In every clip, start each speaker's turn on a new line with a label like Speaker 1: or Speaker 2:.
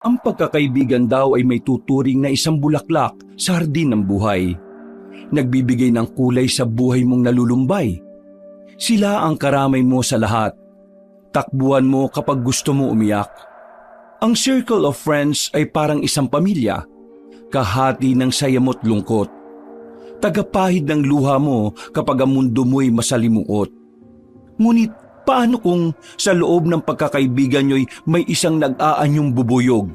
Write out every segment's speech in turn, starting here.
Speaker 1: Ang pagkakaibigan daw ay may tuturing na isang bulaklak sa hardin ng buhay. Nagbibigay ng kulay sa buhay mong nalulumbay. Sila ang karamay mo sa lahat. Takbuhan mo kapag gusto mo umiyak. Ang circle of friends ay parang isang pamilya, kahati ng saya mo't lungkot. Tagapahid ng luha mo kapag ang mundo mo'y masalimuot. Ngunit paano kung sa loob ng pagkakaibigan nyo'y may isang nag-aanyong bubuyog?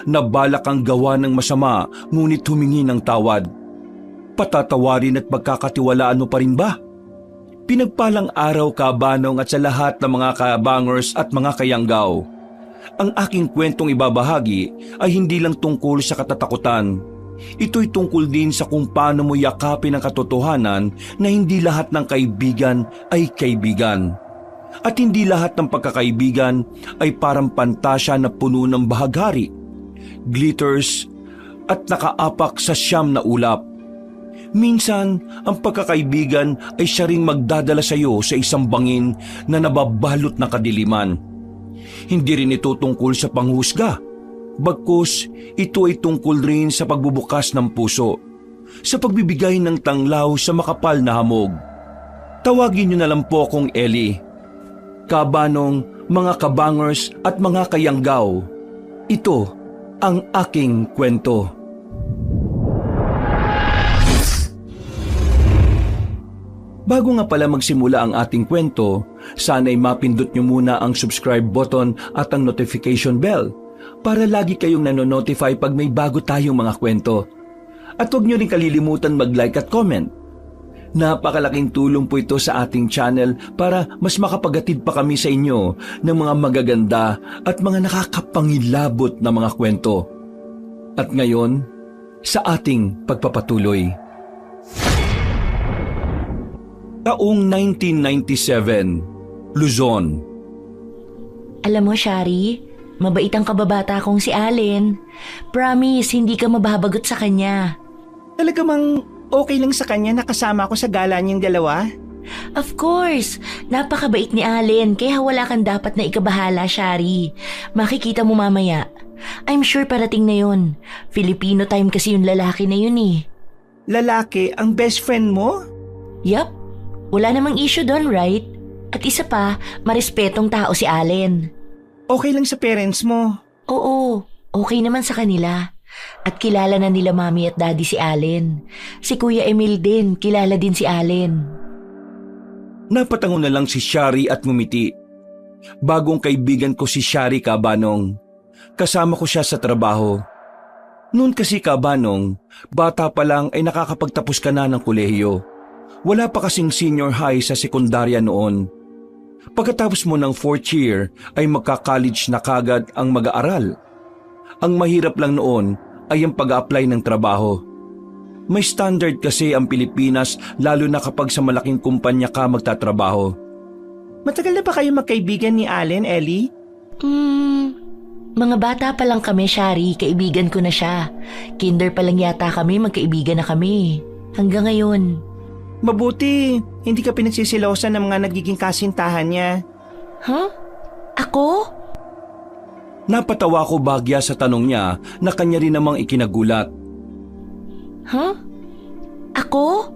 Speaker 1: Nabalak ang gawa ng masama ngunit humingi ng tawad. Patatawarin at pagkakatiwalaan mo pa rin ba? Pinagpalang araw Kabanong at sa lahat ng mga kabangers at mga kayanggaw. Ang aking kwentong ibabahagi ay hindi lang tungkol sa katatakutan. Ito'y tungkol din sa kung paano mo yakapin ang katotohanan na hindi lahat ng kaibigan ay kaibigan. At hindi lahat ng pagkakaibigan ay parang pantasya na puno ng bahaghari, glitters at nakaapak sa siyam na ulap. Minsan, ang pagkakaibigan ay siya ring magdadala sa iyo sa isang bangin na nababalot ng kadiliman. Hindi rin ito tungkol sa panghusga. Bagkus, ito ay tungkol rin sa pagbubukas ng puso, sa pagbibigay ng tanglaw sa makapal na hamog. Tawagin niyo na lang po akong Ellie. Kabanong, mga kabangers at mga kayanggaw, ito ang aking kwento. Bago nga pala magsimula ang ating kwento, sana'y mapindot niyo muna ang subscribe button at ang notification bell para lagi kayong nanonotify pag may bago tayong mga kwento. At huwag niyo rin kalilimutan mag-like at comment. Napakalaking tulong po ito sa ating channel para mas makapagatid pa kami sa inyo ng mga magaganda at mga nakakapangilabot na mga kwento. At ngayon, sa ating pagpapatuloy. Taong 1997, Luzon.
Speaker 2: Alam mo, Shari, mabait ang kababata kong si Allen. Promise, hindi ka mababagot sa kanya.
Speaker 3: Talaga mang okay lang sa kanya na kasama ko sa gala niyong dalawa?
Speaker 2: Of course, napakabait ni Allen kaya wala kang dapat na ikabahala, Shari. Makikita mo mamaya. I'm sure parating na yun. Filipino time kasi yung lalaki na yun eh.
Speaker 3: Lalaki ang best friend mo?
Speaker 2: Yup, wala namang issue doon, right? At isa pa, marespetong tao si Allen.
Speaker 3: Okay lang sa parents mo?
Speaker 2: Oo, okay naman sa kanila. At kilala na nila mami at daddy si Allen. Si Kuya Emil din, kilala din si Allen.
Speaker 1: Napatango na lang si Shari at ngumiti. Bagong kaibigan ko si Shari, Kabanong. Kasama ko siya sa trabaho. Noon kasi, Kabanong, bata pa lang ay nakakapagtapos ka na ng kolehiyo. Wala pa kasing senior high sa sekundarya noon. Pagkatapos mo ng 4th year ay magka-college na kagad ang mag-aaral. Ang mahirap lang noon ay ang pag-a-apply ng trabaho. May standard kasi ang Pilipinas lalo na kapag sa malaking kumpanya ka magtatrabaho.
Speaker 3: Matagal na ba kayo magkaibigan ni Allen, Ellie?
Speaker 2: Mga bata pa lang kami, Shari, kaibigan ko na siya. Kinder pa lang yata kami, magkaibigan na kami. Hanggang ngayon.
Speaker 3: Mabuti, hindi ka pinagsisilosan ng mga nagiging kasintahan niya.
Speaker 2: Huh? Ako?
Speaker 1: Napatawa ko bagya sa tanong niya na kanya rin namang ikinagulat.
Speaker 2: Huh? Ako?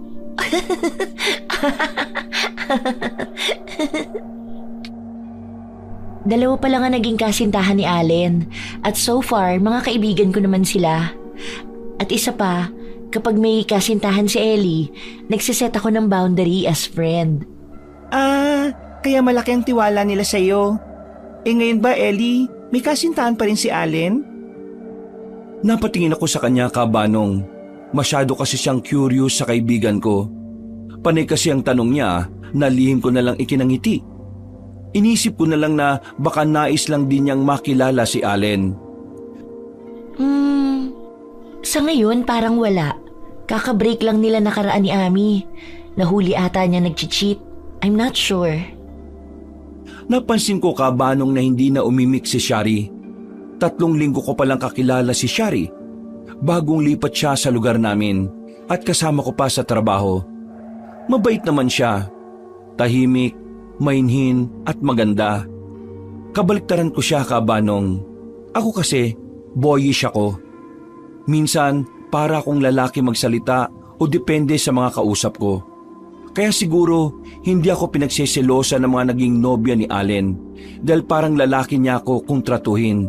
Speaker 2: Dalawa pa lang ang naging kasintahan ni Allen. At so far, mga kaibigan ko naman sila. At isa pa, kapag may kasintahan si Ellie, nagsiset ako ng boundary as friend.
Speaker 3: Kaya malaki ang tiwala nila sa'yo. Ngayon ba, Ellie, may kasintahan pa rin si Allen?
Speaker 1: Napatingin ako sa kanya, Kabanong. Masyado kasi siyang curious sa kaibigan ko. Panay kasi ang tanong niya na lihim ko na lang ikinangiti. Inisip ko na lang na baka nais lang din niyang makilala si Allen.
Speaker 2: Sa ngayon parang wala. Kaka-break lang nila nakaraan ni Ami. Nahuli ata niya nag-cheat. I'm not sure.
Speaker 1: Napansin ko, Kabanong, na hindi na umimik si Shari. 3 linggo ko palang kakilala si Shari. Bagong lipat siya sa lugar namin at kasama ko pa sa trabaho. Mabait naman siya. Tahimik, mainhin at maganda. Kabaliktaran ko siya, Kabanong. Ako kasi, boyish ako. Minsan, para akong lalaki magsalita o depende sa mga kausap ko. Kaya siguro, hindi ako pinagseselosa ng mga naging nobya ni Allen dahil parang lalaki niya ako kung tratuhin.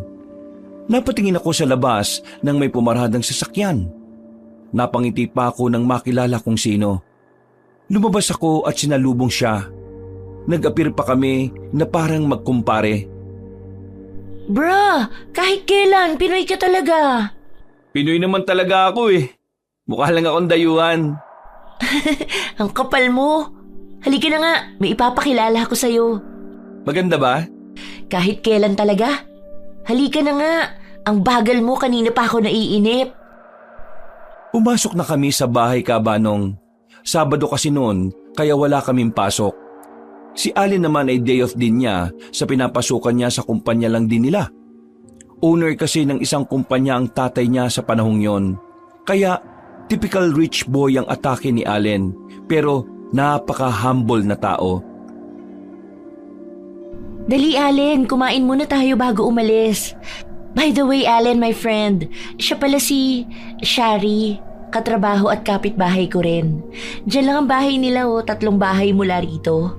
Speaker 1: Napatingin ako sa labas nang may pumaradang sasakyan. Napangiti pa ako nang makilala kong sino. Lumabas ako at sinalubong siya. Nag-appear pa kami na parang magkumpare.
Speaker 2: Bra, kahit kailan, Pinoy ka talaga.
Speaker 1: Pinoy naman talaga ako eh. Mukha lang akong dayuhan.
Speaker 2: Ang kapal mo. Halika na nga, may ipapakilala ako sa'yo.
Speaker 1: Maganda ba?
Speaker 2: Kahit kailan talaga. Halika na nga, ang bagal mo, kanina pa ako naiinip.
Speaker 1: Pumasok na kami sa bahay Kabanong. Sabado kasi noon, kaya wala kaming pasok. Si Allen naman ay day off din niya sa pinapasukan niya sa kumpanya lang din nila. Owner kasi ng isang kumpanya ang tatay niya sa panahong yon. Kaya typical rich boy ang atake ni Allen, pero napaka-humble na tao.
Speaker 2: Dali, Allen, kumain muna tayo bago umalis. By the way, Allen, my friend, siya pala si Shari, katrabaho at kapitbahay ko rin. Diyan lang ang bahay nila, 3 bahay mula rito.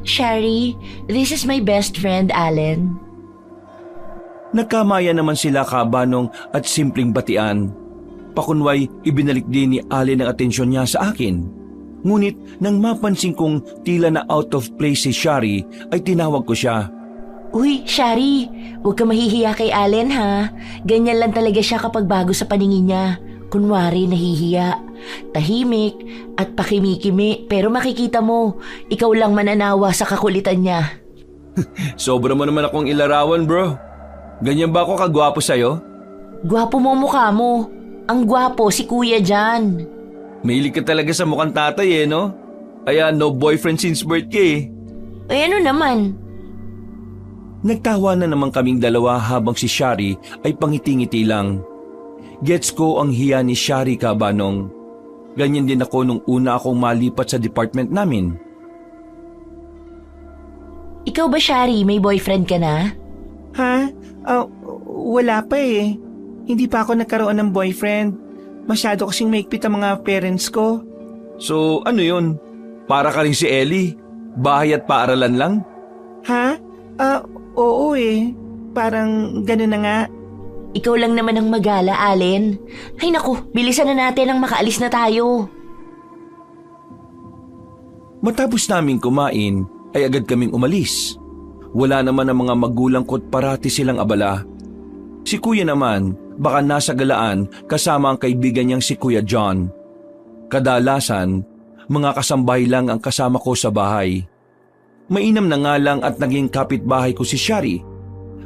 Speaker 2: Shari, this is my best friend, Allen.
Speaker 1: Nagkamaya naman sila Kabanong at simpleng batian. Pakunway, ibinalik din ni Allen ang atensyon niya sa akin. Ngunit nang mapansin kong tila na out of place si Shari, ay tinawag ko siya.
Speaker 2: Uy, Shari, huwag ka mahihiya kay Allen ha. Ganyan lang talaga siya kapag bago sa paningin niya. Kunwari nahihiya, tahimik at pakimikimi, pero makikita mo, ikaw lang mananawa sa kakulitan niya.
Speaker 1: Sobra mo naman akong ilarawan, bro. Ganyan ba ako kagwapo sa'yo?
Speaker 2: Gwapo mo mukha mo. Ang gwapo si kuya dyan.
Speaker 1: Mahilig ka talaga sa mukhang tatay eh, no? Kaya no boyfriend since birth ka eh.
Speaker 2: Ay ano naman?
Speaker 1: Nagtawa na naman kaming dalawa habang si Shari ay pangiti-ngiti lang. Gets ko ang hiya ni Shari Kabanong. Ganyan din ako nung una akong malipat sa department namin.
Speaker 2: Ikaw ba, Shari, may boyfriend ka na?
Speaker 3: Ha? Wala pa eh. Hindi pa ako nagkaroon ng boyfriend. Masyado kasing maigpit ang mga parents ko.
Speaker 1: So ano yun? Para ka rin si Ellie? Bahay at paaralan lang?
Speaker 3: Ha? Oo eh. Parang gano'n na nga.
Speaker 2: Ikaw lang naman ang magala, Allen. Ay naku, bilisan na natin ang makaalis na tayo.
Speaker 1: Matapos naming kumain, ay agad kaming umalis. Wala naman ang mga magulang ko't parati silang abala. Si kuya naman, baka nasa galaan kasama ang kaibigan niyang si Kuya John. Kadalasan, mga kasambahay lang ang kasama ko sa bahay. Mainam na nga lang at naging kapitbahay ko si Shari.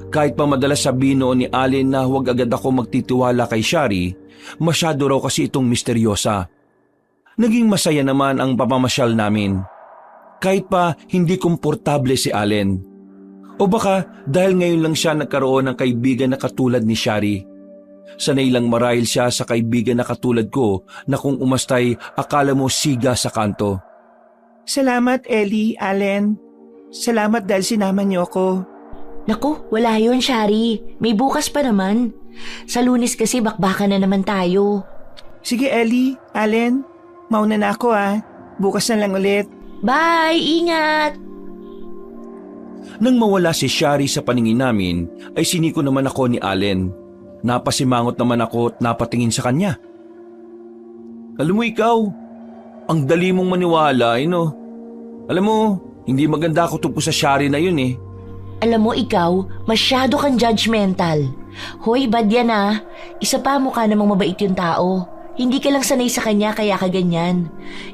Speaker 1: Kahit pa madalas sabihin noon ni Allen na huwag agad ako magtitiwala kay Shari, masyado raw kasi itong misteryosa. Naging masaya naman ang pamamasyal namin. Kahit pa hindi komportable si Allen. O baka dahil ngayon lang siya nagkaroon ng kaibigan na katulad ni Shari. Sanay lang marahil siya sa kaibigan na katulad ko na kung umastay akala mo siga sa kanto.
Speaker 3: Salamat, Ellie, Allen. Salamat dahil sinama niyo ako.
Speaker 2: Naku, wala yun, Shari. May bukas pa naman. Sa Lunes kasi bakbakan na naman tayo.
Speaker 3: Sige, Ellie, Allen. Mauna na ako Bukas na lang ulit.
Speaker 2: Bye! Ingat!
Speaker 1: Nang mawala si Shari sa paningin namin, ay siniko naman ako ni Allen. Napasimangot naman ako at napatingin sa kanya. Alam mo ikaw, ang dali mong maniwala, no? Alam mo, hindi maganda ako tungkol sa Shari na yun eh.
Speaker 2: Alam mo ikaw, masyado kang judgmental. Hoy, bad yan Isa pa, mukha namang mabait yung tao. Hindi ka lang sanay sa kanya kaya ka ganyan.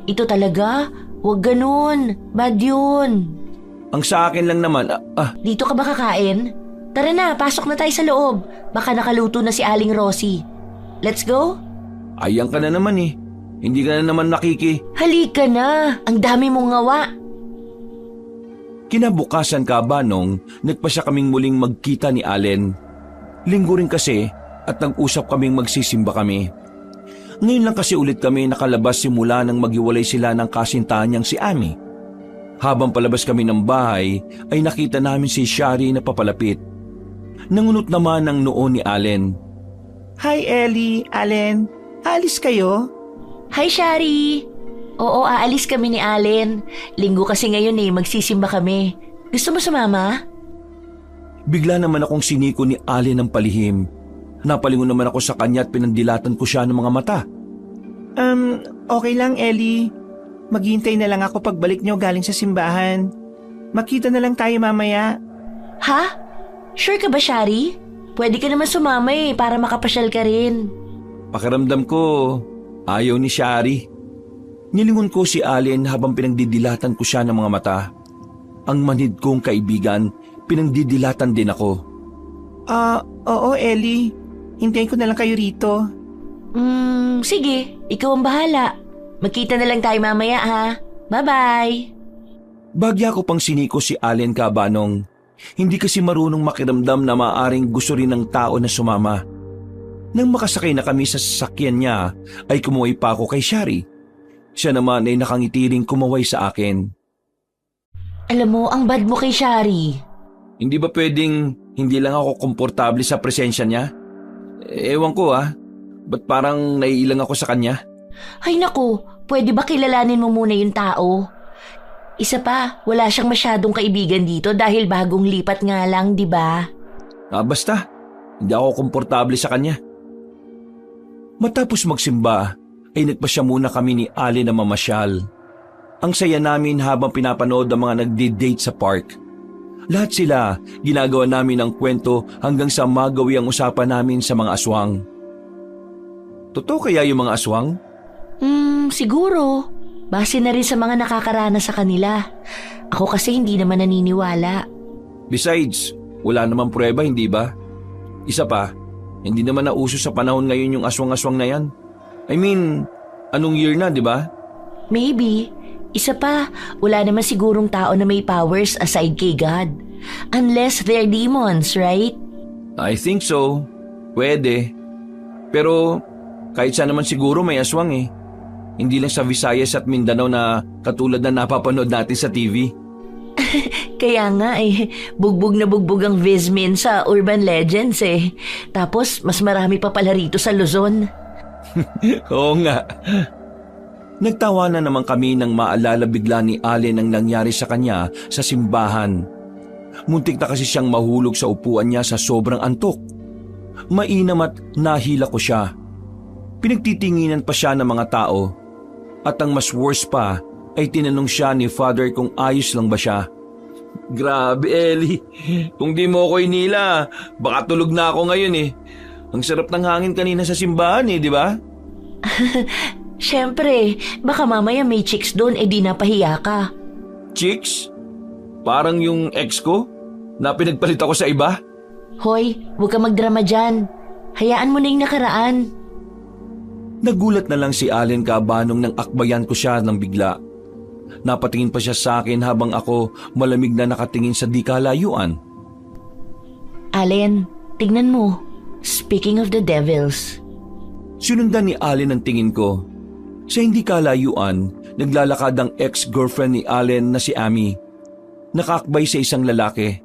Speaker 2: Ito talaga, huwag ganun. Bad yun.
Speaker 1: Ang sa akin lang naman,
Speaker 2: Dito ka ba kakain? Tara na, pasok na tayo sa loob. Baka nakaluto na si Aling Rosie. Let's go?
Speaker 1: Ayan ka na naman eh. Hindi ka na naman nakiki.
Speaker 2: Halika na, ang dami mong ngawa.
Speaker 1: Kinabukasan Kabanong, nagpasya kaming muling magkita ni Allen. Linggo rin kasi at nag-usap kaming magsisimba kami. Ngayon lang kasi ulit kami nakalabas simula nang maghiwalay sila ng kasintahan niyang si Amy. Habang palabas kami ng bahay ay nakita namin si Shari na papalapit. Nangunot naman ang noo ni Allen.
Speaker 3: Hi Ellie, Allen. Alis kayo?
Speaker 2: Hi, Shari! Oo, aalis kami ni Allen. Linggo kasi ngayon magsisimba kami. Gusto mo sumama?
Speaker 1: Bigla naman akong siniko ni Allen ng palihim. Napalingon naman ako sa kanya at pinandilatan ko siya ng mga mata.
Speaker 3: Okay lang Ellie. Maghihintay na lang ako pagbalik nyo galing sa simbahan. Makita na lang tayo mamaya.
Speaker 2: Ha? Sure ka ba, Shari? Pwede ka naman sumama para makapasyal ka rin.
Speaker 1: Pakiramdam ko, ayaw ni Shari. Nilingon ko si Allen habang pinagdidilatan ko siya ng mga mata. Ang manhid kong kaibigan, pinagdidilatan din ako.
Speaker 3: Oo Ellie. Hintayin ko na lang kayo rito.
Speaker 2: Sige. Ikaw ang bahala. Magkita na lang tayo mamaya, ha? Bye-bye!
Speaker 1: Bagya ko pang siniko si Allen Cabanong. Hindi kasi marunong makiramdam na maaring gusto rin ng tao na sumama. Nang makasakay na kami sa sasakyan niya, ay kumuhay pa ako kay Shari. Siya naman ay nakangiti ring kumaway sa akin.
Speaker 2: Alam mo, ang bad mo kay Shari.
Speaker 1: Hindi ba pwedeng hindi lang ako komportable sa presensya niya? Ewan ko ba't parang naiilang ako sa kanya?
Speaker 2: Ay naku, pwede ba kilalanin mo muna yung tao? Isa pa, wala siyang masyadong kaibigan dito dahil bagong lipat nga lang, di ba?
Speaker 1: Basta, hindi ako komportable sa kanya. Matapos magsimba, ay nagpasya muna kami ni Allen na mamasyal. Ang saya namin habang pinapanood ang mga nagdi-date sa park. Lahat sila, ginagawa namin ang kwento hanggang sa magawi ang usapan namin sa mga aswang. Totoo kaya yung mga aswang?
Speaker 2: Siguro. Base na rin sa mga nakakaranas sa kanila. Ako kasi hindi naman naniniwala.
Speaker 1: Besides, wala namang pruweba, hindi ba? Isa pa, hindi naman nauso sa panahon ngayon yung aswang-aswang na yan. I mean, anong year na, di ba?
Speaker 2: Maybe. Isa pa, wala naman sigurong tao na may powers aside kay God. Unless they're demons, right?
Speaker 1: I think so. Pwede. Pero kahit saan naman siguro may aswang Hindi lang sa Visayas at Mindanao na katulad na napapanood natin sa TV.
Speaker 2: Kaya nga bugbog na bugbog ang Vismin sa urban legends Tapos mas marami pa pala rito sa Luzon.
Speaker 1: Oo nga. Nagtawanan naman kami nang maalala bigla ni Allen ang nangyari sa kanya sa simbahan. Muntik na kasi siyang mahulog sa upuan niya sa sobrang antok. Mainam at nahila ko siya. Pinagtitinginan pa siya ng mga tao. At ang mas worse pa ay tinanong siya ni Father kung ayos lang ba siya. Grabe Ellie, kung di mo ako inila, baka tulog na ako ngayon Ang sarap ng hangin kanina sa simbahan di ba?
Speaker 2: Siyempre, baka mamaya may chicks doon di napahiya ka.
Speaker 1: Chicks? Parang yung ex ko na pinagpalit ako sa iba?
Speaker 2: Hoy, huwag ka magdrama dyan. Hayaan mo na yung nakaraan.
Speaker 1: Nagulat na lang si Allen Cabanong nang akbayan ko siya ng bigla. Napatingin pa siya sa akin habang ako malamig na nakatingin sa di kalayuan.
Speaker 2: Allen, tignan mo. Speaking of the devils.
Speaker 1: Sinundan ni Allen ang tingin ko. Sa hindi kalayuan, naglalakad ang ex-girlfriend ni Allen na si Amy. Nakaakbay sa isang lalaki.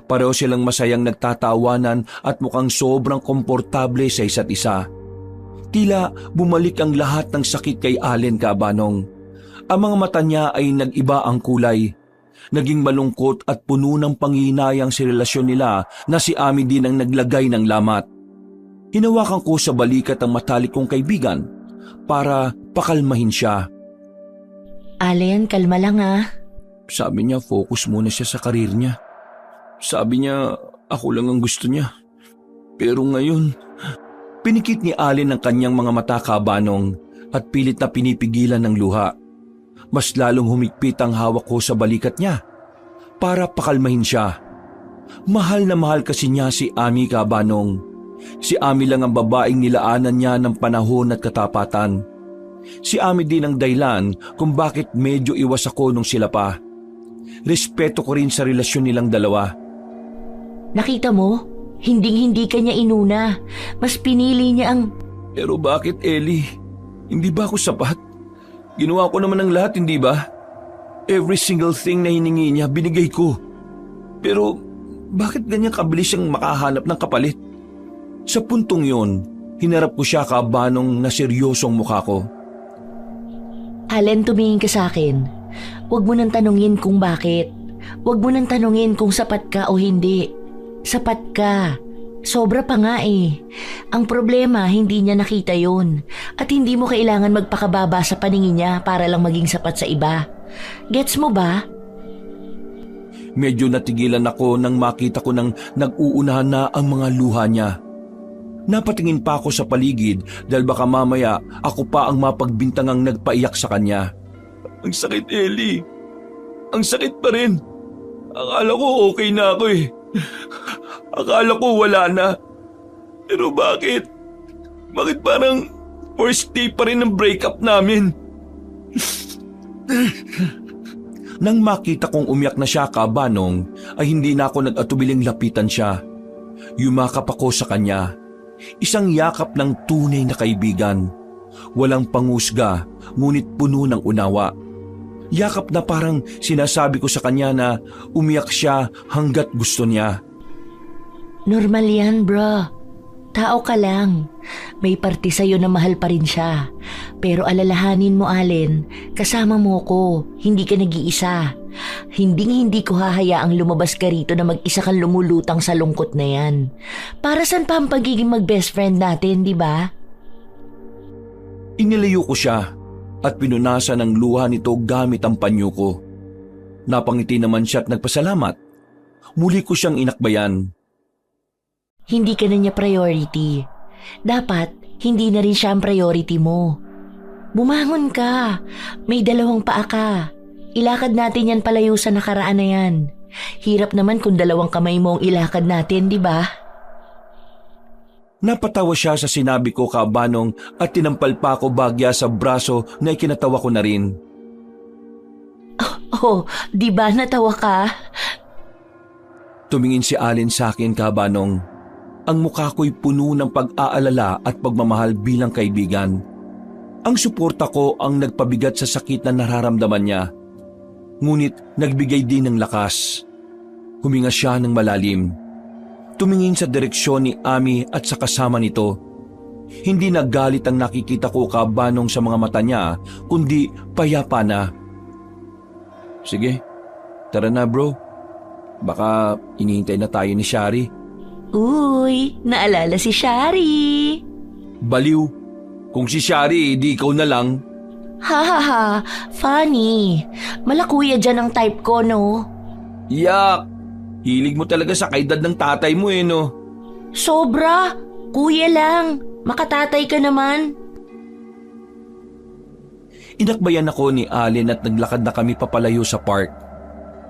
Speaker 1: Pareho silang masayang nagtatawanan at mukhang sobrang komportable sa isa't isa. Tila bumalik ang lahat ng sakit kay Allen Cabanong. Ang mga mata niya ay nag-iba ang kulay. Naging malungkot at puno ng panghihinayang si relasyon nila na si Amy din ang naglagay ng lamat. Hinawakan ko sa balikat ang matalik kong kaibigan para pakalmahin siya.
Speaker 2: Allen, kalma lang
Speaker 1: Sabi niya focus muna siya sa karir niya. Sabi niya ako lang ang gusto niya. Pero ngayon, pinikit ni Allen ang kanyang mga mata Cabanong at pilit na pinipigilan ng luha. Mas lalong humigpit ang hawak ko sa balikat niya para pakalmahin siya. Mahal na mahal kasi niya si Amy Cabanong. Si Amy lang ang babaeng nilaanan niya ng panahon at katapatan. Si Amy din ang dahilan kung bakit medyo iwas ako nung sila pa. Respeto ko rin sa relasyon nilang dalawa.
Speaker 2: Nakita mo? Hinding-hindi ka niya inuna. Mas pinili niya ang...
Speaker 1: Pero bakit, Ellie? Hindi ba ako sapat? Ginawa ko naman ang lahat, hindi ba? Every single thing na hiningi niya, binigay ko. Pero bakit ganyan kabilis siyang makahanap ng kapalit? Sa puntong yon, Hinarap ko siya kabanong na seryosong mukha ko.
Speaker 2: Allen, tumingin ka sa akin. Huwag mo nang tanungin kung bakit. Huwag mo nang tanungin kung sapat ka o hindi. Sapat ka. Sobra pa nga eh. Ang problema, hindi niya nakita yun. At hindi mo kailangan magpakababa sa paningin niya para lang maging sapat sa iba. Gets mo ba?
Speaker 1: Medyo natigilan ako nang makita ko nang nag-uunahan na ang mga luha niya. Napatingin pa ako sa paligid dahil baka mamaya ako pa ang mapagbintangang nagpaiyak sa kanya. Ang sakit, Ellie. Ang sakit pa rin. Akala ko okay na ako eh. Akala ko wala na. Pero bakit? Bakit parang first day pa rin ng breakup namin? Nang makita kong umiyak na siya kabanong, ay hindi na ako nag-atubiling lapitan siya. Yumakap ako sa kanya. Isang yakap ng tunay na kaibigan. Walang pangusga, ngunit puno ng unawa. Yakap na parang sinasabi ko sa kanya na umiyak siya hanggat gusto niya.
Speaker 2: Normal yan, bro. Tao ka lang. May parte sa'yo na mahal pa rin siya. Pero alalahanin mo, Allen, kasama mo ko. Hindi ka nag-iisa. Hindi ko hahayaang lumabas ka rito na mag-isa kang lumulutang sa lungkot na yan. Para saan pa ang pagiging mag-best friend natin, di ba?
Speaker 1: Inilayo ko siya at pinunasan ng luha nito gamit ang panyo ko. Napangiti naman siya at nagpasalamat. Muli ko siyang inakbayan.
Speaker 2: Hindi ka na niya priority. Dapat, hindi na rin siya ang priority mo. Bumangon ka. May dalawang paa ka. Ilakad natin yan palayo sa nakaraan na yan. Hirap naman kung dalawang kamay mo ang ilakad natin, di ba?
Speaker 1: Napatawa siya sa sinabi ko kabanong at tinampal pa ako bagya sa braso na ikinatawa ko na rin.
Speaker 2: Oh, di ba natawa ka?
Speaker 1: Tumingin si Allen sa akin kabanong. Ang mukha ko'y puno ng pag-aalala at pagmamahal bilang kaibigan. Ang suporta ko ang nagpabigat sa sakit na nararamdaman niya. Ngunit nagbigay din ng lakas. Huminga siya ng malalim. Tumingin sa direksyon ni Ami at sa kasama nito. Hindi naggalit ang nakikita ko kabanong sa mga mata niya, kundi payapa na. Sige, tara na bro. Baka inihintay na tayo ni Shari.
Speaker 2: Uy, naalala si Shari.
Speaker 1: Baliw. Kung si Shari, di ikaw na lang.
Speaker 2: Ha ha ha, funny. Malakuya dyan ang type ko, no?
Speaker 1: Yak! Hilig mo talaga sa kaedad ng tatay mo eh, no?
Speaker 2: Sobra. Kuya lang. Makatatay ka naman.
Speaker 1: Inakbayan ako ni Allen at naglakad na kami papalayo sa park.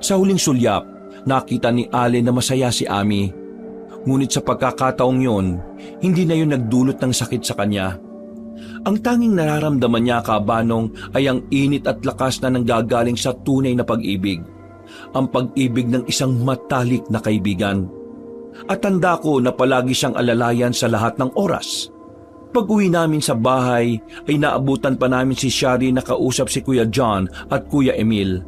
Speaker 1: Sa huling sulyap, nakita ni Allen na masaya si Ami. Ngunit sa pagkakataong yon, hindi na yun nagdulot ng sakit sa kanya. Ang tanging nararamdaman niya kabanong ay ang init at lakas na nanggagaling sa tunay na pag-ibig. Ang pag-ibig ng isang matalik na kaibigan. At tanda ko na palagi siyang alalayan sa lahat ng oras. Pag-uwi namin sa bahay ay naabutan pa namin si Shari na kausap si Kuya John at Kuya Emil.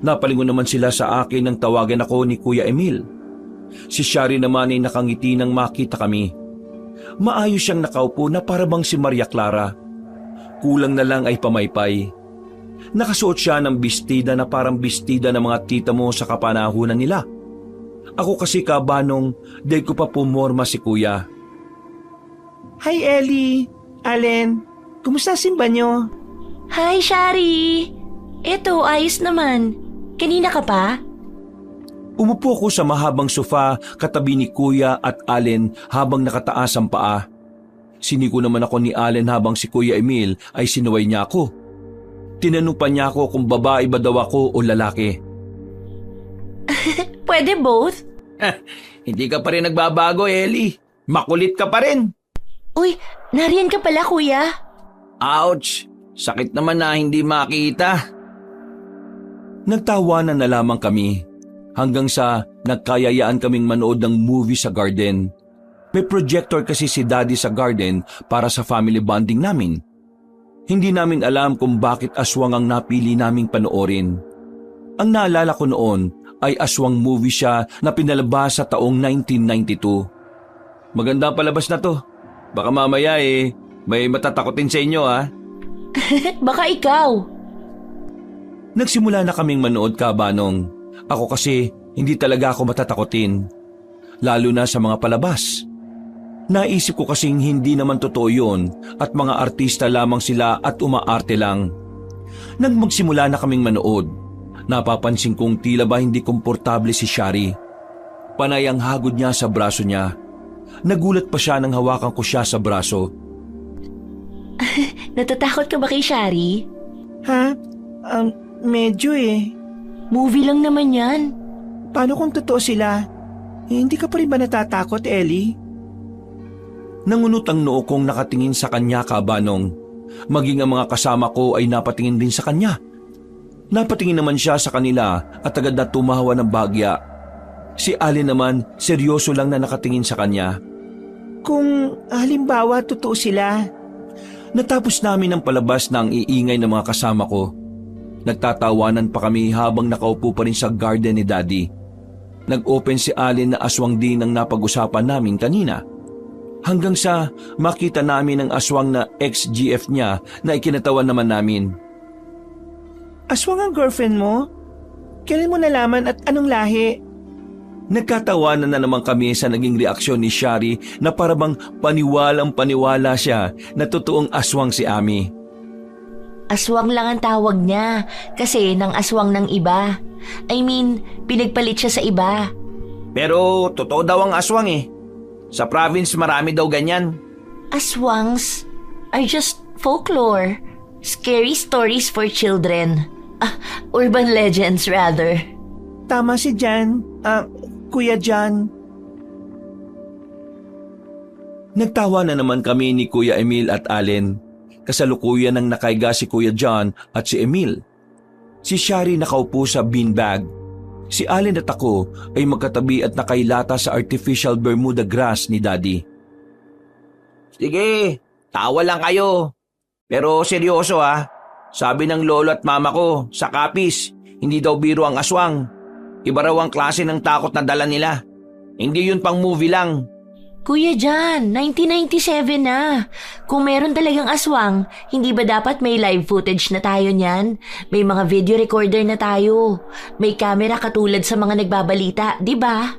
Speaker 1: Napalingon naman sila sa akin nang tawagan ako ni Kuya Emil. Si Shari naman ay nakangiti nang makita kami. Maayos siyang nakaupo na parabang si Maria Clara. Kulang na lang ay pamaypay. Nakasuot siya ng bestida na parang bestida ng mga tita mo sa kapanahunan nila. Ako kasi kabanong, dahil ko pa pumorma si Kuya.
Speaker 3: Hi Ellie, Allen, kumusta simba nyo?
Speaker 2: Hi, Shari. Eto, ayos naman. Kanina ka pa?
Speaker 1: Umupo ko sa mahabang sofa katabi ni Kuya at Allen habang nakataas ang paa. Siniko naman ako ni Allen habang si Kuya Emil ay sinuway niya ako. Tinanong pa niya ako kung babae ba daw ako o lalaki.
Speaker 2: Pwede both?
Speaker 1: Hindi ka pa rin nagbabago, Ellie. Makulit ka pa rin.
Speaker 2: Uy, nariyan ka pala, Kuya.
Speaker 1: Ouch! Sakit naman na hindi makita. Nagtawanan na lamang kami. Hanggang sa nagkayayaan kaming manood ng movie sa garden. May projector kasi si Daddy sa garden para sa family bonding namin. Hindi namin alam kung bakit aswang ang napili naming panoorin. Ang naalala ko noon ay aswang movie siya na pinalabas sa taong 1992. Maganda ang palabas na to. Baka mamaya may matatakotin sa inyo ha.
Speaker 2: Baka ikaw.
Speaker 1: Nagsimula na kaming manood, Kabanong. Ako kasi hindi talaga ako matatakotin. Lalo na sa mga palabas. Naisip ko kasing hindi naman totoo yun at mga artista lamang sila at umaarte lang. Nang magsimula na kaming manood, napapansin kong tila ba hindi komportable si Shari. Panay ang hagod niya sa braso niya. Nagulat pa siya nang hawakan ko siya sa braso.
Speaker 2: Natatakot ka ba kay Shari?
Speaker 3: Ha? Medyo
Speaker 2: Movie lang naman yan.
Speaker 3: Paano kung totoo sila? Hindi ka pa rin ba natatakot, Ellie?
Speaker 1: Nangunot ang noo kong nakatingin sa kanya, Kabanong. Maging ang mga kasama ko ay napatingin din sa kanya. Napatingin naman siya sa kanila at agad na tumawa ng bagya. Si Allen naman seryoso lang na nakatingin sa kanya.
Speaker 3: Kung halimbawa totoo sila.
Speaker 1: Natapos namin ang palabas na ang iingay ng mga kasama ko. Nagtatawanan pa kami habang nakaupo pa rin sa garden ni Daddy. Nag-open si Allen na aswang din ang napag-usapan namin kanina. Hanggang sa makita namin ang aswang na ex-GF niya na ikinatawan naman namin.
Speaker 3: Aswang ang girlfriend mo? Kailan mo nalaman at anong lahi?
Speaker 1: Nagkatawanan na naman kami sa naging reaksyon ni Shari na parabang paniwalang-paniwala siya na totoong aswang si Ami.
Speaker 2: Aswang lang ang tawag niya kasi ng aswang ng iba. I mean, pinagpalit siya sa iba.
Speaker 4: Pero totoo daw ang aswang. Sa province marami daw ganyan.
Speaker 2: Aswangs are just folklore. Scary stories for children. Urban legends rather.
Speaker 3: Tama si Jan. Kuya Jan.
Speaker 1: Nagtawa na naman kami ni Kuya Emil at Allen. Kasalukuyan nang nakaiga si Kuya John at si Emil. Si Shari nakaupo sa beanbag. Si Allen at ako ay magkatabi at nakailata sa artificial Bermuda grass ni Daddy.
Speaker 4: Sige, tawa lang kayo. Pero seryoso Sabi ng lolo at mama ko, sa Kapis, hindi daw biro ang aswang. Iba raw ang klase ng takot na dala nila. Hindi yun pang movie lang.
Speaker 2: Kuya Jan, 1997 na. Kung meron talagang aswang, hindi ba dapat may live footage na tayo niyan? May mga video recorder na tayo. May camera katulad sa mga nagbabalita, di ba?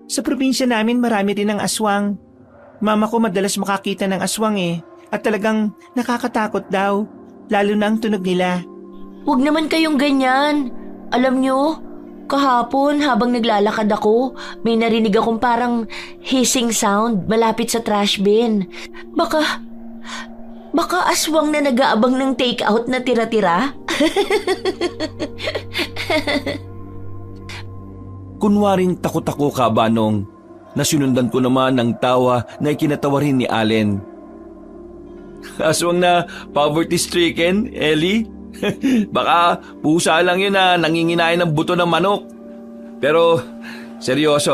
Speaker 3: Sa probinsya namin marami din ang aswang. Mama ko madalas makakita ng aswang at talagang nakakatakot daw, lalo na ang tunog nila.
Speaker 2: Huwag naman kayong ganyan. Alam nyo, kahapon habang naglalakad ako, may narinig akong parang hissing sound malapit sa trash bin. Baka aswang na nag-aabang ng take-out na tira-tira?
Speaker 1: Kunwaring takot ako, Kabanong. Nasinundan ko naman ng tawa na ikinatawa rin ni Allen. Aswang na poverty-stricken, Ellie? Baka pusa lang yun na nanginginain ng buto ng manok. Pero seryoso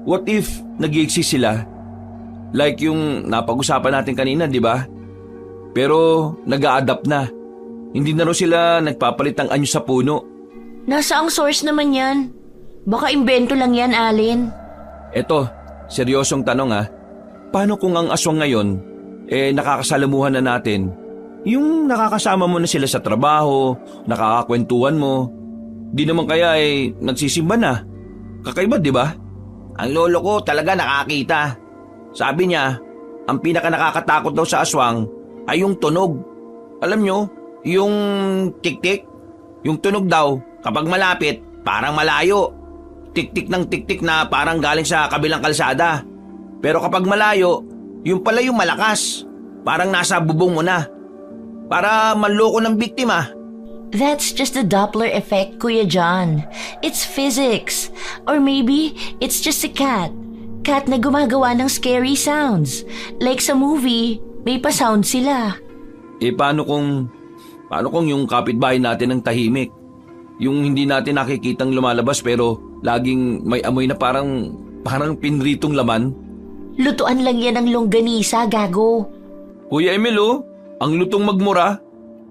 Speaker 1: what if nag-i-exist sila? Like yung napag-usapan natin kanina, di ba? Pero nag-a-adapt na. Hindi na raw sila nagpapalit ng anyo sa puno.
Speaker 2: Nasa ang source naman yan? Baka imbento lang yan, Allen.
Speaker 1: Eto, seryosong tanong Paano kung ang aswang ngayon, nakakasalamuhan na natin? Yung nakakasama mo na sila sa trabaho, nakakakwentuhan mo. Di naman kaya nagsisimba na. Kakaiba, di ba?
Speaker 4: Ang lolo ko talaga nakakita. Sabi niya, ang pinaka nakakatakot daw sa aswang ay yung tunog. Alam nyo, yung tik-tik. Yung tunog daw, kapag malapit, parang malayo. Tik-tik ng tik-tik na parang galing sa kabilang kalsada. Pero kapag malayo, yung pala yung malakas. Parang nasa bubong mo na. Para manloko ng biktima.
Speaker 2: That's just the Doppler effect, Kuya John. It's physics. Or maybe it's just a cat. Cat na gumagawa ng scary sounds. Like sa movie, may pa-sound sila.
Speaker 1: Paano kung yung kapitbahay natin ang tahimik? Yung hindi natin nakikitang lumalabas pero laging may amoy na parang pinritong laman?
Speaker 2: Lutuan lang yan ng longganisa, gago.
Speaker 1: Kuya Emil, ang lutong magmura.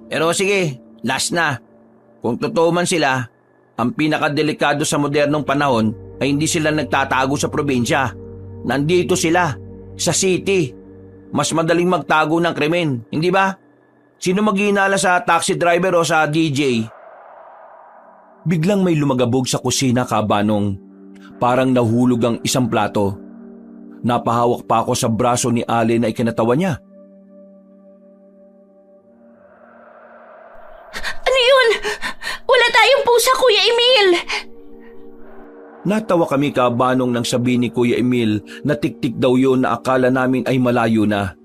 Speaker 4: Pero sige, last na. Kung totoo man sila, ang pinakadelikado sa modernong panahon ay hindi sila nagtatago sa probinsya. Nandito sila, sa city. mas madaling magtago ng krimen, hindi ba? Sino maghihinala sa taxi driver o sa DJ?
Speaker 1: Biglang may lumagabog sa kusina, Kabanong. Parang nahulog ang isang plato. Napahawak pa ako sa braso ni Allen na ikinatawa niya.
Speaker 2: Ano yun? Wala tayong pusa, Kuya Emil!
Speaker 1: Natawa kami, Kabanong, nang sabihin ni Kuya Emil na tiktik daw yun na akala namin ay malayo na.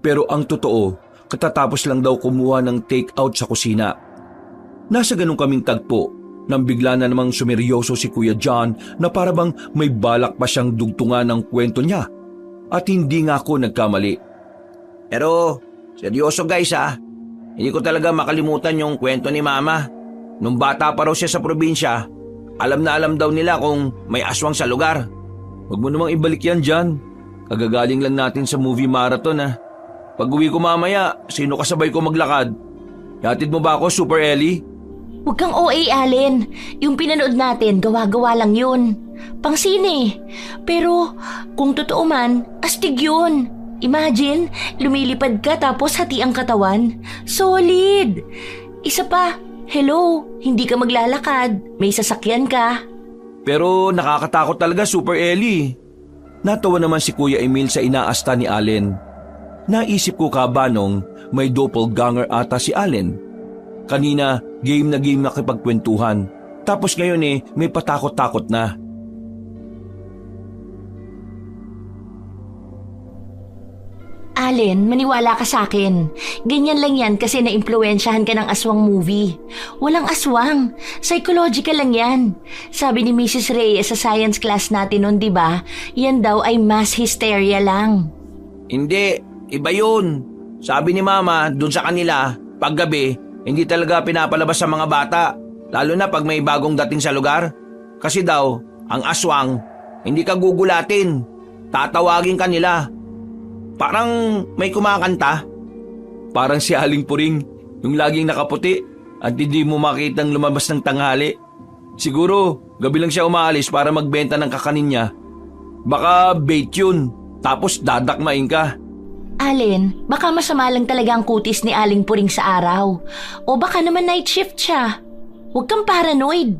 Speaker 1: Pero ang totoo, katatapos lang daw kumuha ng take-out sa kusina. Nasa ganun kaming tagpo nang bigla na namang sumeryoso si Kuya John na parabang may balak pa siyang dugtungan ng kwento niya. At hindi nga ako nagkamali.
Speaker 4: Pero, seryoso guys hindi ko talaga makalimutan yung kwento ni Mama. Nung bata pa raw siya sa probinsya, alam na alam daw nila kung may aswang sa lugar.
Speaker 1: Huwag mo namang ibalik yan, John. Kagagaling lang natin sa movie marathon Pag uwi ko mamaya, sino kasabay ko maglakad? Hatid mo ba ako, Super Ellie?
Speaker 2: Huwag kang OA, Allen. Yung pinanood natin, gawa-gawa lang yun. Pangsine. Pero kung totoo man, astig yun. Imagine, lumilipad ka tapos hati ang katawan. Solid. Isa pa, hello, hindi ka maglalakad. May sasakyan ka.
Speaker 1: Pero nakakatakot talaga, Super Ellie. Natawa naman si Kuya Emil sa inaasta ni Allen. Naisip ko, Kabanong, may doppelganger ata si Allen. Kanina, game na nakipagkwentuhan. Tapos ngayon may patakot-takot na.
Speaker 2: Allen, maniwala ka sa akin. Ganyan lang yan kasi naimpluwensyahan ka ng aswang movie. Walang aswang. Psychological lang yan. Sabi ni Mrs. Reyes sa science class natin noon, di ba? Yan daw ay mass hysteria lang.
Speaker 4: Hindi, iba yun. Sabi ni Mama, dun sa kanila, paggabi, hindi talaga pinapalabas sa mga bata. Lalo na pag may bagong dating sa lugar. Kasi daw, ang aswang, hindi ka gugulatin. Tatawagin ka nila. Parang may kumakanta.
Speaker 1: Parang si Aling Puring, yung laging nakaputi at hindi mo makitang lumabas ng tanghali. Siguro, gabi lang siya umaalis para magbenta ng kakanin niya. Baka bait yun, tapos dadakmain ka.
Speaker 2: Allen, baka masama lang talaga ang kutis ni Aling Puring sa araw. O baka naman night shift siya. Huwag kang paranoid.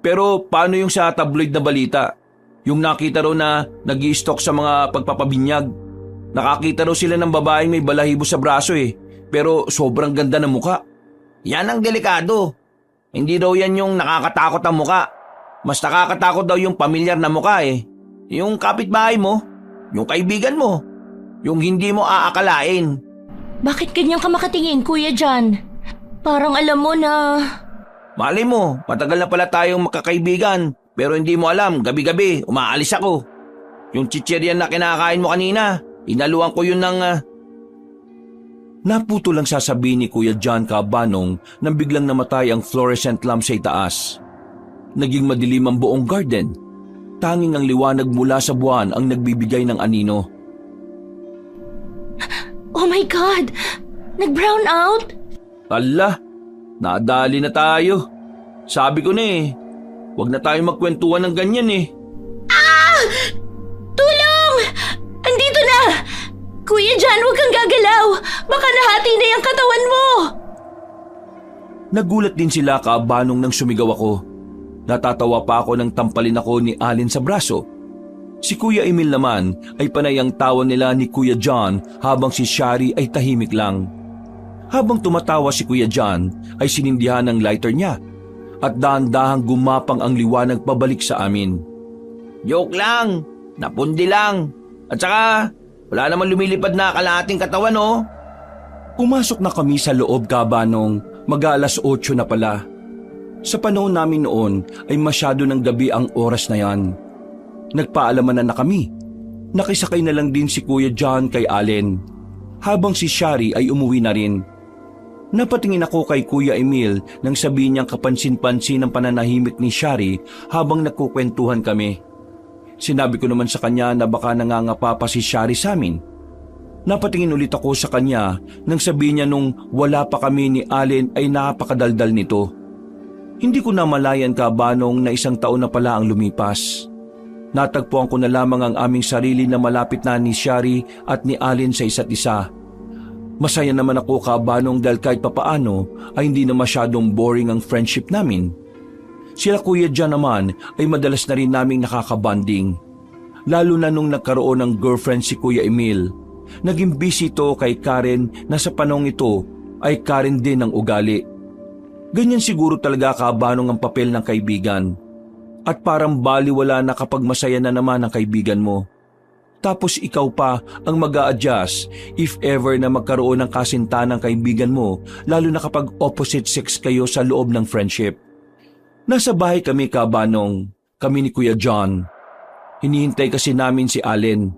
Speaker 1: Pero paano yung sa tabloid na balita? Yung nakita raw na nag-i-stalk sa mga pagpapabinyag. Nakakita raw sila ng babaeng may balahibo sa braso pero sobrang ganda ng muka.
Speaker 4: Yan ang delikado. Hindi daw yan yung nakakatakot ang muka. Mas nakakatakot daw yung pamilyar na muka Yung kapitbahay mo, yung kaibigan mo, yung hindi mo aakalain.
Speaker 2: Bakit ganyan ka makatingin, Kuya John? Parang alam mo na...
Speaker 4: Malay mo, matagal na pala tayong makakaibigan, pero hindi mo alam, gabi-gabi, umaalis ako. Yung chichiryan na kinakain mo kanina, inaluan ko yun ng...
Speaker 1: Naputo lang sasabihin ni Kuya John, Kabanong, nang biglang namatay ang fluorescent lamp sa itaas. Naging madilim ang buong garden. Tanging ang liwanag mula sa buwan ang nagbibigay ng anino.
Speaker 2: Oh my God! Nag-brown out?
Speaker 1: Ala, nadali na tayo. Sabi ko na huwag na tayong magkwentuhan ng ganyan
Speaker 2: Ah! Tulong! Andito na! Kuya John, huwag kang gagalaw! Baka nahati na yung katawan mo!
Speaker 1: Nagulat din sila, Kabanong, nang sumigaw ako. Natatawa pa ako nang tampalin ako ni Allen sa braso. Si Kuya Emil naman ay panay ang tawa nila ni Kuya John habang si Shari ay tahimik lang. Habang tumatawa si Kuya John ay sinindihan ng lighter niya at dahan-dahang gumapang ang liwanag pabalik sa amin.
Speaker 4: Joke lang, napundi lang. At saka, wala naman lumilipad na kalahating katawan
Speaker 1: Pumasok na kami sa loob, Kabanong, mag-aalas 8 na pala. Sa panahon namin noon ay masyado ng gabi ang oras na yan. Nagpaalaman na kami. Nakisakay na lang din si Kuya John kay Allen, habang si Shari ay umuwi na rin. Napatingin ako kay Kuya Emil nang sabihin niyang kapansin-pansin ang pananahimik ni Shari habang nagkukwentuhan kami. Sinabi ko naman sa kanya na baka nangangapa pa si Shari sa amin. Napatingin ulit ako sa kanya nang sabihin niya nung wala pa kami ni Allen ay napakadaldal nito. Hindi ko namalayan, Kabanong, na 1 taon na pala ang lumipas. natagpuan ko na lamang ang aming sarili na malapit na ni Shari at ni Allen sa isa't isa. Masaya naman ako kabanong dahil kahit papaano ay hindi na masyadong boring ang friendship namin. Sila Kuya John naman ay madalas na rin naming nakakabanding. Lalo na nung nagkaroon ng girlfriend si Kuya Emil. Naging busy ito kay Karen na sa panahong ito ay Karen din ang ugali. Ganyan siguro talaga kabanong ang papel ng kaibigan. At parang baliwala na kapag masaya na naman ang kaibigan mo. Tapos ikaw pa ang mag-a-adjust if ever na magkaroon ng kasintahan ng kaibigan mo, lalo na kapag opposite sex kayo sa loob ng friendship. Nasa bahay kami kabanong, kami ni Kuya John. Hinihintay kasi namin si Allen.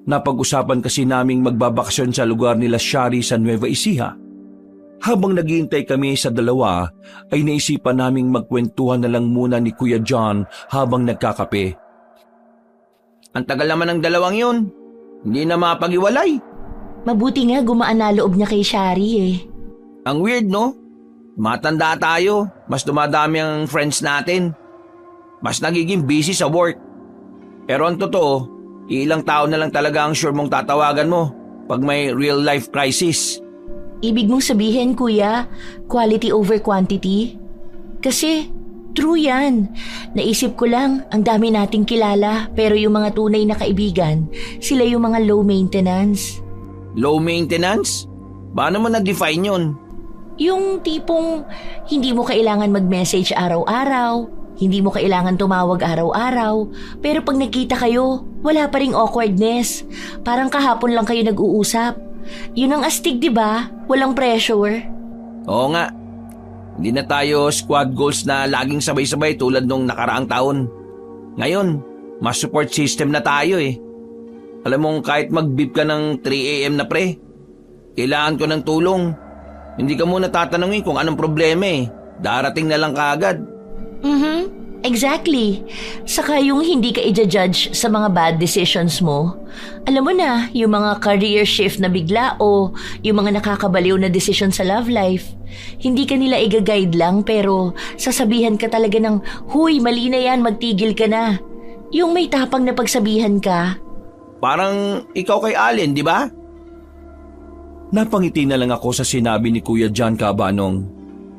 Speaker 1: Napag-usapan kasi naming magbabakasyon sa lugar nila Shari sa Nueva Ecija. Habang naghihintay kami sa dalawa, ay naisipan naming magkwentuhan na lang muna ni Kuya John habang nagkakape.
Speaker 4: Ang tagal naman ng dalawang yun. Hindi na mapag-iwalay.
Speaker 2: Mabuti nga gumaan na loob niya kay Shari eh.
Speaker 4: Ang weird, no? Matanda tayo, mas dumadami ang friends natin. Mas nagiging busy sa work. Pero ang totoo, ilang tao na lang talaga ang sure mong tatawagan mo pag may real life crisis.
Speaker 2: Ibig mong sabihin, kuya, quality over quantity? Kasi, true yan. Naisip ko lang, ang dami nating kilala, pero yung mga tunay na kaibigan, sila yung mga low maintenance.
Speaker 4: Low maintenance? Paano mo na-define yun?
Speaker 2: Yung tipong hindi mo kailangan mag-message araw-araw, hindi mo kailangan tumawag araw-araw, pero pag nagkita kayo, wala pa ring awkwardness. Parang kahapon lang kayo nag-uusap. Yun ang astig, di ba? Walang pressure.
Speaker 4: Oo nga. Hindi na tayo squad goals na laging sabay-sabay tulad nung nakaraang taon. Ngayon, mas support system na tayo eh. Alam mong kahit mag-beep ka ng 3 AM na pre, kailangan ko ng tulong. Hindi ka muna tatanungin kung anong problema eh. Darating na lang kaagad.
Speaker 2: Exactly. Saka yung hindi ka i-judge sa mga bad decisions mo. Alam mo na, yung mga career shift na bigla o yung mga nakakabaliw na decision sa love life. Hindi ka nila i-guide lang pero sasabihan ka talaga ng, huy, mali na yan, magtigil ka na. Yung may tapang na pagsabihan ka.
Speaker 4: Parang ikaw kay Allen, di ba?
Speaker 1: Napangiti na lang ako sa sinabi ni Kuya John kabanong.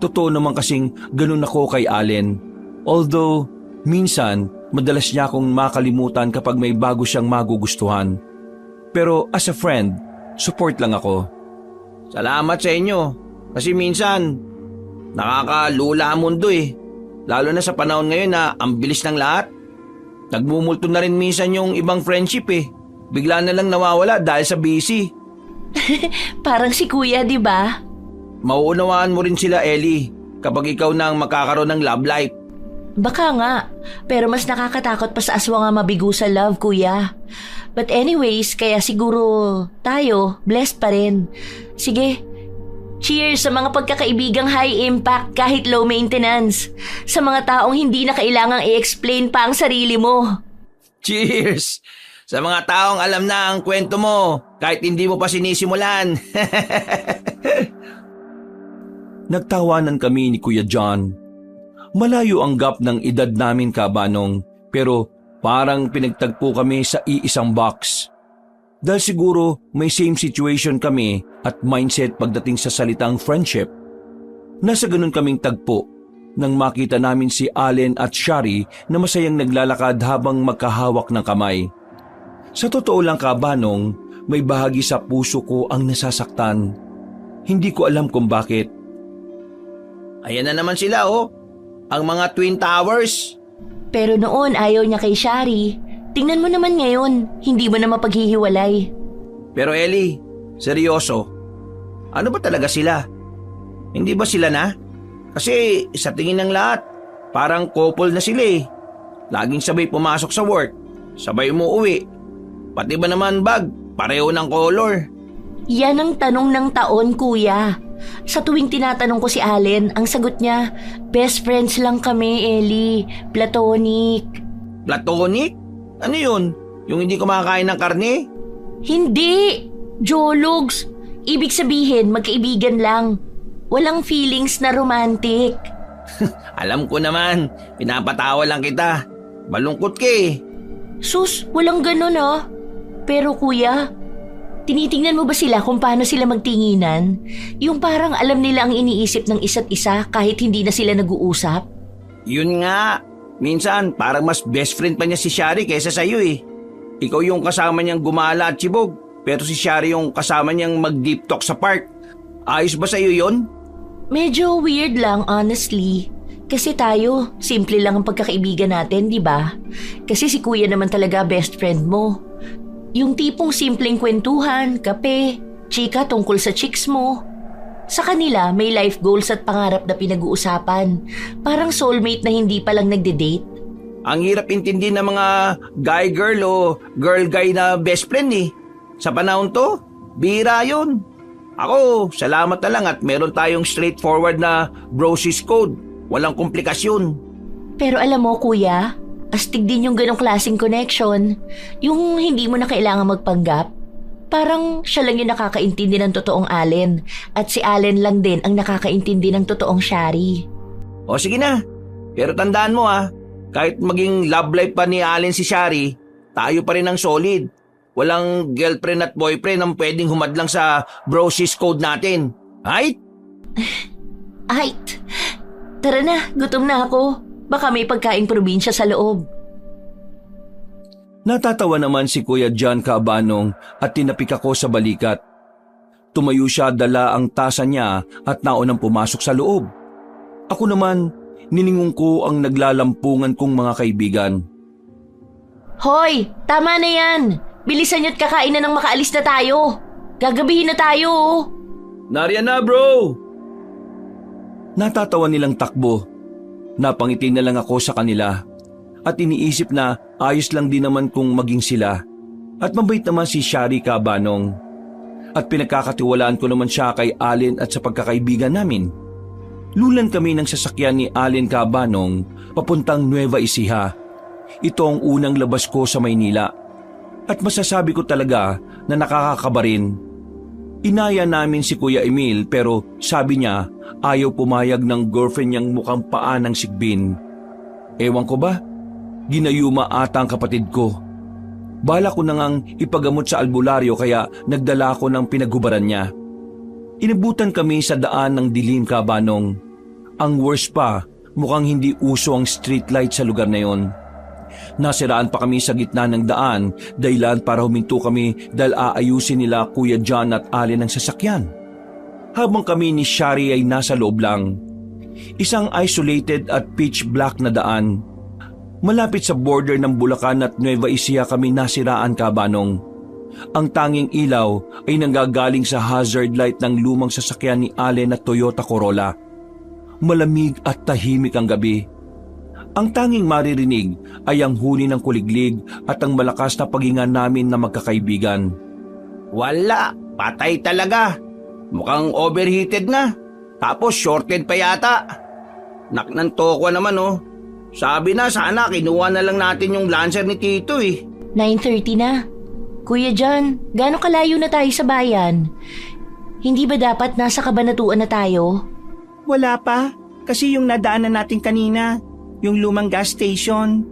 Speaker 1: Totoo naman kasing ganun ako kay Allen. Although, minsan, madalas niya akong makalimutan kapag may bago siyang magugustuhan. Pero as a friend, support lang ako.
Speaker 4: Salamat sa inyo. Kasi minsan, nakakalula ang mundo eh. Lalo na sa panahon ngayon na ang bilis ng lahat. Nagmumulto na rin minsan yung ibang friendship eh. Bigla na lang nawawala dahil sa busy.
Speaker 2: Parang si kuya, di ba?
Speaker 4: Mauunawaan mo rin sila, Ellie, kapag ikaw na ang makakaroon ng love life.
Speaker 2: Baka nga, pero mas nakakatakot pa sa aswang nga mabigo sa love, kuya. But anyways, kaya siguro tayo, blessed pa rin. Sige, cheers sa mga pagkakaibigang high impact kahit low maintenance. Sa mga taong hindi na kailangang i-explain pa ang sarili mo.
Speaker 4: Cheers! Sa mga taong alam na ang kwento mo kahit hindi mo pa sinisimulan.
Speaker 1: Nagtawanan kami ni Kuya John. Malayo ang gap ng edad namin kabanong pero parang pinagtagpo kami sa iisang box. Dahil siguro may same situation kami at mindset pagdating sa salitang friendship. Nasa ganun kaming tagpo nang makita namin si Allen at Shari na masayang naglalakad habang magkahawak ng kamay. Sa totoo lang kabanong, may bahagi sa puso ko ang nasasaktan. Hindi ko alam kung bakit.
Speaker 4: Ayan na naman sila oh. Ang mga Twin Towers.
Speaker 2: Pero noon ayaw niya kay Shari. Tingnan mo naman ngayon, hindi mo na mapaghihiwalay.
Speaker 4: Pero Ellie, seryoso. Ano ba talaga sila? Hindi ba sila na? Kasi sa tingin ng lahat, parang couple na sila eh. Laging sabay pumasok sa work, sabay umuwi. Pati ba naman bag, pareho ng color.
Speaker 2: Yan ang tanong ng taon, kuya. Sa tuwing tinatanong ko si Allen, ang sagot niya, best friends lang kami, Ellie. Platonic.
Speaker 4: Platonic? Ano yun? Yung hindi kumakain ng karne?
Speaker 2: Hindi! Jologs. Ibig sabihin, magkaibigan lang. Walang feelings na romantic.
Speaker 4: Alam ko naman, pinapatawa lang kita. Malungkot ka eh.
Speaker 2: Sus, walang ganun ah. Pero kuya, tinitingnan mo ba sila kung paano sila magtinginan? Yung parang alam nila ang iniisip ng isa't isa kahit hindi na sila nag-uusap?
Speaker 4: Yun nga, minsan parang mas best friend pa niya si Shari kaysa sa'yo eh. Ikaw yung kasama niyang gumala at chibog, pero si Shari yung kasama niyang mag-deep talk sa park. Ayos ba sa'yo yun?
Speaker 2: Medyo weird lang, honestly. Kasi tayo, simple lang ang pagkakaibigan natin, di ba? Kasi si kuya naman talaga best friend mo. Yung tipong simpleng kwentuhan, kape, chika tungkol sa chicks mo. Sa kanila, may life goals at pangarap na pinag-uusapan. Parang soulmate na hindi pa lang nagde-date.
Speaker 4: Ang hirap intindi ng mga guy-girl o girl-guy na best friend eh. Sa panahon to, bira yun. Ako, salamat na lang at meron tayong straightforward na brosis code. Walang komplikasyon.
Speaker 2: Pero alam mo kuya, astig din yung ganong klaseng connection. Yung hindi mo na kailangan magpanggap. Parang siya lang yung nakakaintindi ng totoong Allen at si Allen lang din ang nakakaintindi ng totoong Shari.
Speaker 4: O sige na, pero tandaan mo kahit maging love life pa ni Allen si Shari, tayo pa rin ang solid. Walang girlfriend at boyfriend ang pwedeng humadlang sa brosis code natin. Right?
Speaker 2: Ay, tara na, gutom na ako. Baka may pagkaing probinsya sa loob.
Speaker 1: Natatawa naman si Kuya John Cabanong at tinapik ako sa balikat. Tumayo siya, dala ang tasa niya at naunang pumasok sa loob. Ako naman, niningon ko ang naglalampungan kong mga kaibigan.
Speaker 2: Hoy, tama na yan. Bilisan nyo't kakain na nang makaalis na tayo. Gagabihin na tayo.
Speaker 1: Nariyan na, bro! Natatawa nilang takbo. Napangiti na lang ako sa kanila. At iniisip na ayos lang din naman kung maging sila. At mabait naman si Shari Cabanong. At pinagkakatiwalaan ko naman siya kay Allen at sa pagkakaibigan namin. Lulan kami ng sasakyan ni Allen Cabanong papuntang Nueva Ecija. Ito ang unang labas ko sa Maynila. At masasabi ko talaga na nakakakaba rin. Inaya namin si Kuya Emil pero sabi niya ayaw pumayag ng girlfriend niyang mukhang paa ng sigbin. Ewan ko ba? Ginayuma ata ang kapatid ko. Bala ko na ngang ipagamot sa albularyo kaya nagdala ko ng pinaghubaran niya. Inabutan kami sa daan ng dilim, Cabanong. Ang worst pa, mukhang hindi uso ang streetlight sa lugar na yon. Nasiraan pa kami sa gitna ng daan, dahilan para huminto kami dahil aayusin nila Kuya John at Allen ang sasakyan. Habang kami ni Shari ay nasa loob lang. Isang isolated at pitch black na daan. Malapit sa border ng Bulacan at Nueva Ecija kami nasiraan, Cabanong. Ang tanging ilaw ay nanggagaling sa hazard light ng lumang sasakyan ni Allen na Toyota Corolla. Malamig at tahimik ang gabi. Ang tanging maririnig ay ang huni ng kuliglig at ang malakas na paghinga namin na magkakaibigan.
Speaker 4: Wala, patay talaga. Mukhang overheated na. Tapos shorted pa yata. Naknantokwa naman Sabi na sana kinuha na lang natin yung Lancer ni Tito
Speaker 2: 9:30 na. Kuya John, gaano kalayo na tayo sa bayan? Hindi ba dapat nasa Kabanatuan na tayo?
Speaker 3: Wala pa, kasi yung nadaanan natin kanina, yung lumang gas station,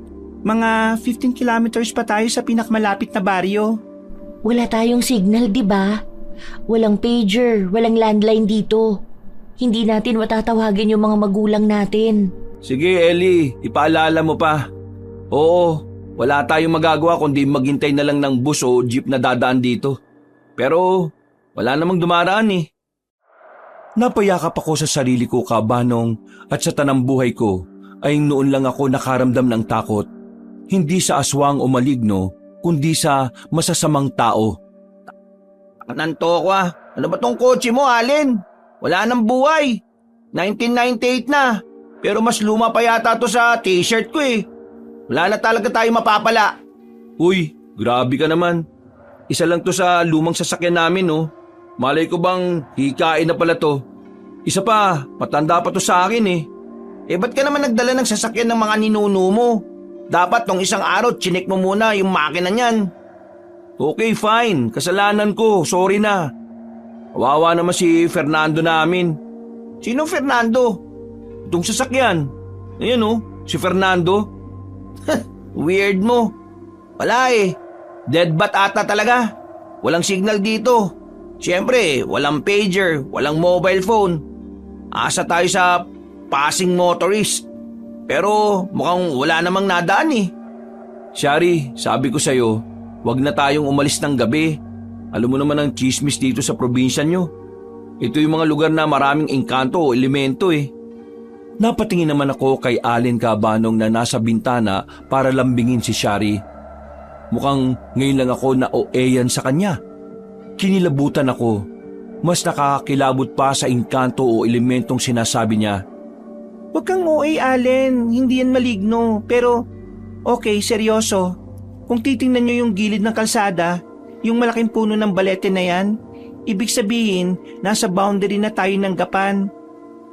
Speaker 3: mga 15 kilometers pa tayo sa pinakamalapit na baryo.
Speaker 2: Wala tayong signal, di ba? Walang pager, walang landline dito. Hindi natin matatawagin yung mga magulang natin.
Speaker 1: Sige, Ellie, ipaalala mo pa. Oo, wala tayong magagawa kundi maghintay na lang ng bus o jeep na dadaan dito. Pero wala namang dumaraan Napayakap ako sa sarili ko, Cabanong, at sa tanang buhay ko ay noon lang ako nakaramdam ng takot. Hindi sa aswang o maligno, kundi sa masasamang tao.
Speaker 4: Naknantokwa. Ano ba tong kotse mo, Allen? Wala nang buhay. 1998 na. Pero mas luma pa yata to sa t-shirt ko Wala na talaga tayo mapapala.
Speaker 1: Uy, grabe ka naman. Isa lang to sa lumang sasakyan namin Malay ko bang hikain na pala to. Isa pa, matanda pa to sa akin
Speaker 4: Ba't ka naman nagdala ng sasakyan ng mga ninuno mo? Dapat tong isang araw chinik mo muna yung makina niyan.
Speaker 1: Okay, fine. Kasalanan ko. Sorry na. Kawawa naman si Fernando namin.
Speaker 4: Sino Fernando?
Speaker 1: Itong sasakyan. Ayan si Fernando.
Speaker 4: Weird mo. Wala eh. Dead bat ata talaga. Walang signal dito. Siyempre, walang pager, walang mobile phone. Asa tayo sa passing motorist. Pero mukhang wala namang nadaan eh.
Speaker 1: Shari, sabi ko sa'yo, wag na tayong umalis ng gabi. Alam mo naman ang chismis dito sa probinsya nyo. Ito yung mga lugar na maraming engkanto o elemento eh. Napatingin naman ako kay Allen Cabanong na nasa bintana para lambingin si Shari. Mukhang ngayon lang ako na OA-yan sa kanya. Kinilabutan ako. Mas nakakakilabot pa sa engkanto o elementong sinasabi niya.
Speaker 3: Huwag kang OA, Allen. Hindi yan maligno. Pero, okay, seryoso. Kung titingnan nyo yung gilid ng kalsada, yung malaking puno ng balete na yan, ibig sabihin, nasa boundary na tayo ng Gapan.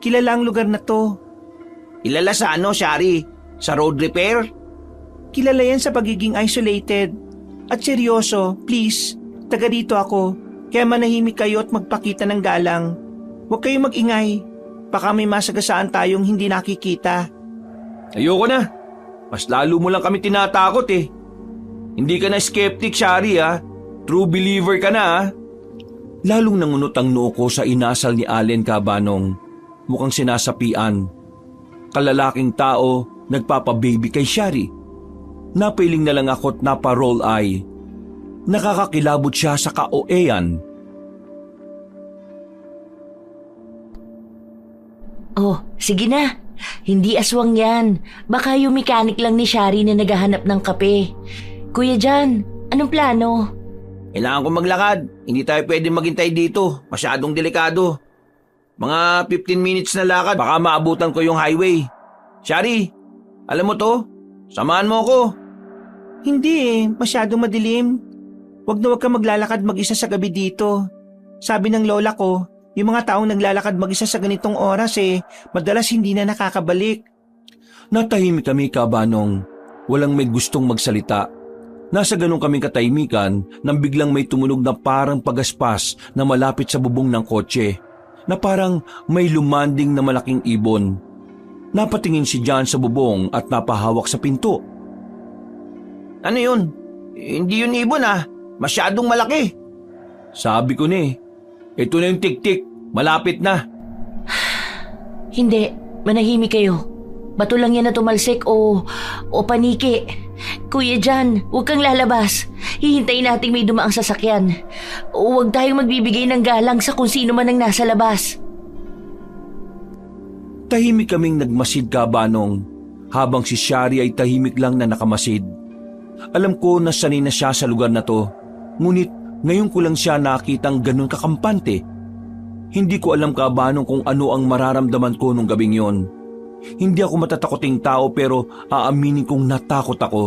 Speaker 3: Kilala ang lugar na to.
Speaker 4: Ilala sa ano, Shari? Sa road repair?
Speaker 3: Kilala yan sa pagiging isolated. At seryoso, please, taga dito ako. Kaya manahimik kayo at magpakita ng galang. Huwag kayong mag-ingay. Baka may masagasaan tayong hindi nakikita.
Speaker 1: Ayoko na. Mas lalo mo lang kami tinatakot eh. Hindi ka na skeptic, Shari ha. True believer ka na ha. Lalong nangunot ang noo ko sa inasal ni Allen Cabanong. Mukhang sinasapian. Kalalaking tao, nagpapababy kay Shari. Napiling na lang ako't napa-roll eye. Nakakakilabot siya sa ka-OA-yan.
Speaker 2: Oh, sige na. Hindi aswang yan. Baka yung mechanic lang ni Shari na naghahanap ng kape. Kuya Jan, anong plano?
Speaker 4: Kailangan ko maglakad. Hindi tayo pwede maghintay dito. Masyadong delikado. Mga 15 minutes na lakad, baka maabutan ko yung highway. Shari, alam mo to? Samahan mo ko.
Speaker 3: Hindi eh, masyadong madilim. Huwag na huwag ka maglalakad mag-isa sa gabi dito. Sabi ng lola ko, yung mga taong naglalakad mag-isa sa ganitong oras madalas hindi na nakakabalik.
Speaker 1: Natahimik kami, Cabanong. Walang may gustong magsalita. Nasa ganun kaming katahimikan nang biglang may tumunog na parang pagaspas na malapit sa bubong ng kotse. Na parang may lumanding na malaking ibon. Napatingin si John sa bubong at napahawak sa pinto.
Speaker 4: Ano yun? Hindi yun ibon ah. Masyadong malaki.
Speaker 1: Sabi ko na eh. Ito na yung tik-tik. Malapit na.
Speaker 2: Hindi, manahimik kayo. Bato lang yan na tumalsik o paniki. Kuya Jan, huwag kang lalabas. Hihintayin nating may dumaang sasakyan. Huwag tayong magbibigay ng galang sa kung sino man ang nasa labas.
Speaker 1: Tahimik kaming nagmasid, Cabanong, habang si Shari ay tahimik lang na nakamasid. Alam ko na sanay na siya sa lugar na to, ngunit ngayon ko lang siya nakitang ganun kakampante. Hindi ko alam, Cabanong, kung ano ang mararamdaman ko nung gabing yon. Hindi ako matatakoting tao pero aaminin kong natakot ako.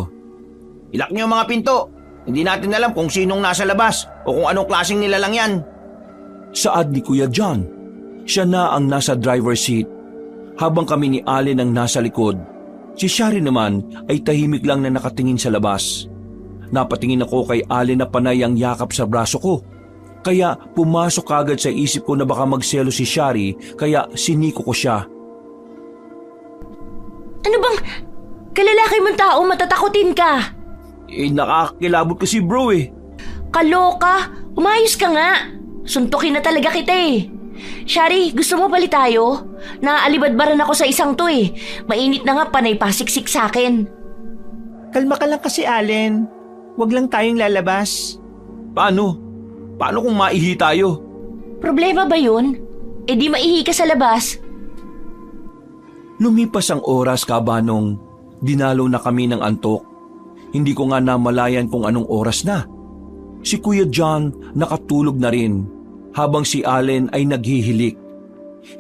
Speaker 4: Ilak niyo ang mga pinto. Hindi natin alam kung sinong nasa labas o kung anong klaseng nilalang yan.
Speaker 1: Saad ni Kuya John. Siya na ang nasa driver's seat, habang kami ni Allen ang nasa likod. Si Shari naman ay tahimik lang na nakatingin sa labas. Napatingin ako kay Allen na panay ang yakap sa braso ko. Kaya pumasok agad sa isip ko na baka magselo si Shari, kaya siniko ko siya.
Speaker 2: Ano bang kalalaki mong tao, matatakutin ka?
Speaker 1: Nakakakilabot kasi bro eh.
Speaker 2: Kaloka, umayos ka nga. Suntukin na talaga kita eh. Shari, gusto mo bali tayo? Naaalibadbaran ako sa isang to eh. Mainit na nga, panay pasiksik sa akin.
Speaker 3: Kalma ka lang kasi, Allen. Huwag lang tayong lalabas.
Speaker 1: Paano? Paano kung maihi tayo?
Speaker 2: Problema ba yun? E di maihi ka sa labas.
Speaker 1: Lumipas ang oras, Cabanong. Dinalo na kami ng antok. Hindi ko nga namalayan kung anong oras na. Si Kuya John nakatulog na rin, habang si Allen ay naghihilik.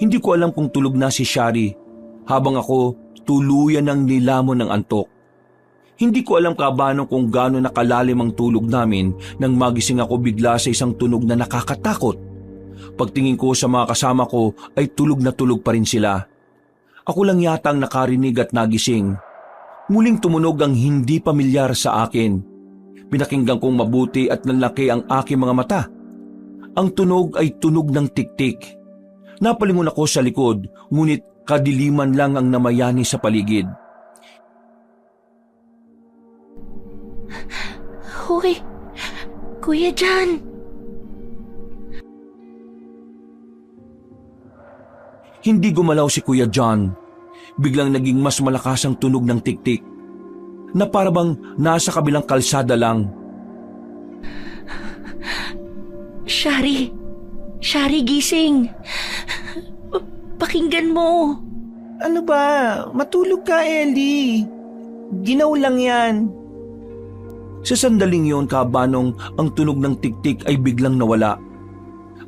Speaker 1: Hindi ko alam kung tulog na si Shari, habang ako tuluyan ng nilamon ng antok. Hindi ko alam, Cabanong, kung gaano nakalalim ang tulog namin nang magising ako bigla sa isang tunog na nakakatakot. Pagtingin ko sa mga kasama ko ay tulog na tulog pa rin sila. Ako lang yata ang nakarinig at nagising. Muling tumunog ang hindi pamilyar sa akin. Pinakinggan kong mabuti at nanlaki ang aking mga mata. Ang tunog ay tunog ng tik-tik. Napalingon ako sa likod, ngunit kadiliman lang ang namayani sa paligid.
Speaker 2: Kuya John!
Speaker 1: Hindi gumalaw si Kuya John. Biglang naging mas malakas ang tunog ng tiktik na parabang nasa kabilang kalsada lang.
Speaker 2: Shari! Shari, gising! Pakinggan mo!
Speaker 3: Ano ba? Matulog ka, Ellie. Ginaw lang yan.
Speaker 1: Sa sandaling yon, Kabanong, ang tunog ng tiktik ay biglang nawala.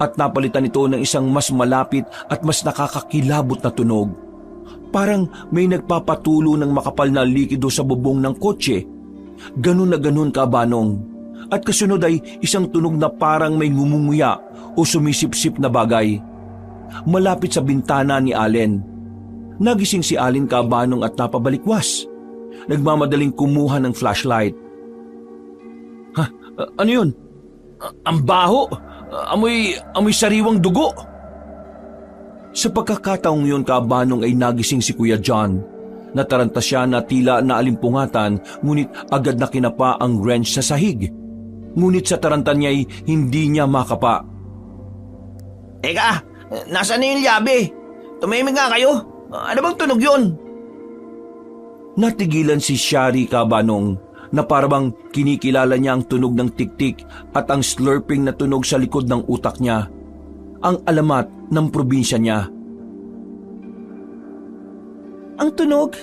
Speaker 1: At napalitan ito ng isang mas malapit at mas nakakakilabot na tunog. Parang may nagpapatulo ng makapal na likido sa bubong ng kotse. Ganun na ganun, Kabanong. At kasunod ay isang tunog na parang may ngumunguya o sumisipsip na bagay. Malapit sa bintana ni Allen. Nagising si Allen, Kabanong, at napabalikwas. Nagmamadaling kumuha ng flashlight. Ano yun? Ang baho! Amoy sariwang dugo! Sa pagkakataong yun, Kabanong, ay nagising si Kuya John. Nataranta siya na tila naalimpungatan, ngunit agad na kinapa ang wrench sa sahig. Ngunit sa taranta niya ay hindi niya makapa.
Speaker 4: Teka, nasaan na yung yabe? Tumimik nga kayo. Ano bang tunog yun?
Speaker 1: Natigilan si Shari, Kabanong, na parabang kinikilala niya ang tunog ng tiktik at ang slurping na tunog sa likod ng utak niya. Ang alamat ng probinsya niya.
Speaker 3: Ang tunog?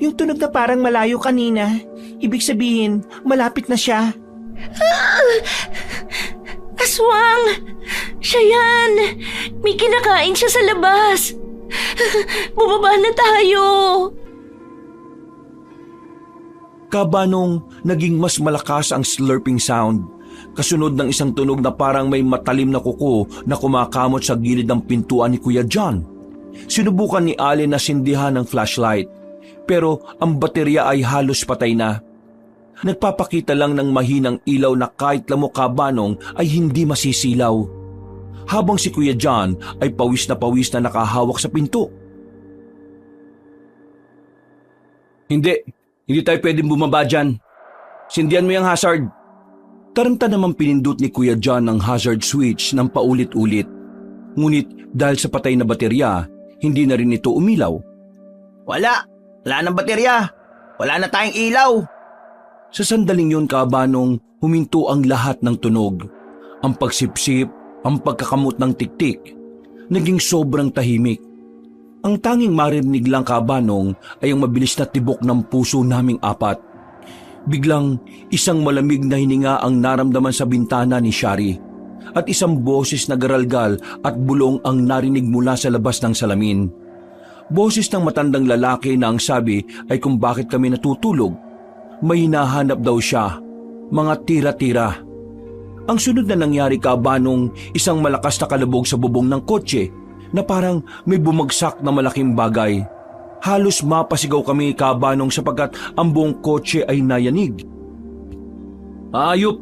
Speaker 3: Yung tunog na parang malayo kanina. Ibig sabihin, malapit na siya.
Speaker 2: Aswang! Siya yan! May kinakain siya sa labas! Bumaba na tayo!
Speaker 1: Kabanong, naging mas malakas ang slurping sound. Kasunod ng isang tunog na parang may matalim na kuko na kumakamot sa gilid ng pintuan ni Kuya John. Sinubukan ni Allen na sindihan ng flashlight, pero ang baterya ay halos patay na. Nagpapakita lang ng mahinang ilaw na kahit lamok, Kabanong, ay hindi masisilaw. Habang si Kuya John ay pawis na nakahawak sa pinto. Hindi tayo pwedeng bumaba dyan. Sindihan mo yung hazard. Taranta naman pinindot ni Kuya John ang hazard switch ng paulit-ulit. Ngunit dahil sa patay na baterya, hindi na rin ito umilaw.
Speaker 4: Wala nang baterya. Wala na tayong ilaw.
Speaker 1: Sa sandaling yon, Kabanong, huminto ang lahat ng tunog. Ang pagsipsip, ang pagkakamot ng tiktik, naging sobrang tahimik. Ang tanging marinig lang, Kabanong, ay ang mabilis na tibok ng puso naming apat. Biglang isang malamig na hininga ang naramdaman sa bintana ni Shari at isang boses na garalgal at bulong ang narinig mula sa labas ng salamin. Boses ng matandang lalaki na ang sabi ay kung bakit kami natutulog. May hinahanap daw siya, mga tira-tira. Ang sunod na nangyari, Kabanong, isang malakas na kalabog sa bubong ng kotse na parang may bumagsak na malaking bagay. Halos mapasigaw kami, Kabanong, sapagkat ang buong kotse ay nayanig. Ayop!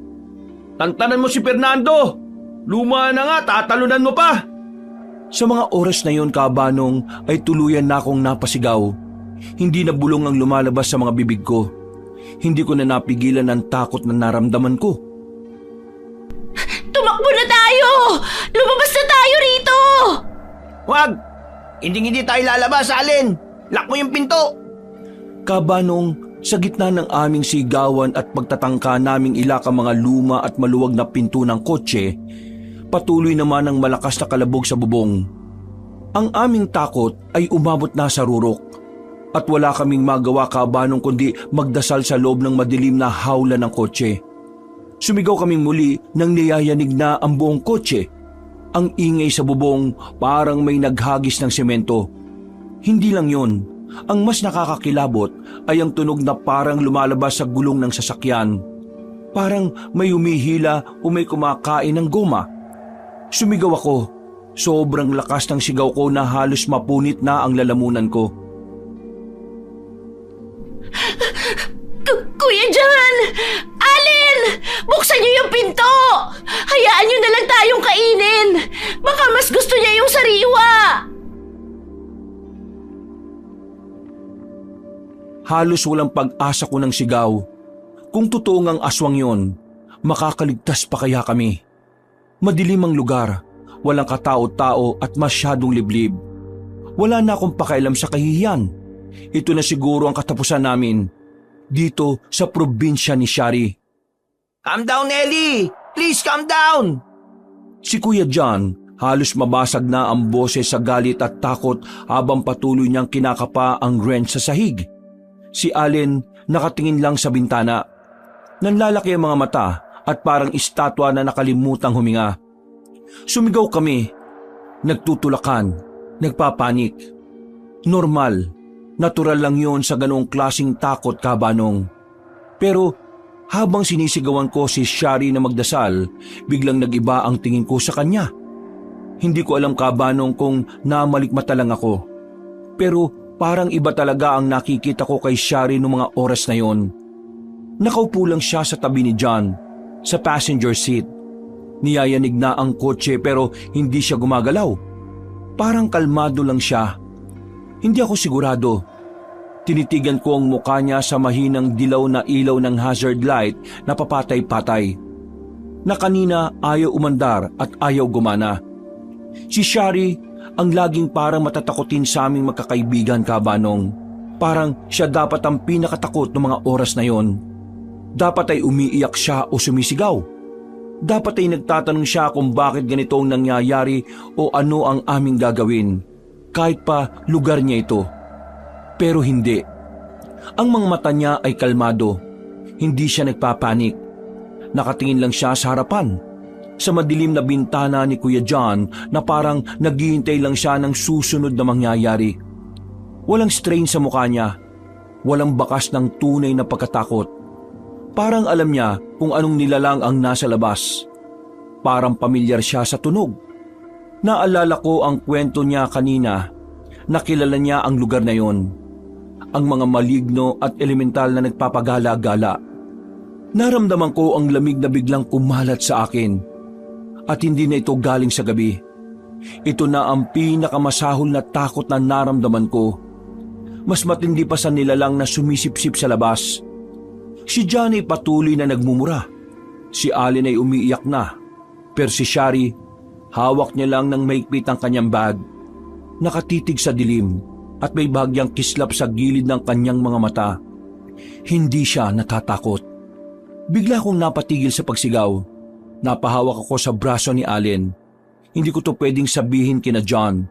Speaker 1: Tantanan mo si Fernando! Luma na nga, tatalunan mo pa! Sa mga oras na yon, Kabanong, ay tuluyan na akong napasigaw. Hindi na bulong ang lumalabas sa mga bibig ko. Hindi ko na napigilan ang takot na naramdaman ko.
Speaker 2: Tumakbo na tayo! Lumabas na tayo rito!
Speaker 4: Wag! Hindi tayo lalabas, Allen! Lock mo yung pinto!
Speaker 1: Kabanong, sa gitna ng aming sigawan at pagtatangka naming ilaka mga luma at maluwag na pinto ng kotse, patuloy naman ang malakas na kalabog sa bubong. Ang aming takot ay umabot na sa rurok at wala kaming magawa, Kabanong, kundi magdasal sa loob ng madilim na hawla ng kotse. Sumigaw kaming muli nang niyayanig na ang buong kotse. Ang ingay sa bubong parang may naghagis ng semento. Hindi lang yon, ang mas nakakakilabot ay ang tunog na parang lumalabas sa gulong ng sasakyan. Parang may humihila o may kumakain ng goma. Sumigaw ako. Sobrang lakas ng sigaw ko na halos mapunit na ang lalamunan ko.
Speaker 2: Kuya John! Allen! Buksan niyo yung pinto! Hayaan niyo na lang tayong kainin! Baka mas gusto niya yung sariwa!
Speaker 1: Halos walang pag-asa ko ng sigaw. Kung totoo ngang aswang yon, Makakaligtas pa kaya kami? Madilim ang lugar, walang katao-tao at masyadong liblib. Wala na akong pakialam sa kahihiyan. Ito na siguro ang katapusan namin dito sa probinsya ni Shari.
Speaker 4: Calm down, Ellie! Please calm down!
Speaker 1: Si Kuya John halos mabasag na ang boses sa galit at takot habang patuloy niyang kinakapa ang wrench sa sahig. Si Allen nakatingin lang sa bintana. Nanlalaki ang mga mata at parang estatwa na nakalimutang huminga. Sumigaw kami, nagtutulakan, nagpapanik. Normal, natural lang yon sa ganoong klaseng takot, Kabanong. Pero habang sinisigawan ko si Shari na magdasal, biglang nag-iba ang tingin ko sa kanya. Hindi ko alam, Kabanong, kung namalikmata lang ako. Pero parang iba talaga ang nakikita ko kay Shari noong mga oras na yon. Nakaupo lang siya sa tabi ni John, sa passenger seat. Niyayanig na ang kotse pero hindi siya gumagalaw. Parang kalmado lang siya. Hindi ako sigurado. Tinitigan ko ang mukha niya sa mahinang dilaw na ilaw ng hazard light na papatay-patay. Na kanina ayaw umandar at ayaw gumana. Si Shari ang laging parang matatakotin sa aming magkakaibigan, Kabanong. Parang siya dapat ang pinakatakot ng mga oras na yon. Dapat ay umiiyak siya o sumisigaw. Dapat ay nagtatanong siya kung bakit ganito ang nangyayari o ano ang aming gagawin. Kahit pa lugar niya ito. Pero hindi. Ang mga mata niya ay kalmado. Hindi siya nagpapanik. Nakatingin lang siya sa harapan. Sa madilim na bintana ni Kuya John na parang naghihintay lang siya ng susunod na mangyayari. Walang strain sa mukha niya. Walang bakas ng tunay na pagkatakot. Parang alam niya kung anong nilalang ang nasa labas. Parang pamilyar siya sa tunog. Naalala ko ang kwento niya kanina. Nakilala niya ang lugar na yon. Ang mga maligno at elemental na nagpapagala-gala. Naramdaman ko ang lamig na biglang kumalat sa akin. At hindi na ito galing sa gabi. Ito na ang pinakamasahol na takot na naramdaman ko. Mas matindi pa sa nilalang na sumisipsip sa labas. Si John ay patuloy na nagmumura. Si Allen ay umiiyak na. Pero si Shari, hawak niya lang ng mahigpit ang kanyang bag. Nakatitig sa dilim at may bahagyang kislap sa gilid ng kanyang mga mata. Hindi siya natatakot. Bigla kong napatigil sa pagsigaw. Napahawak ako sa braso ni Allen. Hindi ko to pwedeng sabihin kina John.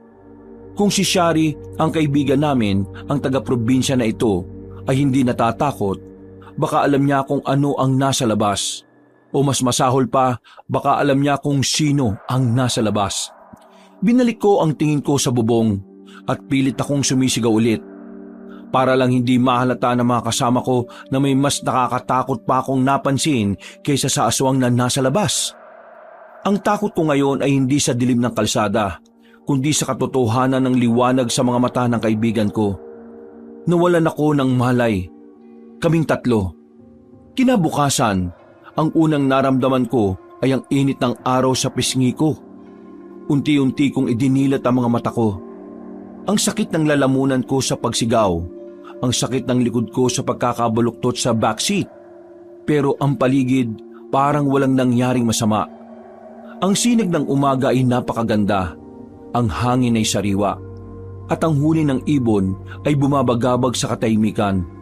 Speaker 1: Kung si Shari, ang kaibigan namin, ang taga-probinsya na ito, ay hindi natatakot, baka alam niya kung ano ang nasa labas. O mas masahol pa, baka alam niya kung sino ang nasa labas. Binalik ko ang tingin ko sa bubong at pilit akong sumisigaw ulit. Para lang hindi mahalata ng mga kasama ko na may mas nakakatakot pa akong napansin kaysa sa aswang na nasa labas. Ang takot ko ngayon ay hindi sa dilim ng kalsada, kundi sa katotohanan ng liwanag sa mga mata ng kaibigan ko. Nawalan ako ng malay. Kaming tatlo. Kinabukasan, ang unang naramdaman ko ay ang init ng araw sa pisngi ko. Unti-unti kong idinilat ang mga mata ko. Ang sakit ng lalamunan ko sa pagsigaw. Ang sakit ng likod ko sa pagkakabaluktot sa backseat. Pero ang paligid parang walang nangyaring masama. Ang sinag ng umaga ay napakaganda. Ang hangin ay sariwa. At ang huni ng ibon ay bumabagabag sa katahimikan.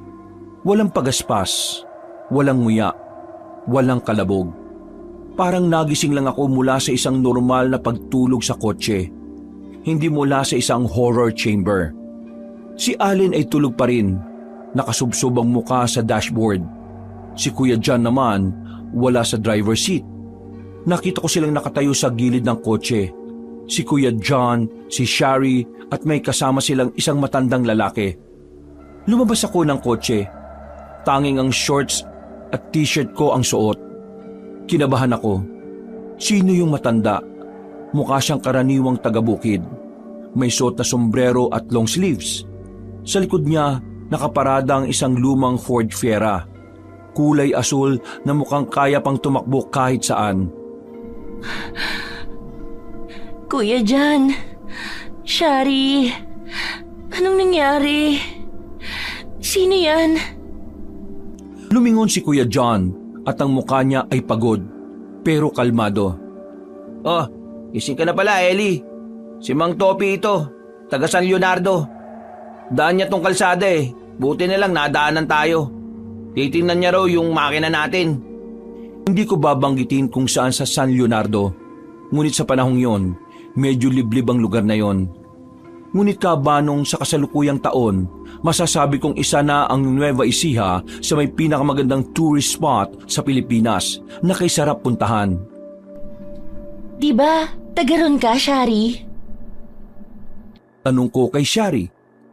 Speaker 1: Walang pagaspas, walang nguya, walang kalabog. Parang nagising lang ako mula sa isang normal na pagtulog sa kotse. Hindi mula sa isang horror chamber. Si Allen ay tulog pa rin, nakasubsob ang muka sa dashboard. Si Kuya John naman wala sa driver's seat. Nakita ko silang nakatayo sa gilid ng kotse. Si Kuya John, si Shari at may kasama silang isang matandang lalaki. Lumabas ako ng kotse. Tanging ang shorts at t-shirt ko ang suot. Kinabahan ako. Sino yung matanda? Mukha siyang karaniwang taga-bukid. May suot na sombrero at long sleeves. Sa likod niya, nakaparada ang isang lumang Ford Fiera. Kulay asul na mukhang kaya pang tumakbo kahit saan.
Speaker 2: Kuya John, Shari, anong nangyari? Sino yan?
Speaker 1: Lumingon si Kuya John at ang mukha niya ay pagod pero kalmado.
Speaker 4: Oh, gising ka na pala, Ellie. Si Mang Topi ito, taga San Leonardo. Daan niya tong kalsada eh. Buti na lang nadaanan tayo. Titingnan niya raw yung makina natin.
Speaker 1: Hindi ko babanggitin kung saan sa San Leonardo. Ngunit sa panahong yon, medyo liblib ang lugar na yon. Ngunit kabanong sa kasalukuyang taon, masasabi kong isa na ang Nueva Ecija sa may pinakamagandang tourist spot sa Pilipinas na kay sarap puntahan.
Speaker 2: Diba, taga ron ka, Shari?
Speaker 1: Tanong ko kay Shari.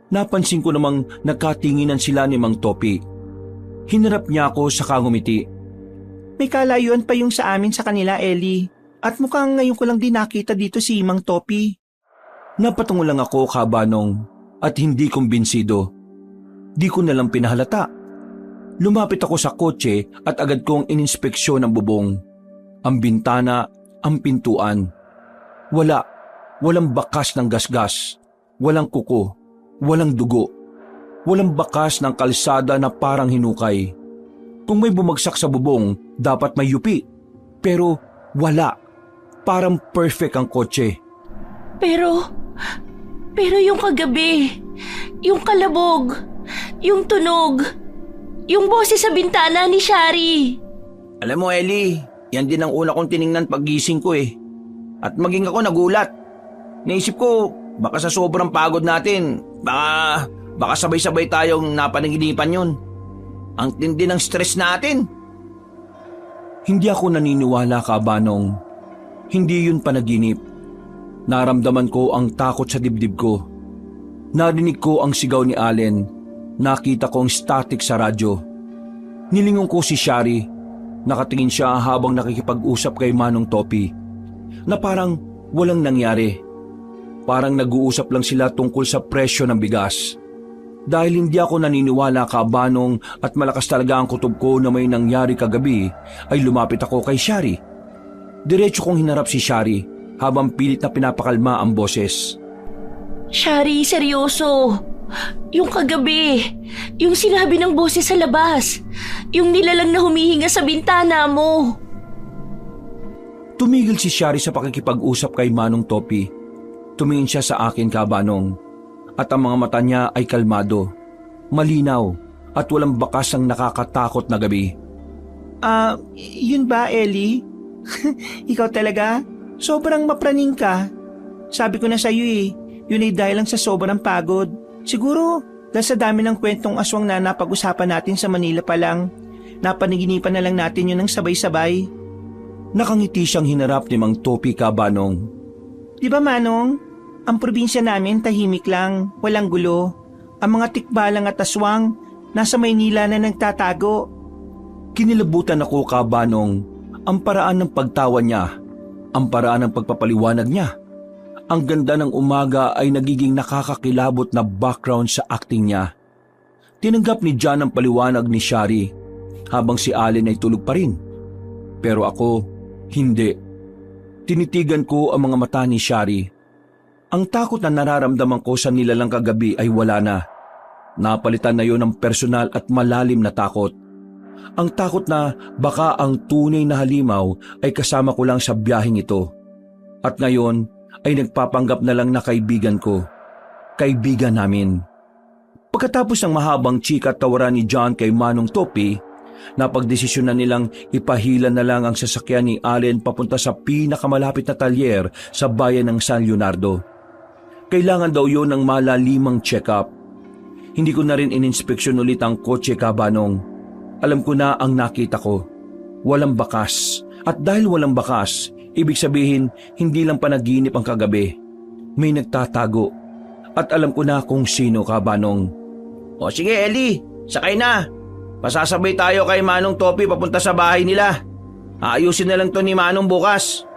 Speaker 1: Napansin ko namang nagkatinginan sila ni Mang Topi. Hinarap niya ako sa kangumiti.
Speaker 3: May kalayuan pa yung sa amin sa kanila, Ellie. At mukhang ngayon ko lang din nakita dito si Mang Topi.
Speaker 1: Napatungo lang ako, kabanong, at hindi kumbinsido. Di ko nalang pinahalata. Lumapit ako sa kotse at agad kong ininspeksyon ang bubong. Ang bintana, ang pintuan. Walang bakas ng gasgas. Walang kuko. Walang dugo. Walang bakas ng kalsada na parang hinukay. Kung may bumagsak sa bubong, dapat may yupi. Pero wala. Parang perfect ang kotse.
Speaker 2: Pero yung kagabi, yung kalabog, yung tunog, yung boses sa bintana ni Shari.
Speaker 4: Alam mo, Ellie, yan din ang una kong tiningnan paggising ko eh. At maging ako nagulat. Naisip ko, baka sa sobrang pagod natin, baka sabay-sabay tayong napanaginipan yun. Ang tindi ng stress natin.
Speaker 1: Hindi ako naniniwala, kabanong. Hindi yun panaginip. Naramdaman ko ang takot sa dibdib ko. Narinig ko ang sigaw ni Allen. Nakita ko ang static sa radyo. Nilingon ko si Shari. Nakatingin siya habang nakikipag-usap kay Manong Topi. Na parang walang nangyari. Parang nag-uusap lang sila tungkol sa presyo ng bigas. Dahil hindi ako naniniwala, kabanong, at malakas talaga ang kutob ko na may nangyari kagabi, ay lumapit ako kay Shari. Diretso kong hinarap si Shari habang pilit na pinapakalma ang boses.
Speaker 2: Shari, seryoso. Yung kagabi, yung sinabi ng boses sa labas, yung nilalang na humihinga sa bintana mo.
Speaker 1: Tumigil si Shari sa pakikipag-usap kay Manong Topi. Tumingin siya sa akin, kabanong, at ang mga mata niya ay kalmado, malinaw, at walang bakas ang nakakatakot na gabi.
Speaker 3: Yun ba, Ellie? Ikaw talaga? Sobrang mapraning ka. Sabi ko na sa'yo eh, yun ay dahil lang sa sobrang pagod. Siguro, dahil sa dami ng kwentong aswang na napag-usapan natin sa Manila pa lang, napanaginipan na lang natin yun ng sabay-sabay.
Speaker 1: Nakangiti siyang hinarap ni Mang Topi, kabanong.
Speaker 3: Di ba, Manong? Ang probinsya namin tahimik lang, walang gulo. Ang mga tikbalang at aswang, nasa Maynila na nagtatago.
Speaker 1: Kinilabutan ako, kabanong. Ang paraan ng pagtawa niya, ang paraan ng pagpapaliwanag niya. Ang ganda ng umaga ay nagiging nakakakilabot na background sa acting niya. Tinanggap ni John ang paliwanag ni Shari habang si Allen ay tulog pa rin. Pero ako, hindi. Tinitigan ko ang mga mata ni Shari. Ang takot na nararamdaman ko sa nilalang kagabi ay wala na. Napalitan na yon ng personal at malalim na takot. Ang takot na baka ang tunay na halimaw ay kasama ko lang sa biyaheng ito. At ngayon ay nagpapanggap na lang na kaibigan ko. Kaibigan namin. Pagkatapos ng mahabang chika at tawaran ni John kay Manong Topi, napagdesisyon na nilang ipahila na lang ang sasakyan ni Allen papunta sa pinakamalapit na talyer sa bayan ng San Leonardo. Kailangan daw yon ng malalimang check-up. Hindi ko na rin ininspeksyon ulit ang kotse, kabanong. Alam ko na ang nakita ko. Walang bakas. At dahil walang bakas, ibig sabihin hindi lang panaginip ang kagabi. May nagtatago. At alam ko na kung sino, kabanong.
Speaker 4: O sige, Ellie, sakay na. Pasasabay tayo kay Manong Topi papunta sa bahay nila. Aayusin na lang to ni Manong bukas.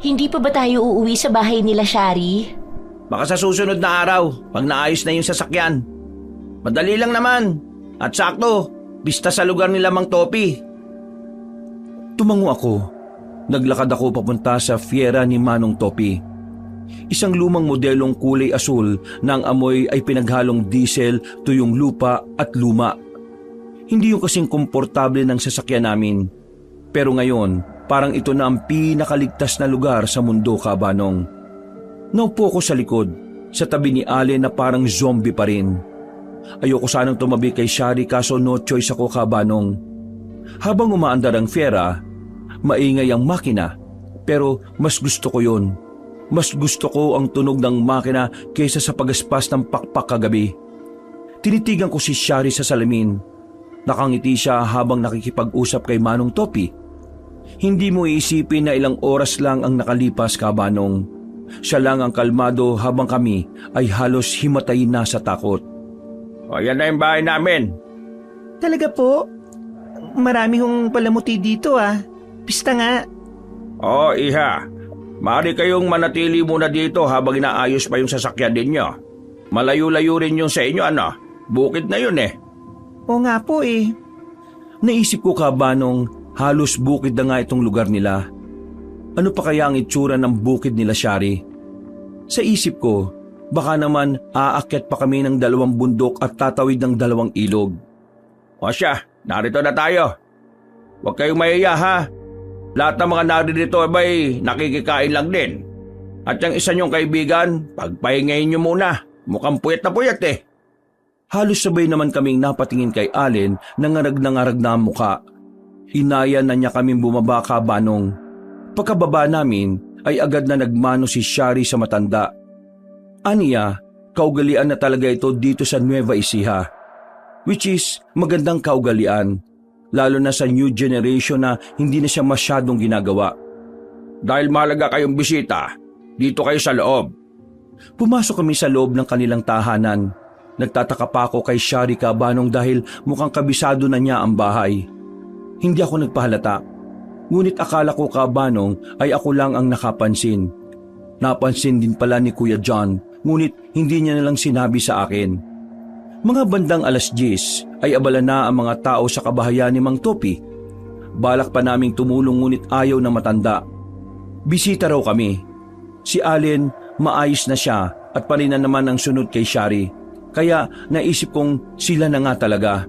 Speaker 2: Hindi pa ba tayo uuwi sa bahay nila, Shari?
Speaker 4: Baka sa susunod na araw, pag naayos na yung sasakyan. Madali lang naman. At sakto, bista sa lugar nila Mang Topi.
Speaker 1: Tumango ako. Naglakad ako papunta sa fiera ni Manong Topi. Isang lumang modelong kulay asul na ang amoy ay pinaghalong diesel, tuyong lupa at luma. Hindi yung kasing komportable ng sasakyan namin. Pero ngayon, parang ito na ang pinakaligtas na lugar sa mundo, Kabanong. Naupo ko sa likod, sa tabi ni Allen na parang zombie pa rin. Ayoko sanang tumabi kay Shari kaso no choice ako, Kabanong. Habang umaandar ang Fiera, maingay ang makina, pero mas gusto ko yun. Mas gusto ko ang tunog ng makina kaysa sa pagaspas ng pakpak kagabi. Tinitigan ko si Shari sa salamin. Nakangiti siya habang nakikipag-usap kay Manong Topi. Hindi mo iisipin na ilang oras lang ang nakalipas, Kabanong. Siya lang ang kalmado habang kami ay halos himatay na sa takot.
Speaker 4: O yan na yung bahay namin.
Speaker 3: Talaga po? Marami hong palamuti dito ah. Pista nga.
Speaker 4: O iha, maaari kayong manatili muna dito habang inaayos pa yung sasakyan ninyo. Malayo-layo rin yung sa inyo Bukid na yun eh.
Speaker 3: Oo nga po eh.
Speaker 1: Naisip ko, Kabanong, halos bukid na nga itong lugar nila. Ano pa kaya ang itsura ng bukid nila, Shari? Sa isip ko, baka naman aakyat pa kami ng 2 bundok at tatawid ng 2 ilog.
Speaker 4: O siya, narito na tayo. Huwag kayong mahiya ha. Lahat ng mga naririto ay nakikikain lang din. At yung isa niyong kaibigan, pagpahingayin niyo muna. Mukhang puyat na puyat eh.
Speaker 1: Halos sabay naman kaming napatingin kay Allen na ngarag na ang muka. Hinaya na niya kaming bumaba, Kabanong. Pagkababa namin ay agad na nagmano si Shari sa matanda. Aniya, kaugalian na talaga ito dito sa Nueva Ecija. Which is magandang kaugalian, lalo na sa new generation na hindi na siya masyadong ginagawa.
Speaker 4: Dahil mahalaga kayong bisita, dito kayo sa loob.
Speaker 1: Pumasok kami sa loob ng kanilang tahanan. Nagtataka pa ako kay Shari, Kabanong, dahil mukhang kabisado na niya ang bahay. Hindi ako nagpahalata. Ngunit akala ko, Kabanong, ay ako lang ang nakapansin. Napansin din pala ni Kuya John, ngunit hindi niya nalang sinabi sa akin. Mga bandang 10:00 ay abala na ang mga tao sa kabahayan ni Mang Topi. Balak pa naming tumulong ngunit ayaw na matanda. Bisita raw kami. Si Allen, maayos na siya at palina naman ang sunod kay Shari. Kaya naisip kong sila na nga talaga.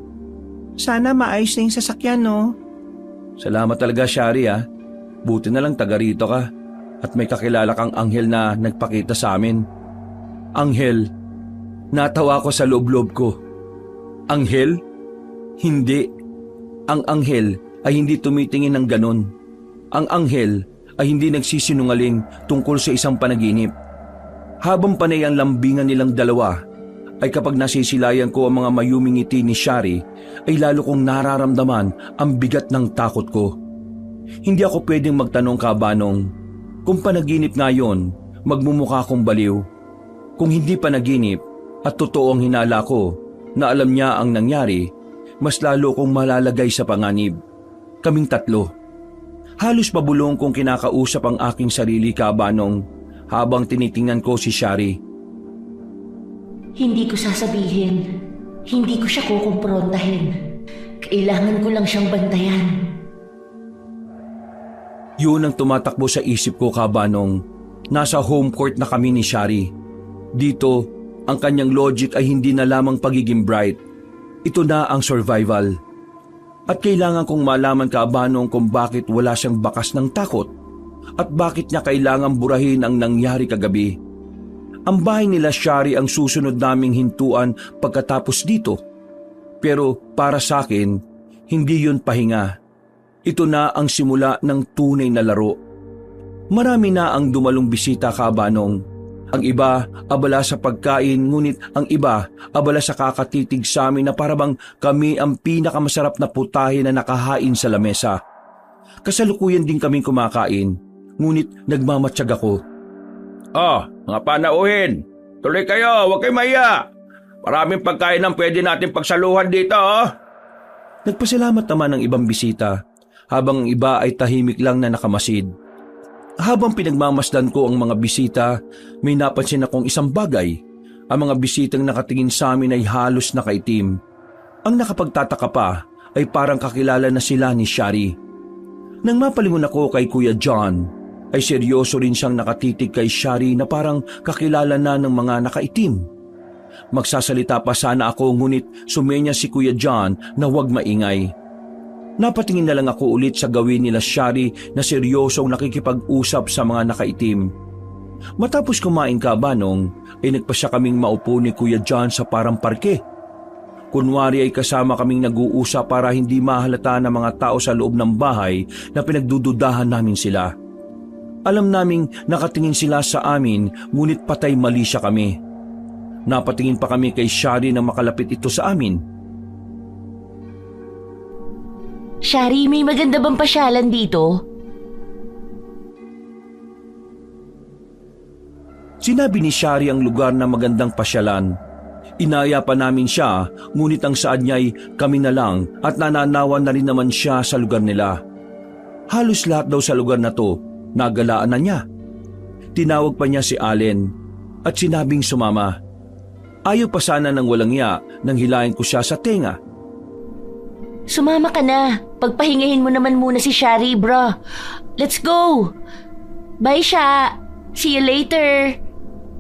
Speaker 3: Sana maayos na yung sasakyan, no?
Speaker 1: Salamat talaga, Shari ah. Buti na lang taga rito ka at may kakilala kang anghel na nagpakita sa amin. Anghel? Natawa ko sa loob-loob ko. Anghel? Hindi. Ang anghel ay hindi tumitingin ng ganon. Ang anghel ay hindi nagsisinungaling tungkol sa isang panaginip. Habang panay ang lambingan nilang dalawa, ay kapag nasisilayan ko ang mga mayuming ngiti ni Shari, ay lalo kong nararamdaman ang bigat ng takot ko. Hindi ako pwedeng magtanong, Kabanong. Kung panaginip nga yun, magmumukha akong baliw. Kung hindi panaginip at totoo ang hinala ko na alam niya ang nangyari, mas lalo kong malalagay sa panganib. Kaming 3. Halos pabulong kong kinakausap ang aking sarili, Kabanong, habang tinitingnan ko si Shari.
Speaker 2: Hindi ko sasabihin. Hindi ko siya kukumprontahin. Kailangan ko lang siyang bantayan.
Speaker 1: Yun ang tumatakbo sa isip ko, Kabanong. Nasa home court na kami ni Shari. Dito, ang kanyang logic ay hindi na lamang pagiging bright. Ito na ang survival. At kailangan kong malaman, Kabanong, kung bakit wala siyang bakas ng takot at bakit niya kailangang burahin ang nangyari kagabi. Ang bahay nila Shari ang susunod naming hintuan pagkatapos dito. Pero para sa akin, hindi yun pahinga. Ito na ang simula ng tunay na laro. Marami na ang dumalong bisita, Kabanong. Ang iba abala sa pagkain, ngunit ang iba abala sa kakatitig sa amin na parabang kami ang pinakamasarap na putahe na nakahain sa lamesa. Kasalukuyan din kaming kumakain, ngunit nagmamatsyag ako.
Speaker 4: Mga panauhin, tuloy kayo, huwag kayo mahiya. Maraming pagkain ang pwede natin pagsaluhan dito.
Speaker 1: Nagpasalamat naman ang ibang bisita, habang ang iba ay tahimik lang na nakamasid. Habang pinagmamasdan ko ang mga bisita, may napansin akong isang bagay. Ang mga bisitang nakatingin sa amin ay halos nakaitim. Ang nakapagtataka pa ay parang kakilala na sila ni Shari. Nang mapalingon ako kay Kuya John, ay seryoso rin siyang nakatitig kay Shari na parang kakilala na ng mga nakaitim. Magsasalita pa sana ako, ngunit sumenya si Kuya John na huwag maingay. Napatingin na lang ako ulit sa gawin nila Shari na seryosong nakikipag-usap sa mga nakaitim. Matapos kumain Kabanong, ay nagpasya kaming maupo ni Kuya John sa parang parke. Kunwari ay kasama kaming nag-uusap para hindi mahalata ng mga tao sa loob ng bahay na pinagdududahan namin sila. Alam naming nakatingin sila sa amin ngunit patay mali siya kami. Napatingin pa kami kay Shari na makalapit ito sa amin.
Speaker 2: Shari, may maganda bang pasyalan dito?
Speaker 1: Sinabi ni Shari ang lugar na magandang pasyalan. Inaya pa namin siya, ngunit ang saad niya ay kami na lang at nananawan na rin naman siya sa lugar nila. Halos lahat daw sa lugar na to, nagalaan na niya. Tinawag pa niya si Allen at sinabing sumama. Ayaw pa sana ng walang iya nang hilahin ko siya sa tenga.
Speaker 2: Sumama ka na. Pagpahingahin mo naman muna si Shari, bro. Let's go! Bye, Sha! See you later!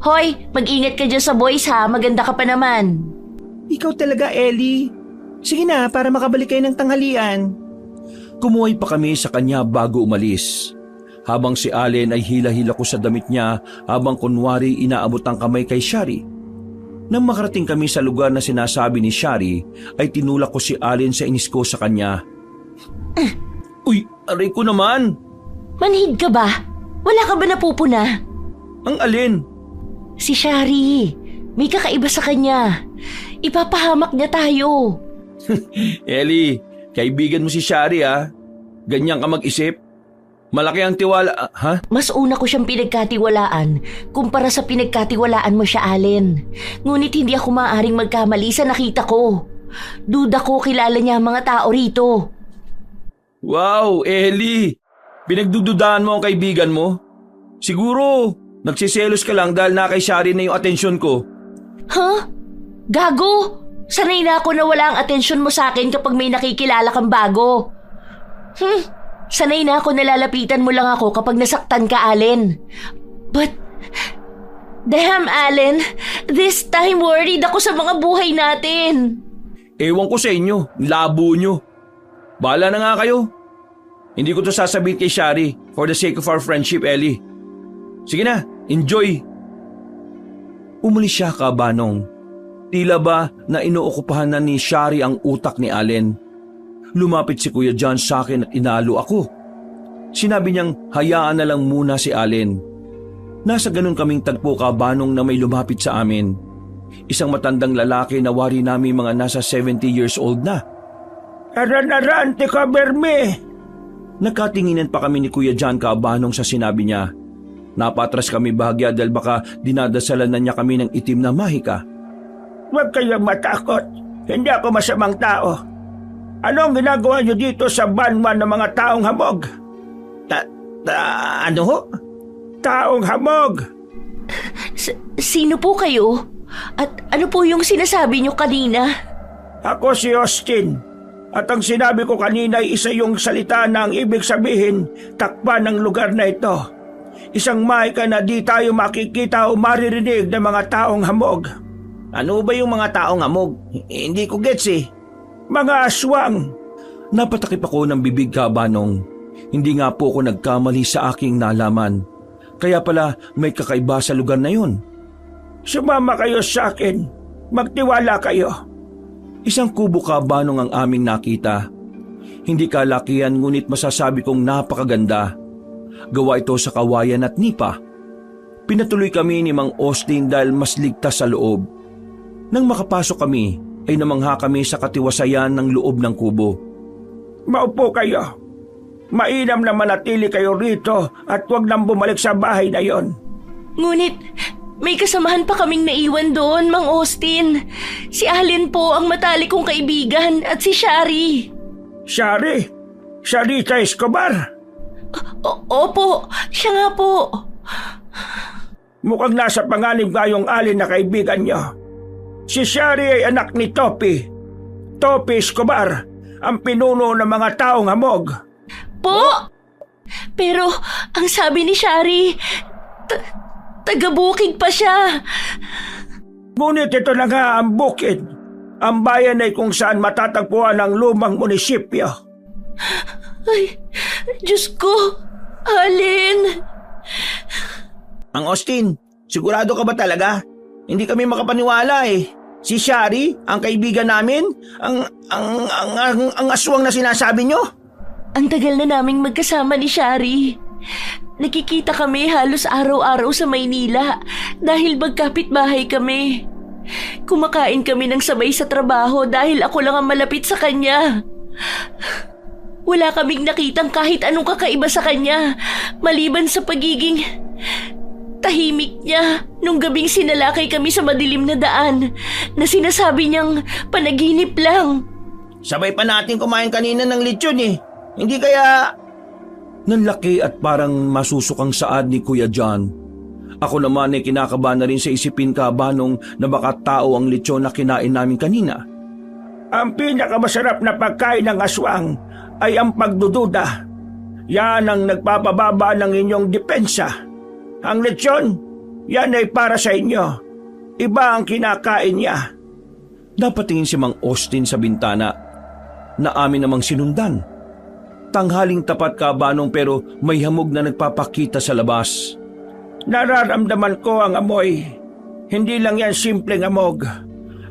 Speaker 2: Hoy, mag-ingat ka dyan sa boys ha. Maganda ka pa naman.
Speaker 3: Ikaw talaga, Ellie. Sige na, para makabalik kayo ng tanghalian.
Speaker 1: Kumuhay pa kami sa kanya bago umalis. Habang si Allen ay hila-hila ko sa damit niya habang kunwari inaabot ang kamay kay Shari. Nang makarating kami sa lugar na sinasabi ni Shari, ay tinulak ko si Allen sa inis ko sa kanya. Uy, aray ko naman!
Speaker 2: Manhid ka ba? Wala ka ba napupuna?
Speaker 1: Ang alin?
Speaker 2: Si Shari. May kakaiba sa kanya. Ipapahamak niya tayo.
Speaker 1: Ellie, kaibigan mo si Shari ha? Ganyan ka mag-isip? Malaki ang tiwala, ha?
Speaker 2: Mas una ko siyang pinagkatiwalaan kumpara sa pinagkatiwalaan mo siya, Allen. Ngunit hindi ako maaaring magkamali sa nakita ko. Duda ko kilala niya ang mga tao rito.
Speaker 1: Wow, Ellie! Pinagdududahan mo ang kaibigan mo? Siguro, nagsiselos ka lang dahil na kay Shari na yung atensyon ko.
Speaker 2: Huh? Gago! Sanay na ako na wala ang atensyon mo sa akin kapag may nakikilala kang bago. Sanay na ako nalalapitan mo lang ako kapag nasaktan ka, Allen. But, damn, Allen, this time worried ako sa mga buhay natin.
Speaker 1: Ewan ko sa inyo, labo nyo. Bahala na nga kayo. Hindi ko to sasabihin kay Shari for the sake of our friendship, Ellie. Sige na, enjoy. Umalis siya, Kabanong. Tila ba na inuokupahan na ni Shari ang utak ni Allen? Lumapit si Kuya John sa akin at inalo ako. Sinabi niyang hayaan na lang muna si Allen. Nasa ganun kaming tagpo, Kabanong, na may lumapit sa amin. Isang matandang lalaki na wari namin mga nasa 70 years old na.
Speaker 3: Aran-aran, tika berme!
Speaker 1: Nagkatinginan pa kami ni Kuya John, Kabanong, sa sinabi niya. Napatras kami bahagya dahil baka dinadasalan na niya kami ng itim na mahika.
Speaker 3: Huwag kayong matakot. Hindi ako masamang tao. Anong ginagawa niyo dito sa banwan ng mga taong hamog?
Speaker 4: Ano ho?
Speaker 3: Taong hamog!
Speaker 2: Sino po kayo? At ano po yung sinasabi niyo kanina?
Speaker 3: Ako si Austin. At ang sinabi ko kanina ay isa yung salita na ang ibig sabihin takpan ng lugar na ito. Isang mahika na di tayo makikita o maririnig ng mga taong hamog.
Speaker 4: Ano ba yung mga taong hamog? Hindi ko gets eh.
Speaker 3: Mga aswang.
Speaker 1: Napatakip ako ng bibig, Kabanong. Hindi nga po ako nagkamali sa aking nalaman. Kaya pala may kakaiba sa lugar na yun.
Speaker 3: Sumama kayo sa akin. Magtiwala kayo.
Speaker 1: Isang kubo, Kabanong, ang aming nakita. Hindi kalakihan ngunit masasabi kong napakaganda. Gawa ito sa kawayan at nipa. Pinatuloy kami ni Mang Austin dahil mas ligtas sa loob. Nang makapasok kami, ay namangha kami sa katiwasayan ng loob ng kubo.
Speaker 3: Maupo kayo. Mainam na manatili kayo rito at huwag nang bumalik sa bahay na yon.
Speaker 2: Ngunit, may kasamahan pa kaming naiwan doon, Mang Austin. Si Allen po ang matalik kong kaibigan at si Shari.
Speaker 3: Shari? Sharita Escobar?
Speaker 2: Opo, siya nga po.
Speaker 3: Mukhang nasa panganib nga yung Allen na kaibigan niyo. Si Shari ay anak ni Topi. Topi Escobar, ang pinuno ng mga taong hamog.
Speaker 2: Po? Pero, ang sabi ni Shari, taga-bukid pa siya.
Speaker 3: Ngunit ito na nga ang bukid. Ang bayan ay kung saan matatagpuan ang lumang munisipyo.
Speaker 2: Ay, Diyos ko! Allen!
Speaker 4: Ang Austin, sigurado ka ba talaga? Hindi kami makapaniwala eh. Si Shari, ang kaibigan namin, ang aswang na sinasabi nyo?
Speaker 2: Ang tagal na naming magkasama ni Shari. Nakikita kami halos araw-araw sa Maynila dahil magkapit-bahay kami. Kumakain kami ng sabay sa trabaho dahil ako lang ang malapit sa kanya. Wala kaming nakitang kahit anong kakaiba sa kanya maliban sa pagiging tahimik niya nung gabing sinalakay kami sa madilim na daan na sinasabi niyang panaginip lang.
Speaker 4: Sabay pa natin kumain kanina ng lechon eh. Hindi kaya...
Speaker 1: Nanlaki at parang masusukang saad ni Kuya John. Ako naman ay kinakabahan na rin sa isipin kabanong na baka tao ang lechon na kinain namin kanina.
Speaker 3: Ang pinakamasarap na pagkain ng aswang ay ang pagdududa. Yan ang nagpapababa ng inyong depensa. Ang lechon, yan ay para sa inyo. Iba ang kinakain niya.
Speaker 1: Napatingin si Mang Austin sa bintana na amin namang sinundan. Tanghaling tapat kabanong pero may hamog na nagpapakita sa labas.
Speaker 3: Nararamdaman ko ang amoy. Hindi lang yan simpleng amog.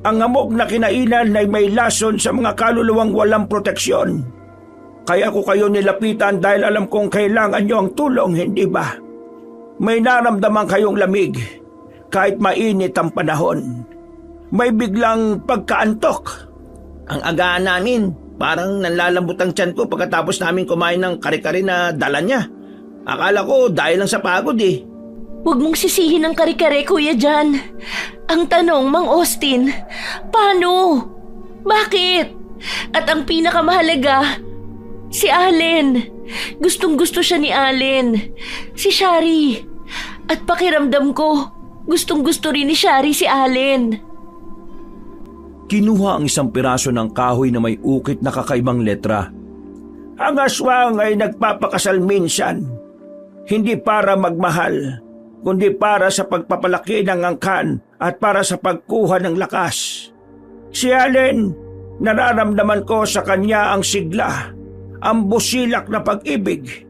Speaker 3: Ang amog na kinainan ay may lason sa mga kaluluwang walang proteksyon. Kaya ko kayo nilapitan dahil alam kong kailangan nyo ang tulong, hindi ba? May naramdaman kayong lamig kahit mainit ang panahon. May biglang pagkaantok.
Speaker 4: Ang agaan namin, parang nanlalambot ang tiyan ko pagkatapos namin kumain ng kare-kare na dala niya. Akala ko dahil lang sa pagod eh.
Speaker 2: Huwag mong sisihin ang kare-kare, Kuya John. Ang tanong, Mang Austin, paano? Bakit? At ang pinakamahalaga, si Allen. Gustong-gusto siya ni Allen. Si Shari. At pakiramdam ko, gustong-gusto rin ni Shari si Allen.
Speaker 1: Kinuha ang isang piraso ng kahoy na may ukit na kakaibang letra.
Speaker 3: Ang aswang ay nagpapakasal minsan. Hindi para magmahal, kundi para sa pagpapalaki ng angkan at para sa pagkuha ng lakas. Si Allen, nararamdaman ko sa kanya ang sigla, ang busilak na pag-ibig.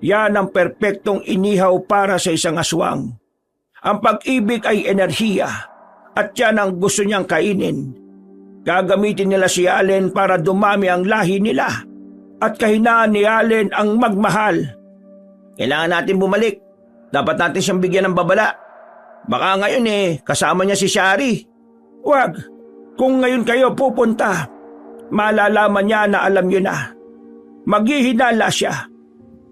Speaker 3: Yan ang perpektong inihaw para sa isang aswang. Ang pag-ibig ay enerhiya at yan ang gusto niyang kainin. Gagamitin nila si Allen para dumami ang lahi nila at kahinaan ni Allen ang magmahal.
Speaker 4: Kailangan natin bumalik. Dapat natin siyang bigyan ng babala. Baka ngayon kasama niya si Shari.
Speaker 3: Wag, kung ngayon kayo pupunta, malalaman niya na alam niyo na. Maghihinala siya.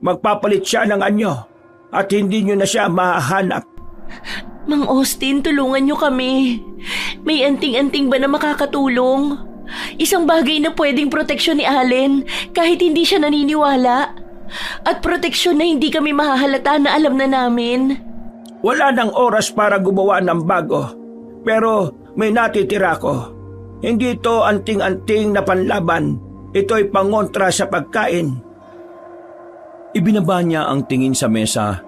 Speaker 3: Magpapalit siya ng anyo at hindi niyo na siya mahahanap.
Speaker 2: Mang Austin, tulungan niyo kami. May anting-anting ba na makakatulong? Isang bagay na pwedeng proteksyon ni Allen kahit hindi siya naniniwala. At proteksyon na hindi kami mahahalata na alam na namin.
Speaker 3: Wala nang oras para gumawa ng bago. Pero may natitira ko. Hindi ito anting-anting na panlaban. Ito'y pangontra sa pagkain.
Speaker 1: Ibinaba niya ang tingin sa mesa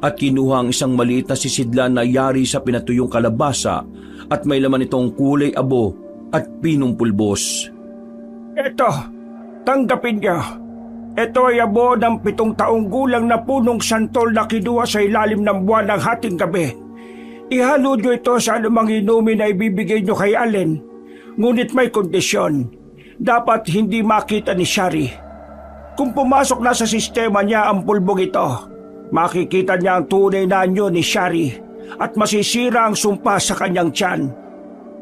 Speaker 1: at kinuha ang isang maliit na sisidlan na yari sa pinatuyong kalabasa at may laman itong kulay abo at pinong pulbos.
Speaker 3: Ito, tanggapin niyo. Ito ay abo ng 7 taong gulang na punong santol na kinuha sa ilalim ng buwan ng hating gabi. Ihalo niyo ito sa anumang inumin na ibibigay niyo kay Allen. Ngunit may kondisyon. Dapat hindi makita ni Shari. Kung pumasok na sa sistema niya ang pulbong ito, makikita niya ang tunay na anyo ni Shari at masisira ang sumpa sa kanyang tiyan.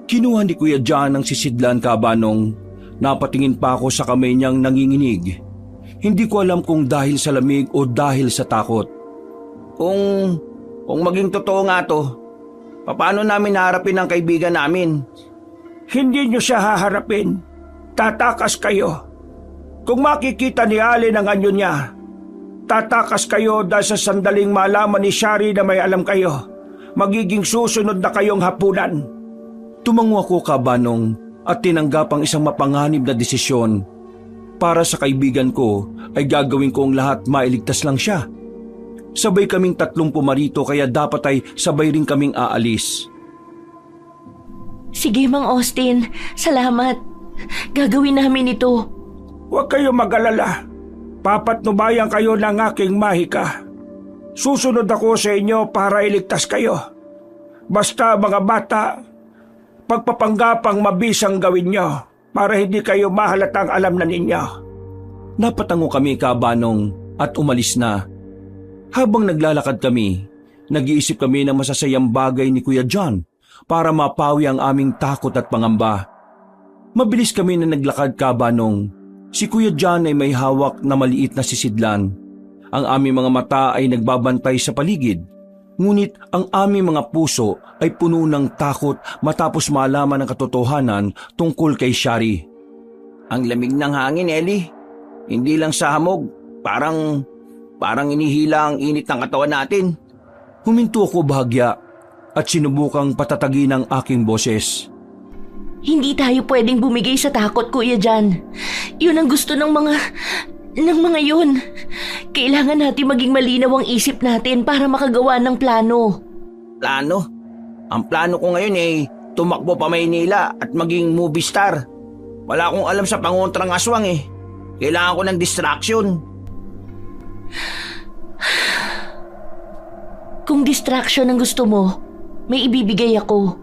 Speaker 1: Kinuha ni Kuya John ang sisidlan kabanong. Napatingin pa ako sa kamay niyang nanginginig. Hindi ko alam kung dahil sa lamig o dahil sa takot.
Speaker 4: Kung maging totoo nga to, paano namin haharapin ang kaibigan namin?
Speaker 3: Hindi niyo siya haharapin. Tatakas kayo. Kung makikita ni Allen ang anyo niya, tatakas kayo dahil sa sandaling malaman ni Shari na may alam kayo. Magiging susunod na kayong hapunan.
Speaker 1: Tumango ako kabanong at tinanggap ang isang mapanganib na desisyon. Para sa kaibigan ko ay gagawin ko ang lahat mailigtas lang siya. Sabay kaming 3 pumarito kaya dapat ay sabay rin kaming aalis.
Speaker 2: Sige, Mang Austin. Salamat. Gagawin namin ito.
Speaker 5: Huwag kayo mag-alala. Papatnubayan kayo ng aking mahika. Susunod ako sa inyo para iligtas kayo. Basta mga bata, pagpapanggapang mabisang gawin nyo para hindi kayo mahalatang alam na ninyo.
Speaker 1: Napatango kami, Kabanong, at umalis na. Habang naglalakad kami, nag-iisip kami ng masasayang bagay ni Kuya John para mapawi ang aming takot at pangamba. Mabilis kami na naglakad, Kabanong. Si Kuya John ay may hawak na maliit na sisidlan. Ang aming mga mata ay nagbabantay sa paligid. Ngunit ang aming mga puso ay puno ng takot matapos malaman ang katotohanan tungkol kay Shari.
Speaker 4: Ang lamig ng hangin, Ellie. Hindi lang sa hamog. Parang inihila ang init ng katawan natin.
Speaker 1: Huminto ako bahagya at sinubukang patatagin ang aking boses.
Speaker 2: Hindi tayo pwedeng bumigay sa takot, Kuya John. Yun ang gusto ng mga yun. Kailangan natin maging malinaw ang isip natin para makagawa ng plano.
Speaker 4: Plano? Ang plano ko ngayon ay tumakbo pa Maynila at maging movie star. Wala akong alam sa pangontrang aswang eh. Kailangan ko ng distraction.
Speaker 2: Kung distraction ang gusto mo, may ibibigay ako.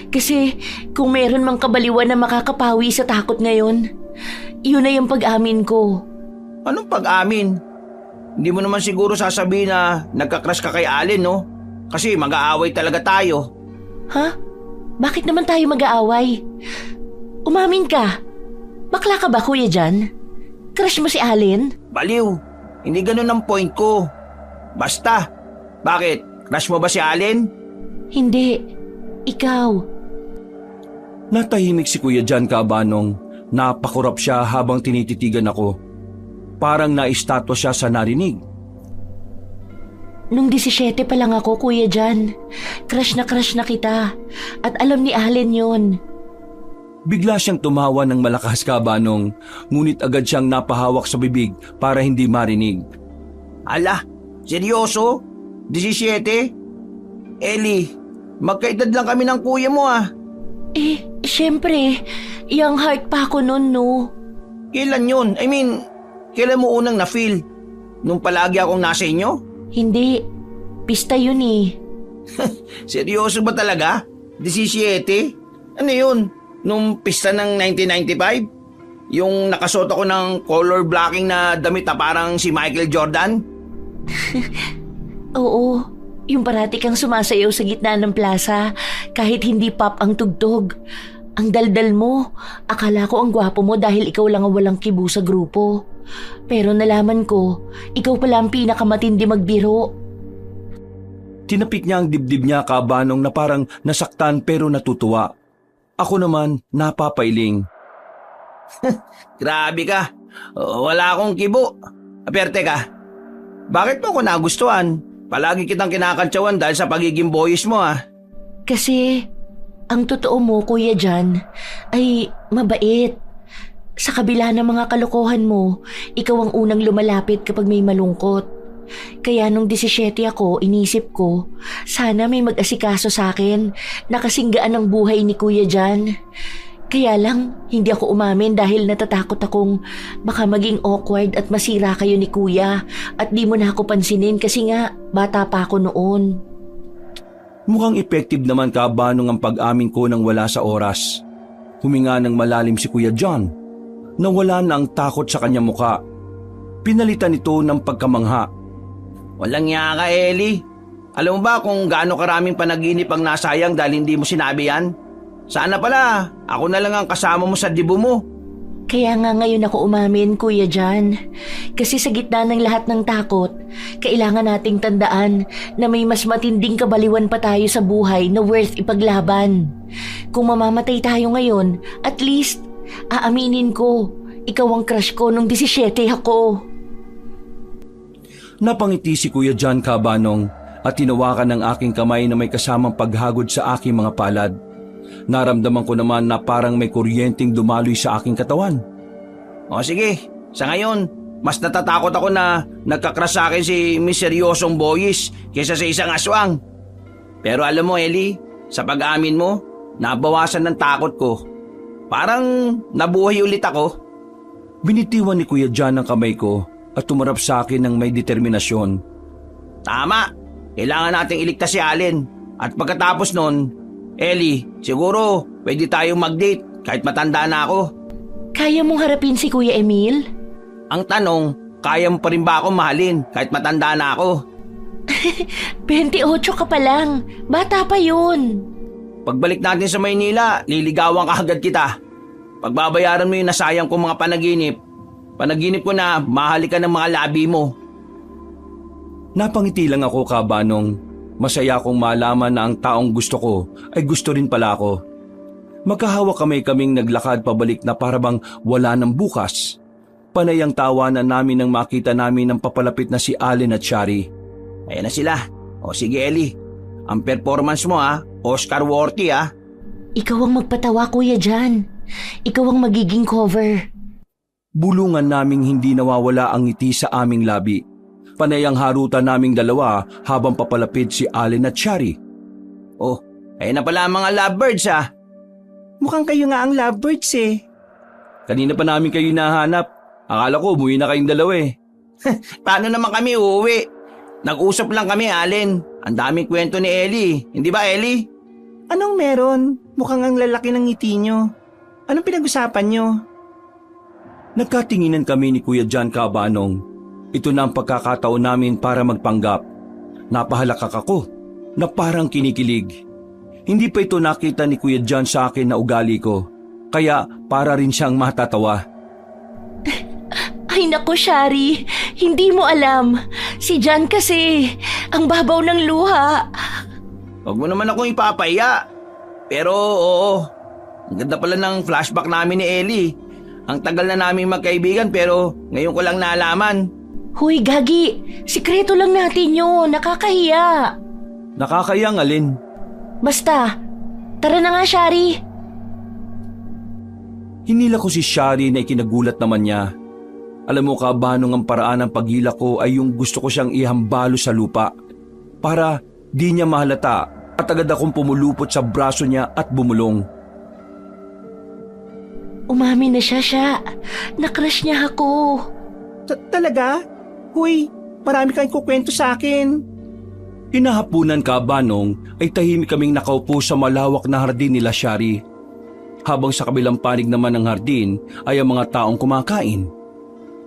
Speaker 2: Kasi kung meron mang kabaliwan na makakapawi sa takot ngayon, yun na yung pag-amin ko.
Speaker 4: Anong pag-amin? Hindi mo naman siguro sasabihin na nagka-crush ka kay Allen, no? Kasi mag-aaway talaga tayo.
Speaker 2: Ha? Bakit naman tayo mag-aaway? Umamin ka. Bakla ka ba, Kuya John? Crush mo si Allen?
Speaker 4: Baliw. Hindi ganun ang point ko. Basta. Bakit? Crush mo ba si Allen?
Speaker 2: Hindi. Ikaw.
Speaker 1: Natahimik si Kuya John, Kabanong. Napakurap siya habang tinititigan ako. Parang naistatwa siya sa narinig.
Speaker 2: Nung 17 pa lang ako, Kuya John. Crush na kita. At alam ni Allen yun.
Speaker 1: Bigla siyang tumawa ng malakas, Kabanong. Ngunit agad siyang napahawak sa bibig para hindi marinig.
Speaker 4: Ala, seryoso? 17? Ellie, magkaedad lang kami ng kuya mo ah.
Speaker 2: Syempre. Young heart pa ako nun, no?
Speaker 4: Kailan yun? I mean, kailan mo unang na-feel? Nung palagi akong nasa inyo?
Speaker 2: Hindi. Pista yun eh.
Speaker 4: Seryoso ba talaga? 17? Ano yun? Nung pista ng 1995? Yung nakasuot ako ng color blocking na damit na parang si Michael Jordan?
Speaker 2: Oo. Yung parati kang sumasayaw sa gitna ng plaza kahit hindi pop ang tugtog. Ang daldal mo. Akala ko ang gwapo mo dahil ikaw lang ang walang kibu sa grupo. Pero nalaman ko, ikaw pala ang pinakamatindi magbiro.
Speaker 1: Tinapik niya ang dibdib niya, Kabanong, na parang nasaktan pero natutuwa. Ako naman, napapailing.
Speaker 4: Grabe ka. Wala akong kibo. Pero teka, bakit mo ako nagustuhan? Palagi kitang kinakantsawan dahil sa pagiging boyish mo ah.
Speaker 2: Kasi ang totoo mo, Kuya John, ay mabait. Sa kabila ng mga kalokohan mo, ikaw ang unang lumalapit kapag may malungkot. Kaya nung 17 ako, inisip ko, sana may mag-asikaso sa akin na kasinggaan ang buhay ni Kuya John. Kaya lang, hindi ako umamin dahil natatakot akong baka maging awkward at masira kayo ni Kuya at di mo na ako pansinin kasi nga bata pa ako noon.
Speaker 1: Mukhang effective naman, Kabanong, ang pag-amin ko nang wala sa oras. Huminga ng malalim si Kuya John. Nawala na ang takot sa kanyang muka. Pinalitan ito ng pagkamangha.
Speaker 4: Walang niya ka, Ellie. Alam mo ba kung gaano karaming panaginip ang nasayang dahil hindi mo sinabi yan? Sana pala, ako na lang ang kasama mo sa dibo mo.
Speaker 2: Kaya nga ngayon ako umamin, Kuya John. Kasi sa gitna ng lahat ng takot, kailangan nating tandaan na may mas matinding kabaliwan pa tayo sa buhay na worth ipaglaban. Kung mamamatay tayo ngayon, at least, aaminin ko, ikaw ang crush ko nung 17 ako.
Speaker 1: Napangiti si Kuya John, Kabanong, at tinawakan ng aking kamay na may kasamang paghagod sa aking mga palad. Naramdaman ko naman na parang may kuryenteng dumaloy sa aking katawan.
Speaker 4: O sige, sa ngayon, mas natatakot ako na nagkakrush sa akin si Miss Seryosong Boyish kaysa sa isang aswang. Pero alam mo, Ellie, sa pag-amin mo, nabawasan ng takot ko. Parang nabuhay ulit ako.
Speaker 1: Binitiwan ni Kuya Jan ang kamay ko at tumarap sa akin ng may determinasyon.
Speaker 4: Tama, kailangan nating iligtas si Allen. At pagkatapos nun, Ellie, siguro pwede tayong mag-date kahit matanda na ako.
Speaker 2: Kaya mong harapin si Kuya Emil?
Speaker 4: Ang tanong, kaya mo pa rin ba akong mahalin kahit matanda na ako?
Speaker 2: 28 ka pa lang. Bata pa yun.
Speaker 4: Pagbalik natin sa Maynila, liligawan ka agad kita. Pagbabayaran mo yung nasayang kong mga panaginip ko na mahalikan ng mga labi mo.
Speaker 1: Napangiti lang ako, Kabanong. Masaya akong malaman na ang taong gusto ko ay gusto rin pala ako. Magkahawak kaming naglakad pabalik na parabang wala ng bukas. Panay ang tawanan namin nang makita namin ng papalapit na si Allen at Shari.
Speaker 4: Ayan na sila. O sige Ellie, ang performance mo Oscar worthy
Speaker 2: Ikaw ang magpatawa, Kuya Jan. Ikaw ang magiging cover.
Speaker 1: Bulungan naming hindi nawawala ang ngiti sa aming labi. Panay ang harutan naming dalawa habang papalapit si Allen at Shari.
Speaker 4: Oh, ayun na pala ang mga lovebirds
Speaker 3: Mukhang kayo nga ang lovebirds eh.
Speaker 1: Kanina pa namin kayo hinahanap. Akala ko umuwi na kayong dalawa eh.
Speaker 4: Paano naman kami uuwi? Nag-usap lang kami, Allen. Ang daming kwento ni Ellie. Hindi ba, Ellie?
Speaker 3: Anong meron? Mukhang ang lalaki ng ngiti nyo. Anong pinag-usapan nyo?
Speaker 1: Nagkatinginan kami ni Kuya Jan, Kabanong. Ito na ang pagkakataon namin para magpanggap. Napahalakak ako na parang kinikilig. Hindi pa ito nakita ni Kuya Jan sa akin na ugali ko. Kaya para rin siyang matatawa.
Speaker 2: Ay naku, Shari. Hindi mo alam. Si Jan kasi, ang babaw ng luha.
Speaker 4: Huwag mo naman akong ipapaya. Pero oo, ang ganda pala ng flashback namin ni Ellie. Ang tagal na namin magkaibigan pero ngayon ko lang nalaman.
Speaker 2: Huy, Gagi. Sikreto lang natin yun. Nakakahiya.
Speaker 1: Nakakayang, Alin.
Speaker 2: Basta, tara na nga, Shari.
Speaker 1: Hinila ko si Shari na ikinagulat naman niya. Alam mo, Kabanong, ang paraan ng paghila ko ay yung gusto ko siyang ihambalo sa lupa para di niya mahalata at agad akong pumulupot sa braso niya at bumulong.
Speaker 2: Umami na siya. Nakrush niya ako.
Speaker 3: Talaga? Huy, marami kayong kukwento sa akin.
Speaker 1: Hinahapunan, Kabanong, ay tahimik kaming nakaupo sa malawak na hardin nila Shari. Habang sa kabilang panig naman ng hardin ay ang mga taong kumakain.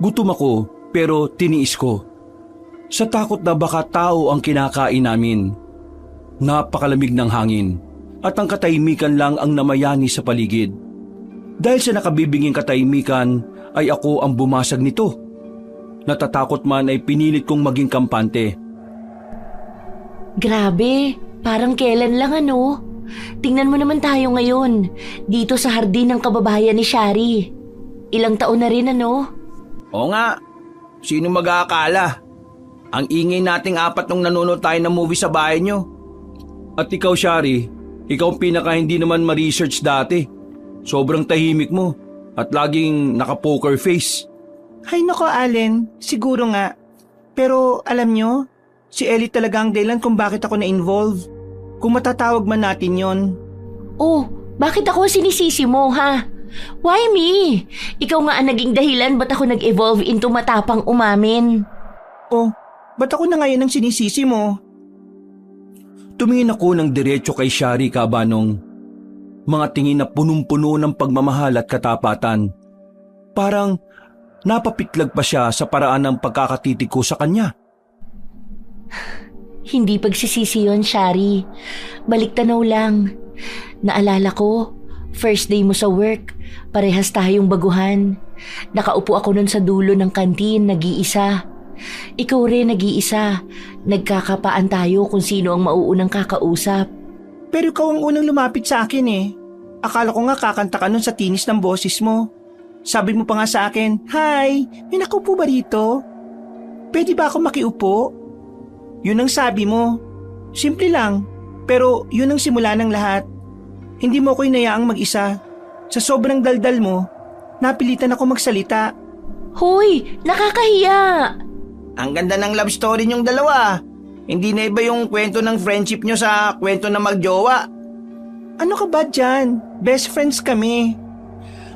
Speaker 1: Gutom ako pero tiniis ko. Sa takot na baka tao ang kinakain namin. Napakalamig ng hangin at ang katahimikan lang ang namayani sa paligid. Dahil sa nakabibinging katahimikan ay ako ang bumasag nito. Natatakot man ay pinilit kong maging kampante.
Speaker 2: Grabe, parang kailan lang ano. Tingnan mo naman tayo ngayon, dito sa hardin ng kababayan ni Shari. Ilang taon na rin ano?
Speaker 4: Oo nga, sino mag-aakala? Ang ingay nating apat nung nanonood tayo ng movie sa bahay nyo.
Speaker 1: At ikaw, Shari, ikaw ang pinaka hindi naman ma-research dati. Sobrang tahimik mo at laging naka-poker face.
Speaker 3: Hay nako, Allen, siguro nga. Pero alam nyo, si Ellie talaga ang dahilan kung bakit ako na-involve. Kung matatawag man natin yon.
Speaker 2: Oh, bakit ako sinisisi mo, ha? Why me? Ikaw nga ang naging dahilan ba't ako nag-evolve into matapang umamin?
Speaker 3: Oh, ba't ako na ngayon ang sinisisi mo?
Speaker 1: Tumingin ako ng diretso kay Shari, Kabanong. Mga tingin na punong-puno ng pagmamahal at katapatan. Parang napapitlag pa siya sa paraan ng pagkakatitig ko sa kanya.
Speaker 2: Hindi pagsisisi yun, Shari. Balik-tanaw lang. Naalala ko, first day mo sa work, parehas tayong baguhan. Nakaupo ako nun sa dulo ng kantin, nag-iisa. Ikaw rin nag-iisa. Nagkakapaan tayo kung sino ang mauunang kakausap.
Speaker 3: Pero ikaw ang unang lumapit sa akin eh. Akala ko nga kakanta ka nun sa tinis ng boses mo. Sabi mo pa nga sa akin, "Hi, may nakaupo ba rito? Pwede ba ako makiupo?" Yun ang sabi mo. Simple lang, pero yun ang simula ng lahat. Hindi mo ko inayaang mag-isa. Sa sobrang daldal mo, napilitan ako magsalita.
Speaker 2: Hoy, nakakahiya!
Speaker 4: Ang ganda ng love story niyong dalawa. Hindi na iba yung kwento ng friendship niyo sa kwento ng magjowa.
Speaker 3: Ano ka ba dyan? Best friends kami.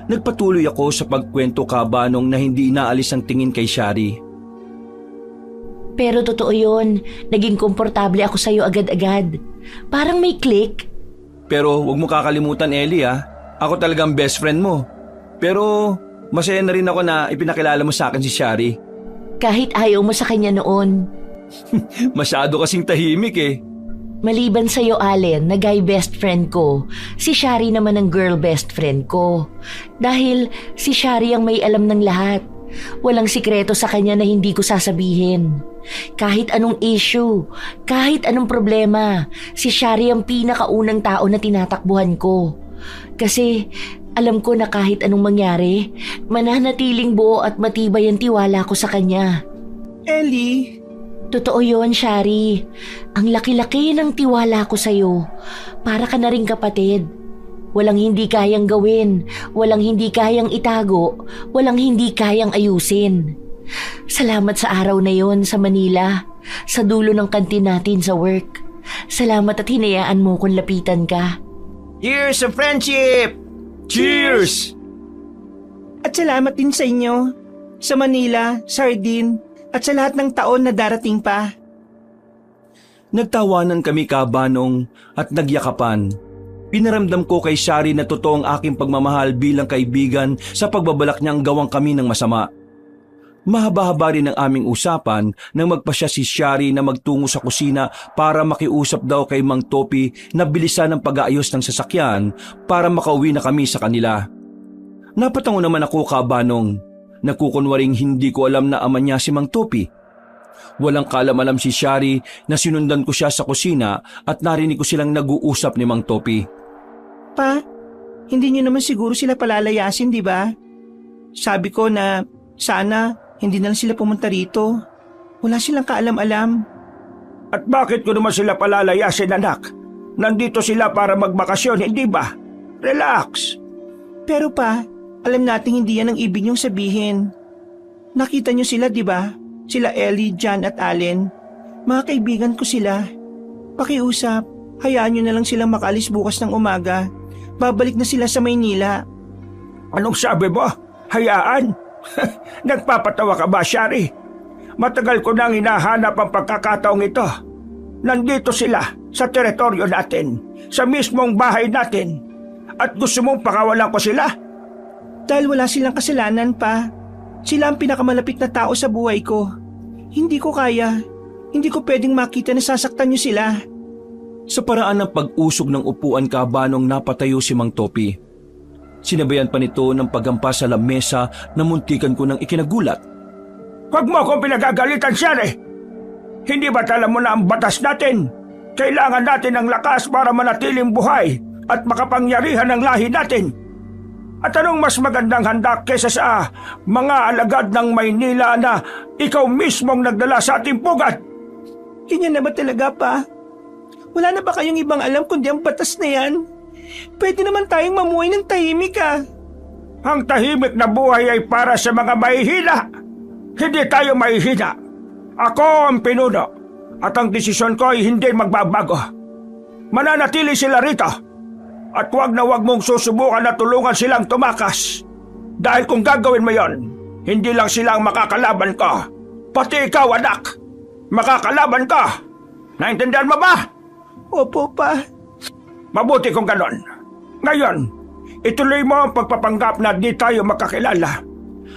Speaker 1: Nagpatuloy ako sa pagkwento kabanong na hindi inaalis ang tingin kay Shari.
Speaker 2: Pero totoo yun, naging komportable ako sa'yo agad-agad. Parang may click.
Speaker 1: Pero huwag mo kakalimutan, Ellie ah. Ako talagang best friend mo. Pero masaya na rin ako na ipinakilala mo sa akin si Shari.
Speaker 2: Kahit ayaw mo sa kanya noon.
Speaker 1: Masyado kasing tahimik eh.
Speaker 2: Maliban sa'yo, Allen, na guy best friend ko, si Shari naman ang girl best friend ko. Dahil si Shari ang may alam ng lahat. Walang sikreto sa kanya na hindi ko sasabihin. Kahit anong issue, kahit anong problema, si Shari ang pinakaunang tao na tinatakbuhan ko. Kasi alam ko na kahit anong mangyari, mananatiling buo at matibay ang tiwala ko sa kanya.
Speaker 3: Ellie,
Speaker 2: Totoo yon, Shari. Ang laki-laki ng tiwala ko sa'yo. Para ka na ring kapatid. Walang hindi kayang gawin, walang hindi kayang itago, walang hindi kayang ayusin. Salamat sa araw na yon sa Manila, sa dulo ng kantin natin sa work. Salamat at hinayaan mo kung lapitan ka.
Speaker 4: Cheers sa friendship!
Speaker 1: Cheers!
Speaker 3: at salamat din sa inyo. Sa Manila, Sardine, at sa lahat ng taon na darating pa.
Speaker 1: Nagtawanan kami kabanong at nagyakapan. Pinaramdam ko kay Shari na totoo ang aking pagmamahal bilang kaibigan sa pagbabalak niyang gawang kami ng masama. Mahaba-haba rin ang aming usapan nang magpasya si Shari na magtungo sa kusina para makiusap daw kay Mang Topi na bilisan ang pag-aayos ng sasakyan para makauwi na kami sa kanila. Napatango naman ako kabanong. Nagkukunwaring hindi ko alam na ama niya si Mang Topi. Walang kaalam-alam si Shari na sinundan ko siya sa kusina at narinig ko silang nag-uusap ni Mang Topi.
Speaker 3: Pa, hindi niyo naman siguro sila palalayasin, di ba? Sabi ko na sana hindi na lang sila pumunta rito. Wala silang kaalam-alam.
Speaker 5: At bakit ko naman sila palalayasin, anak? Nandito sila para magbakasyon, hindi ba? Relax.
Speaker 3: Pero pa, alam nating hindi yan ang ibig niyong sabihin. Nakita niyo sila, di ba? Sila Ellie, Jan at Allen. Mga kaibigan ko sila. Pakiusap, hayaan niyo na lang silang makaalis bukas ng umaga. Babalik na sila sa Maynila.
Speaker 5: Anong sabi mo? Hayaan? Nagpapatawa ka ba, Shari? Matagal ko nang hinahanap ang pagkakataong ito. Nandito sila sa teritoryo natin, sa mismong bahay natin. At gusto mong pakawalan ko sila?
Speaker 3: Dahil wala silang kasalanan pa. Sila ang pinakamalapit na tao sa buhay ko. Hindi ko kaya. Hindi ko pwedeng makita na sasaktan niyo sila.
Speaker 1: Sa paraan ng pag-usog ng upuan kabanong napatayo si Mang Topi. Sinabayan pa nito ng paghampas sa lamesa na muntikan ko ng ikinagulat.
Speaker 5: Huwag mo akong pinagagalitan, Shari. Hindi ba't alam mo na ang batas natin? Kailangan natin ng lakas para manatiling buhay at makapangyarihan ng lahi natin. At anong mas magandang handa kesa sa mga alagad ng Maynila na ikaw mismong nagdala sa ating pugad?
Speaker 3: Ganyan na ba talaga, pa? Wala na ba kayong ibang alam kundi ang batas na yan? Pwede naman tayong mamuhay ng tahimik, ah.
Speaker 5: Ang tahimik na buhay ay para sa mga mahihina. Hindi tayo mahihina. Ako ang pinuno at ang desisyon ko ay hindi magbabago. Mananatili sila rito. At huwag na huwag mong susubukan na tulungan silang tumakas. Dahil kung gagawin mo yon, hindi lang sila ang makakalaban ko. Pati ikaw, anak. Makakalaban ka. Naintindihan mo ba?
Speaker 3: Opo, pa.
Speaker 5: Mabuti kung ganon. Ngayon, ituloy mo ang pagpapanggap na di tayo makakilala.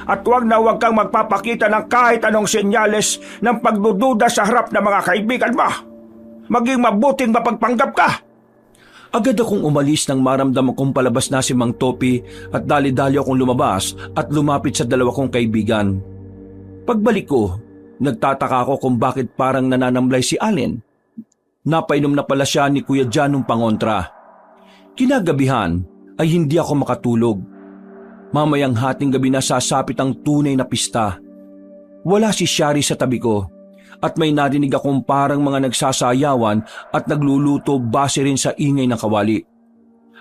Speaker 5: At huwag na huwag kang magpapakita ng kahit anong senyales ng pagdududa sa harap ng mga kaibigan mo. Maging mabuting mapagpanggap ka.
Speaker 1: Agad akong umalis nang maramdaman kong palabas na si Mang Topi at dali-dali akong lumabas at lumapit sa dalawa kong kaibigan. Pagbalik ko, nagtataka ako kung bakit parang nananamlay si Allen. Napainom na pala siya ni Kuya Jan nung pangontra. Kinagabihan ay hindi ako makatulog. Mamayang hating gabi na sasapit ang tunay na pista. Wala si Shari sa tabi ko at may narinig akong parang mga nagsasayawan at nagluluto base rin sa ingay ng kawali.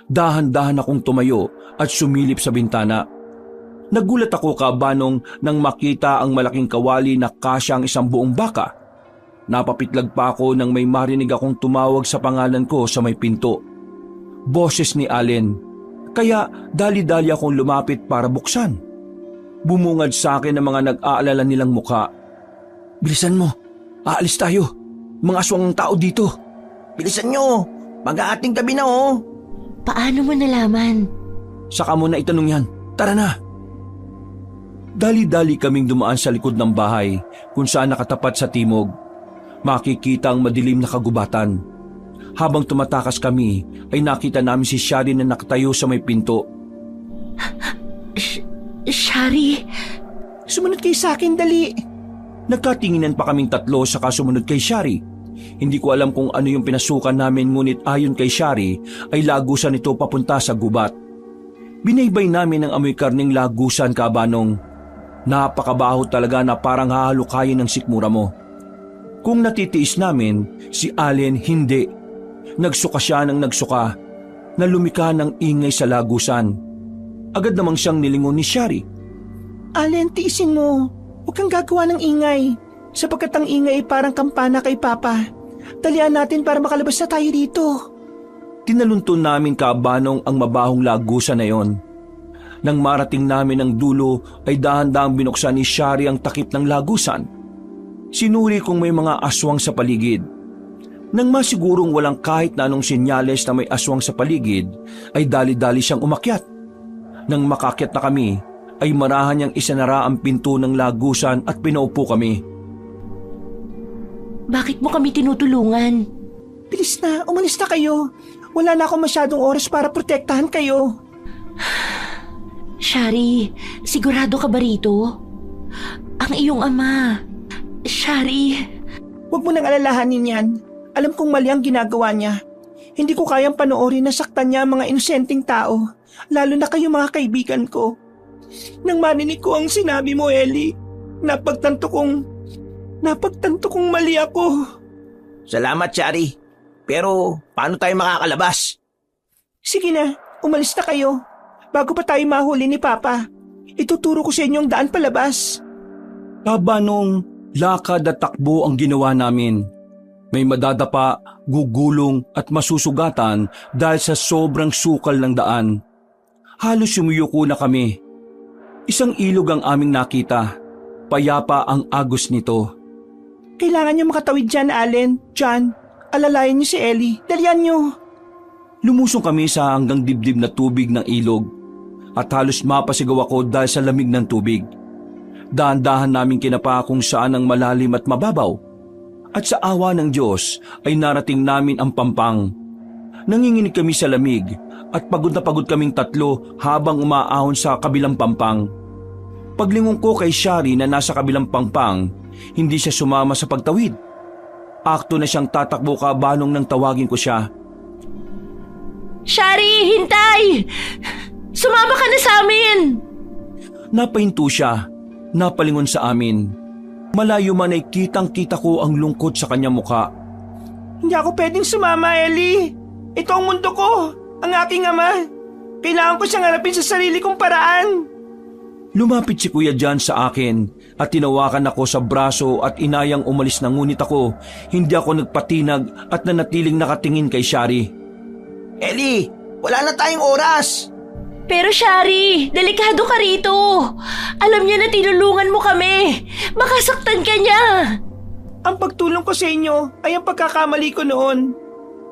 Speaker 1: Dahan-dahan akong tumayo at sumilip sa bintana. Nagulat ako kabanong nang makita ang malaking kawali na kasya ang isang buong baka. Napapitlag pa ako nang may marinig akong tumawag sa pangalan ko sa may pinto. Boses ni Allen. Kaya dali-dali akong lumapit para buksan. Bumungad sa akin ang mga nag-aalala nilang muka. Bilisan mo, aalis tayo. Mga aswang ang tao dito.
Speaker 4: Bilisan nyo, mag-aating gabi na oh.
Speaker 2: Paano mo nalaman?
Speaker 1: Saka mo na itanong yan. Tara na! Dali-dali kaming dumaan sa likod ng bahay kung saan nakatapat sa timog. Makikita ang madilim na kagubatan. Habang tumatakas kami, ay nakita namin si Shari na nakatayo sa may pinto.
Speaker 2: Shari?
Speaker 3: Sumunod kayo sa akin, dali.
Speaker 1: Nagkatinginan pa kaming tatlo saka sumunod kay Shari. Hindi ko alam kung ano yung pinasukan namin ngunit ayon kay Shari ay lagusan ito papunta sa gubat. Binaybay namin ang amoy karning lagusan, Kabanong. Napakabaho talaga na parang hahalukayin ng sikmura mo. Kung natitiis namin, si Allen hindi. Nagsuka siya ng nagsuka na lumika ng ingay sa lagusan. Agad namang siyang nilingon ni Shari.
Speaker 3: Allen, tiisin mo. Huwag kang gagawa ng ingay. Sapagkat ang ingay ay parang kampana kay Papa. Talian natin para makalabas na tayo dito.
Speaker 1: Tinalunton namin, Kabanong, ang mabahong lagusan na yon. Nang marating namin ang dulo ay dahan-dahang binuksan ni Shari ang takip ng lagusan. Sinuri kung may mga aswang sa paligid. Nang masigurong walang kahit na anong senyales na may aswang sa paligid, ay dali-dali siyang umakyat. Nang makakyat na kami, ay marahan niyang isanara ang pinto ng lagusan at pinaupo kami.
Speaker 2: Bakit mo kami tinutulungan?
Speaker 3: Bilis na, umalis na kayo. Wala na akong masyadong oras para protektahan kayo.
Speaker 2: Shari, sigurado ka ba rito? Ang iyong ama. Shari.
Speaker 3: Huwag mo nang alalahanin yan. Alam kong mali ang ginagawa niya. Hindi ko kayang panoorin na saktan niya ang mga inosenteng tao, lalo na kayo mga kaibigan ko. Nang marinig ko ang sinabi mo, Ellie, napagtanto kong mali ako.
Speaker 4: Salamat, Shari. Pero paano tayo makakalabas?
Speaker 3: Sige na, umalis na kayo. Bago pa tayo mahuli ni Papa, ituturo ko sa inyo ang daan palabas.
Speaker 1: Kabanong, lakad at takbo ang ginawa namin. May madadapa, gugulong at masusugatan dahil sa sobrang sukal ng daan. Halos sumuyuko na kami. Isang ilog ang aming nakita. Payapa ang agos nito.
Speaker 3: Kailangan niyo makatawid dyan, Allen. John, alalayan niyo si Ellie. Dalian niyo.
Speaker 1: Lumusong kami sa hanggang dibdib na tubig ng ilog at halos mapasigaw ako dahil sa lamig ng tubig. Dahan-dahan namin kinapa kung saan ang malalim at mababaw. At sa awa ng Diyos ay narating namin ang pampang. Nanginginig kami sa lamig at pagod na pagod kaming tatlo habang umaahon sa kabilang pampang. Paglingon ko kay Shari na nasa kabilang pampang, hindi siya sumama sa pagtawid. Akto na siyang tatakbo, Kabanong, nang tawagin ko siya.
Speaker 2: Shari, hintay! Sumama ka na sa amin!
Speaker 1: Napahinto siya, napalingon sa amin. Malayo man ay kitang-kita ko ang lungkot sa kanyang muka.
Speaker 3: Hindi ako pwedeng sumama, Ellie. Ito ang mundo ko, ang aking ama. Kailangan ko siyang harapin sa sarili kong paraan.
Speaker 1: Lumapit si Kuya John sa akin at tinawakan ako sa braso at inayang umalis na, ngunit ako, hindi ako nagpatinag at nanatiling nakatingin kay Shari.
Speaker 4: Ellie, wala na tayong oras.
Speaker 2: Pero Shari, delikado ka rito. Alam niya na tinulungan mo kami. Makasaktan ka niya.
Speaker 3: Ang pagtulong ko sa inyo ay ang pagkakamali ko noon.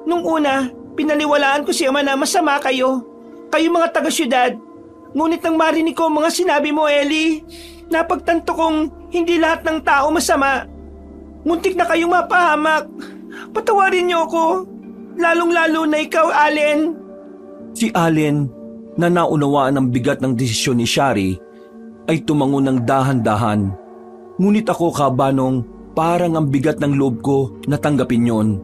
Speaker 3: Nung una, pinaniwalaan ko si Ama na masama kayo. Kayo mga taga-syudad. Ngunit nang marinig ko ang mga sinabi mo, Ellie, napagtanto kong hindi lahat ng tao masama. Muntik na kayong mapahamak. Patawarin niyo ako. Lalong-lalo na ikaw, Allen.
Speaker 1: Si Allen, na naunawaan ang bigat ng desisyon ni Shari, ay tumango ng dahan-dahan. Ngunit ako, Kabanong, parang ang bigat ng loob ko na tanggapin yon.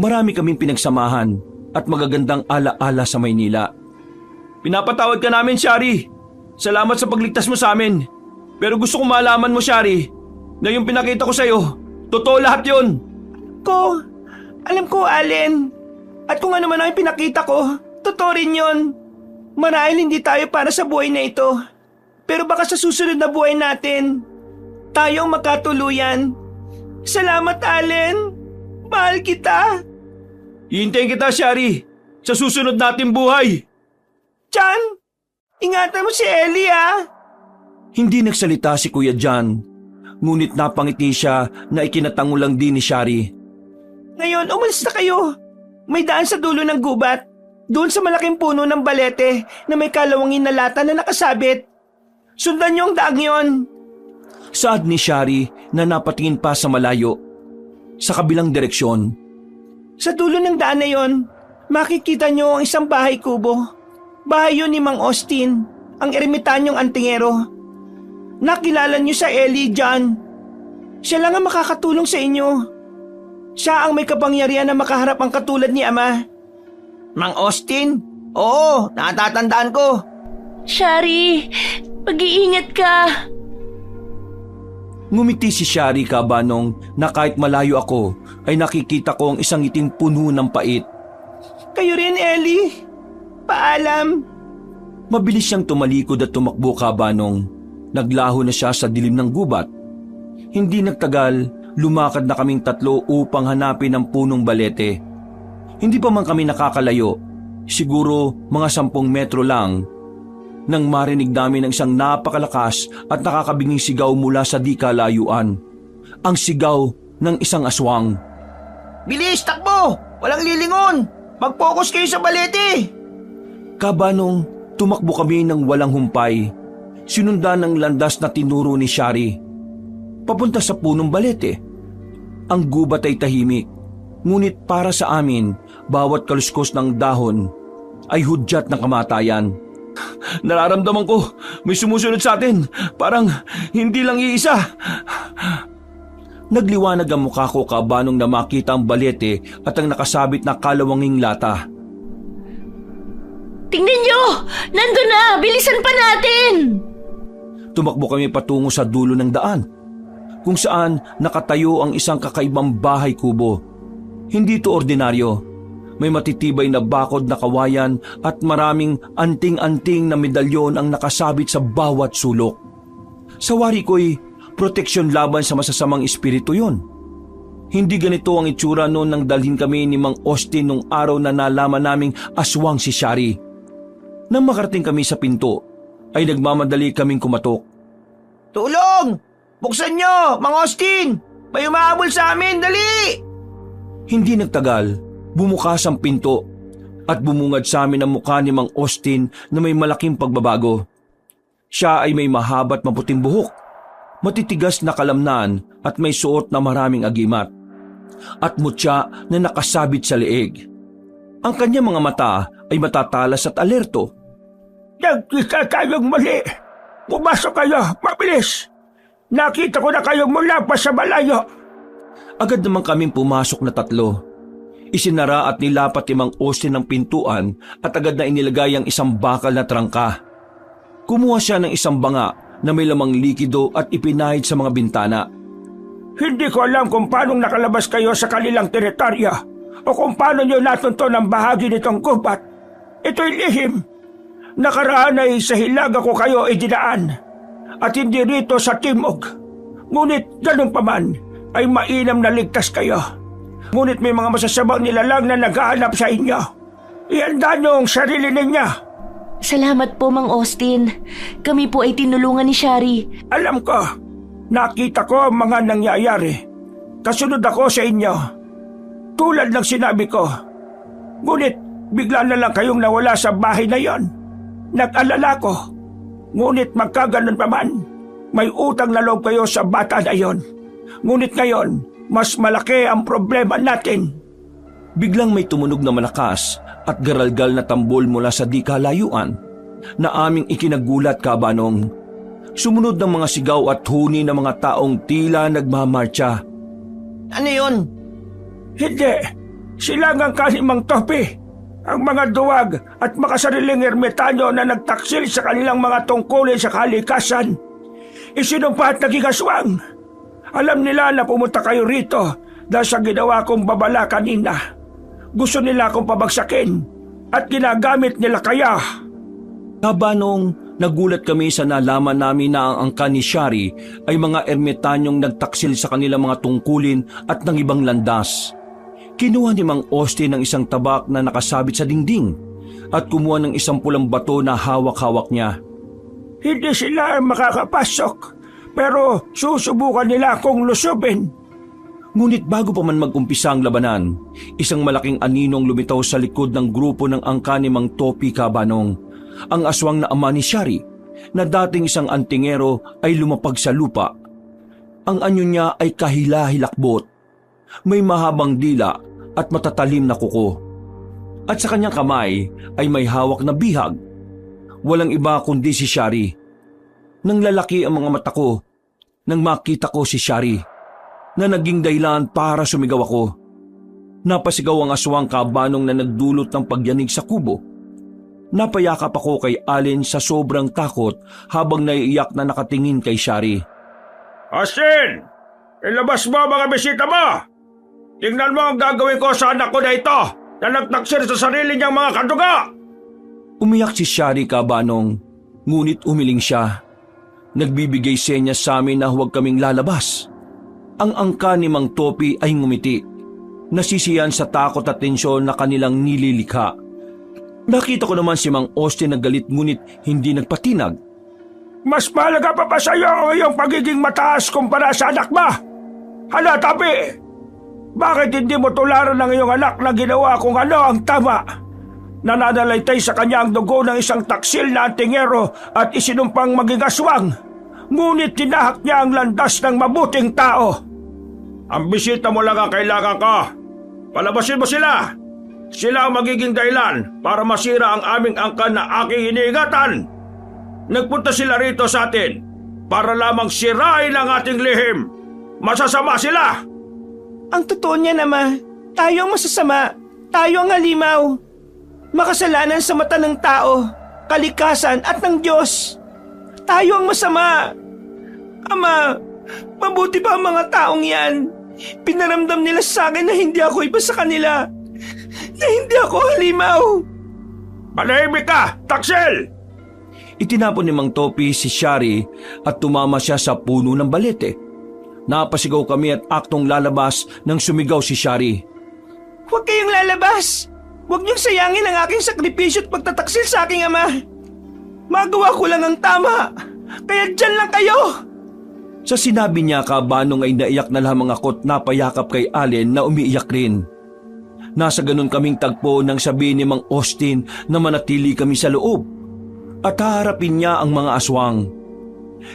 Speaker 1: Marami kaming pinagsamahan at magagandang ala-ala sa Maynila. Pinapatawad ka namin, Shari. Salamat sa pagligtas mo sa amin. Pero gusto kong malaman mo, Shari, na yung pinakita ko sa'yo, totoo lahat yun.
Speaker 3: Alam ko, Allen. At kung ano man ang pinakita ko, totoo rin yun. Marahil hindi tayo para sa buhay na ito. Pero baka sa susunod na buhay natin, tayong magkatuluyan. Salamat, Allen. Mahal kita.
Speaker 1: Hihintayin kita, Shari, sa susunod nating buhay.
Speaker 3: John, ingatan mo si Ellie ah.
Speaker 1: Hindi nagsalita si Kuya John, ngunit napangiti siya na ikinatangulang din ni Shari.
Speaker 3: Ngayon, umalis na kayo. May daan sa dulo ng gubat. Doon sa malaking puno ng balete na may kalawangin na lata na nakasabit. Sundan niyo ang daang yon.
Speaker 1: Saad ni Shari na napatingin pa sa malayo, sa kabilang direksyon.
Speaker 3: Sa dulo ng daan na yon, makikita niyo ang isang bahay kubo. Bahay yun ni Mang Austin, ang ermitanyong antingero. Nakilala niyo sa Ellie, John. Siya lang ang makakatulong sa inyo. Siya ang may kapangyarihan na makaharap ang katulad ni Ama.
Speaker 4: Mang Austin? Oo, natatandaan ko.
Speaker 2: Shari, mag-iingat ka.
Speaker 1: Ngumiti si Shari kabanong na kahit malayo ako ay nakikita ko ang isang iting puno ng pait.
Speaker 3: Kayo rin, Ellie. Paalam.
Speaker 1: Mabilis siyang tumalikod at tumakbo kabanong. Naglaho na siya sa dilim ng gubat. Hindi nagtagal, lumakad na kaming tatlo upang hanapin ang punong balete. Hindi pa man kami nakakalayo, siguro mga 10 metro lang, nang marinig namin ang isang napakalakas at nakakabinging sigaw mula sa di kalayuan. Ang sigaw ng isang aswang.
Speaker 4: Bilis, takbo! Walang lilingon! Mag-focus kayo sa balete!
Speaker 1: Kabanong, tumakbo kami ng walang humpay. Sinundan ng landas na tinuro ni Shari. Papunta sa punong balete. Ang gubat ay tahimik, ngunit para sa amin, bawat kaluskos ng dahon ay hudyat ng kamatayan. Nararamdaman ko, may sumusunod sa atin, parang hindi lang iisa. Nagliwanag ang mukha ko kabanong na makita ang balete at ang nakasabit na kalawanging lata.
Speaker 2: Tingnan nyo! Nandun na! Bilisan pa natin!
Speaker 1: Tumakbo kami patungo sa dulo ng daan, kung saan nakatayo ang isang kakaibang bahay kubo. Hindi ito ordinaryo. May matitibay na bakod na kawayan at maraming anting-anting na medalyon ang nakasabit sa bawat sulok. Sa wari ko'y proteksyon laban sa masasamang espiritu yon. Hindi ganito ang itsura noon nang dalhin kami ni Mang Austin nung araw na nalaman naming aswang si Shari. Nang makarating kami sa pinto, ay nagmamadali kaming kumatok.
Speaker 4: Tulong! Buksan nyo, Mang Austin! May umahabol sa amin, dali!
Speaker 1: Hindi nagtagal, bumukas ang pinto at bumungad sa amin ang mukha ni Mang Austin na may malaking pagbabago. Siya ay may mahaba at maputing buhok, matitigas na kalamnan at may suot na maraming agimat, at mutya na nakasabit sa leeg. Ang kanyang mga mata ay matatalas at alerto.
Speaker 5: Nagkita tayong mali. Pumasok kayo, mabilis. Nakita ko na kayong mula pa sa malayo.
Speaker 1: Agad naman kaming pumasok na tatlo. Isinara at nilapat ni Mang Austin ang pintuan at agad na inilagay ang isang bakal na trangka. Kumuha siya ng isang banga na may lamang likido at ipinahid sa mga bintana.
Speaker 5: Hindi ko alam kung paano nakalabas kayo sa kanilang teritoryo o kung paano nyo natunto ng bahagi nitong gubat. Ito'y lihim. Nakaraan ay sa hilaga ko kayo idinaan at hindi rito sa timog. Ngunit ganun pa man ay mainam na ligtas kayo. Ngunit may mga masasamang nilalang na naghahanap sa inyo. Ihanda nyo ang sarili ninyo.
Speaker 2: Salamat po, Mang Austin. Kami po ay tinulungan ni Shari.
Speaker 5: Alam ko, nakita ko ang mga nangyayari. Kasunod ako sa inyo. Tulad ng sinabi ko. Ngunit bigla na lang kayong nawala sa bahay na yon. Nag-alala ko. Ngunit magkaganon pa man, may utang na loob kayo sa bata na yon. Ngunit ngayon, mas malaki ang problema natin.
Speaker 1: Biglang may tumunog na malakas at garalgal na tambol mula sa di kalayuan na aming ikinagulat kabanong. Sumunod ng mga sigaw at huni ng mga taong tila nagmamarcha.
Speaker 4: Ano yun?
Speaker 5: Hindi, silangang kalimang topi. Ang mga duwag at makasariling ermitanyo na nagtaksil sa kanilang mga tungkulin sa kalikasan. Isinumpa at naging aswang. Alam nila na pumunta kayo rito dahil sa ginawa kong babala kanina. Gusto nila akong pabagsakin at ginagamit nila kaya.
Speaker 1: Kabanong, nagulat kami sa nalaman namin na ang angka ni Shari ay mga ermitanyong nagtaksil sa kanilang mga tungkulin at ng ibang landas. Kinuha ni Mang Austin ng isang tabak na nakasabit sa dingding at kumuha ng isang pulang bato na hawak-hawak niya.
Speaker 5: Hindi sila makakapasok, pero susubukan nila akong lusubin.
Speaker 1: Ngunit bago pa man mag-umpisa ang labanan, isang malaking aninong lumitaw sa likod ng grupo ng angka ni Mang Topi Kabanong. Ang aswang na ama ni Shari, na dating isang antingero, ay lumapag sa lupa. Ang anyo niya ay kahila-hilakbot. May mahabang dila at matatalim na kuko. At sa kanyang kamay ay may hawak na bihag. Walang iba kundi si Shari. Nang lalaki ang mga mata ko, nang makita ko si Shari, na naging dahilan para sumigaw ako. Napasigaw ang aswang Kabanong na nagdulot ng pagyanig sa kubo. Napayakap ako kay Allen sa sobrang takot habang naiiyak na nakatingin kay Shari.
Speaker 5: Austin! Ilabas mo ang mga bisita mo! Tingnan mo ang gagawin ko sa anak ko na ito na nagtaksir sa sarili niyang mga kaduga!
Speaker 1: Umiyak si Shari Kabanong, ngunit umiling siya. Nagbibigay senyas sa amin na huwag kaming lalabas. Ang angka ni Mang Topi ay ngumiti. Nasisiyan sa takot at tensyon na kanilang nililikha. Nakita ko naman si Mang Austin na galit ngunit hindi nagpatinag.
Speaker 5: Mas mahalaga pa sa iyo ang iyong pagiging mataas kumpara sa anak mo? Hala, Topi! Bakit hindi mo tularan ng iyong anak na ginawa kung ano ang tama? Nananalaytay sa kanya ang dugo ng isang taksil na antingero at isinumpang maging aswang. Ngunit tinahak niya ang landas ng mabuting tao. Ang bisita mo lang ang kailangan ko. Palabasin mo sila. Sila ang magiging dahilan para masira ang aming angkan na aking iniingatan. Nagpunta sila rito sa atin para lamang sirain ang ating lihim. Masasama sila.
Speaker 3: Ang totoo niya naman, tayo ang masasama, tayo ang halimaw. Makasalanan sa mata ng tao, kalikasan at ng Diyos. Tayo ang masama. Ama, mabuti pa ang mga taong yan. Pinaramdam nila sa akin na hindi ako iba sa kanila. Na hindi ako halimaw.
Speaker 5: Manahimik ka, Taksil!
Speaker 1: Itinapon ni Mang Topi si Shari at tumama siya sa puno ng balete. Napasigaw kami at aktong lalabas nang sumigaw si Shari.
Speaker 3: Huwag kayong lalabas. Huwag niyong sayangin ang aking sakripisyo at pagtataksil sa aking ama. Magawa ko lang ang tama. Kaya dyan lang kayo.
Speaker 1: Sa sinabi niya, Kabanong ay naiyak na lamang ako at napayakap kay Allen na umiiyak rin. Nasa ganun kaming tagpo nang sabihin ni Mang Austin na manatili kami sa loob at haharapin niya ang mga aswang.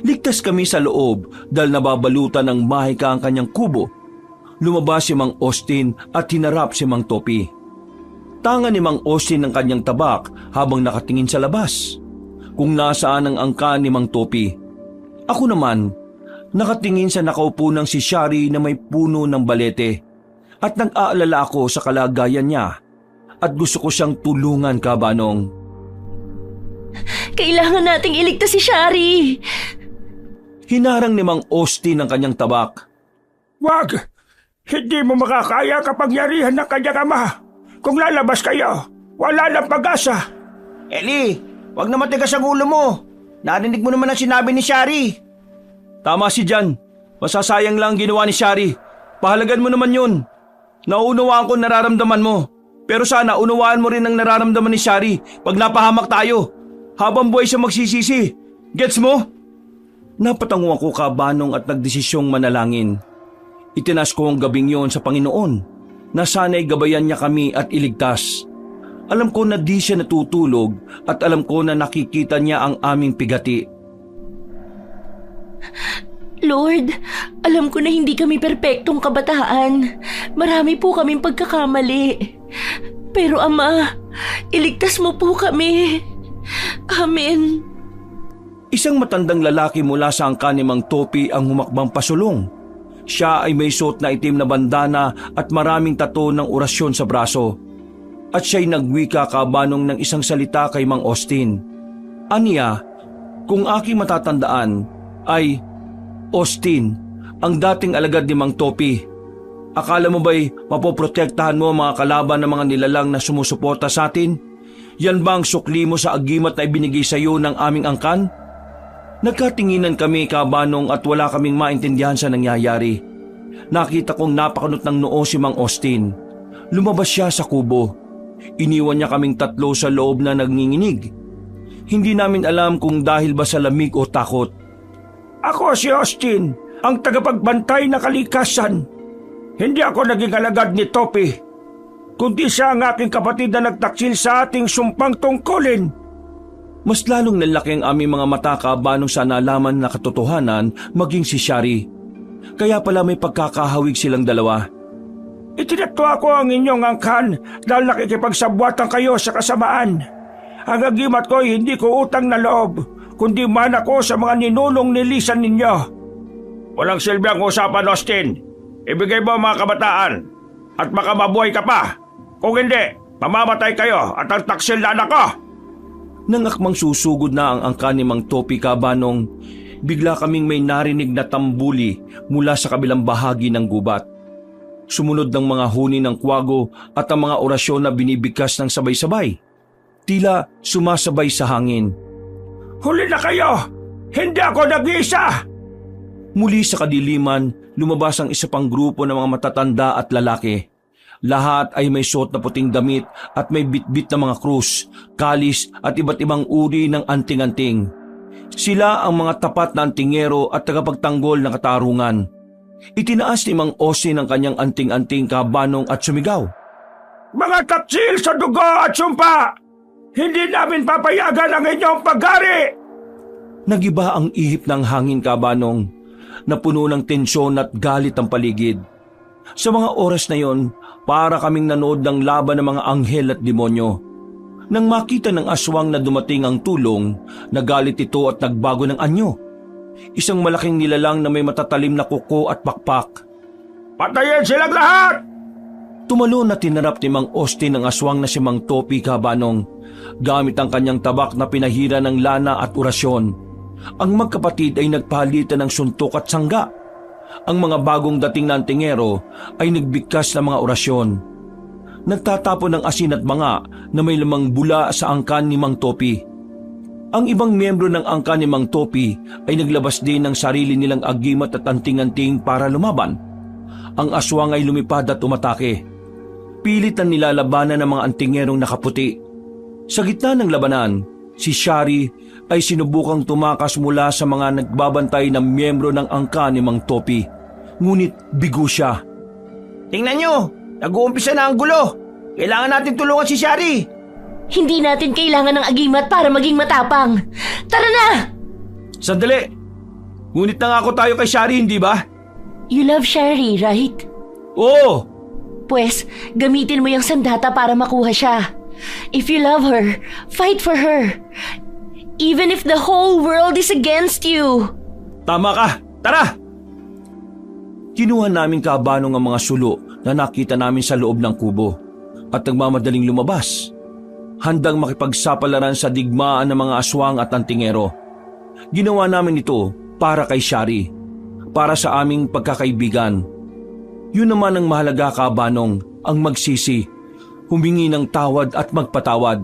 Speaker 1: Ligtas kami sa loob dahil nababalutan ng mahika ang kanyang kubo. Lumabas si Mang Austin at hinarap si Mang Topi. Tanga ni Mang Austin ang kanyang tabak habang nakatingin sa labas, kung nasaan ang angka ni Mang Topi. Ako naman, nakatingin sa nakaupo ng si Shari na may puno ng balete at nag-aalala ako sa kalagayan niya at gusto ko siyang tulungan, Kabanong.
Speaker 2: Kailangan nating iligtas si Shari.
Speaker 1: Hinarang ni Mang Austin ang kanyang tabak.
Speaker 5: Wag! Hindi mo makakaya kapangyarihan ng kanyang ama. Kung lalabas kayo, wala lang pag-asa.
Speaker 4: Eli, wag na matigas ang ulo mo. Narinig mo naman ang sinabi ni Shari.
Speaker 1: Tama si Jan. Masasayang lang ang ginawa ni Shari. Pahalagan mo naman yun. Nauunawaan ko nararamdaman mo. Pero sana unawaan mo rin ang nararamdaman ni Shari pag napahamak tayo. Habang buhay siya magsisisi. Gets mo? Napatanguan ko, Kabanong, at nagdesisyong manalangin. Itinas ko ang gabing yon sa Panginoon na sana'y gabayan niya kami at iligtas. Alam ko na di siya natutulog at alam ko na nakikita niya ang aming pigati.
Speaker 2: Lord, alam ko na hindi kami perpektong kabataan. Marami po kaming pagkakamali. Pero Ama, iligtas mo po kami. Amen.
Speaker 1: Isang matandang lalaki mula sa angka ni Mang Topi ang humakbang pasulong. Siya ay may suot na itim na bandana at maraming tato ng orasyon sa braso. At siya'y nagwika, Kabanong, ng isang salita kay Mang Austin. Aniya, kung aking matatandaan, ay Austin, ang dating alagad ni Mang Topi. Akala mo ba'y mapoprotektahan mo ang mga kalaban ng mga nilalang na sumusuporta sa atin? Yan ba ang sukli mo sa agimat na ibinigay sa iyo ng aming angkan? Nagkatinginan kami, Kabanong, at wala kaming maintindihan sa nangyayari. Nakita kong napakanot ng noo si Mang Austin. Lumabas siya sa kubo. Iniwan niya kaming tatlo sa loob na nagnginginig. Hindi namin alam kung dahil ba sa lamig o takot.
Speaker 5: Ako si Austin, ang tagapagbantay na kalikasan. Hindi ako naging alagad ni Topi, kundi siya ang aking kapatid na nagtaksil sa ating sumpang tungkulin.
Speaker 1: Mas lalong nalaki ang aming mga mata kabanong sa nalaman na katotohanan maging si Shari. Kaya pala may pagkakahawig silang dalawa.
Speaker 5: Itinatwa ko ang inyong angkan dahil nakikipagsabwatan kayo sa kasamaan. Ang agimat ko ay hindi ko utang na loob, kundi mana ko sa mga ninulong nilisan ninyo. Walang silbi ang usapan, Austin. Ibigay mo ang mga kabataan at baka mabuhay ka pa. Kung hindi, mamamatay kayo at ang taksil na anak ko.
Speaker 1: Nang akmang susugod na ang angka ni Mang Topi kabanong, bigla kaming may narinig na tambuli mula sa kabilang bahagi ng gubat. Sumunod ng mga huni ng kwago at ang mga orasyon na binibigkas ng sabay-sabay. Tila sumasabay sa hangin.
Speaker 5: Huli na kayo! Hindi ako nag-iisa!
Speaker 1: Muli sa kadiliman, lumabas ang isa pang grupo ng mga matatanda at lalaki. Lahat ay may suot na puting damit at may bitbit na mga krus, kalis at iba't ibang uri ng anting-anting. Sila ang mga tapat na antingero at tagapagtanggol ng katarungan. Itinaas ni Mang Austin ang kanyang anting-anting kabanong at sumigaw.
Speaker 5: Mga taksil sa dugo at sumpa! Hindi namin papayagan ang inyong paghari!
Speaker 1: Nagiba ang ihip ng hangin kabanong, napuno ng tensyon at galit ang paligid. Sa mga oras na yon, para kaming nanood ng laban ng mga anghel at demonyo. Nang makita ng aswang na dumating ang tulong, nagalit ito at nagbago ng anyo. Isang malaking nilalang na may matatalim na kuko at pakpak.
Speaker 5: Patayin silang lahat!
Speaker 1: Tumalon na tinarap ni Mang Austin ang aswang na si Mang Topi kabanong, gamit ang kanyang tabak na pinahira ng lana at orasyon. Ang magkapatid ay nagpalitan ng suntok at sangga. Ang mga bagong dating na antingero ay nagbigkas ng mga orasyon. Nagtatapon ng asin at manga na may lamang bula sa angkan ni Mang Topi. Ang ibang miyembro ng angkan ni Mang Topi ay naglabas din ng sarili nilang agimat at anting-anting para lumaban. Ang aswang ay lumipad at umatake. Pilit na nilalabanan ng mga antingerong nakaputi. Sa gitna ng labanan, si Shari ay sinubukang tumakas mula sa mga nagbabantay na miyembro ng angka ni Mang Topi. Ngunit bigo siya.
Speaker 4: Tingnan nyo, nag-uumpisa na ang gulo. Kailangan natin tulungan si Shari.
Speaker 2: Hindi natin kailangan ng agimat para maging matapang. Tara na!
Speaker 1: Sandali! Ngunit nangako tayo kay Shari, hindi ba?
Speaker 2: You love Sherry, right?
Speaker 1: Oo!
Speaker 2: Pues, gamitin mo yung sandata para makuha siya. If you love her, fight for her. Even if the whole world is against you.
Speaker 1: Tama ka! Tara! Kinuha namin kabanong ang mga sulo na nakita namin sa loob ng kubo at nagmamadaling lumabas. Handang makipagsapalaran sa digmaan ng mga aswang at antingero. Ginawa namin ito para kay Shari, para sa aming pagkakaibigan. Yun naman ang mahalaga kabanong, ang magsisi, humingi ng tawad at magpatawad,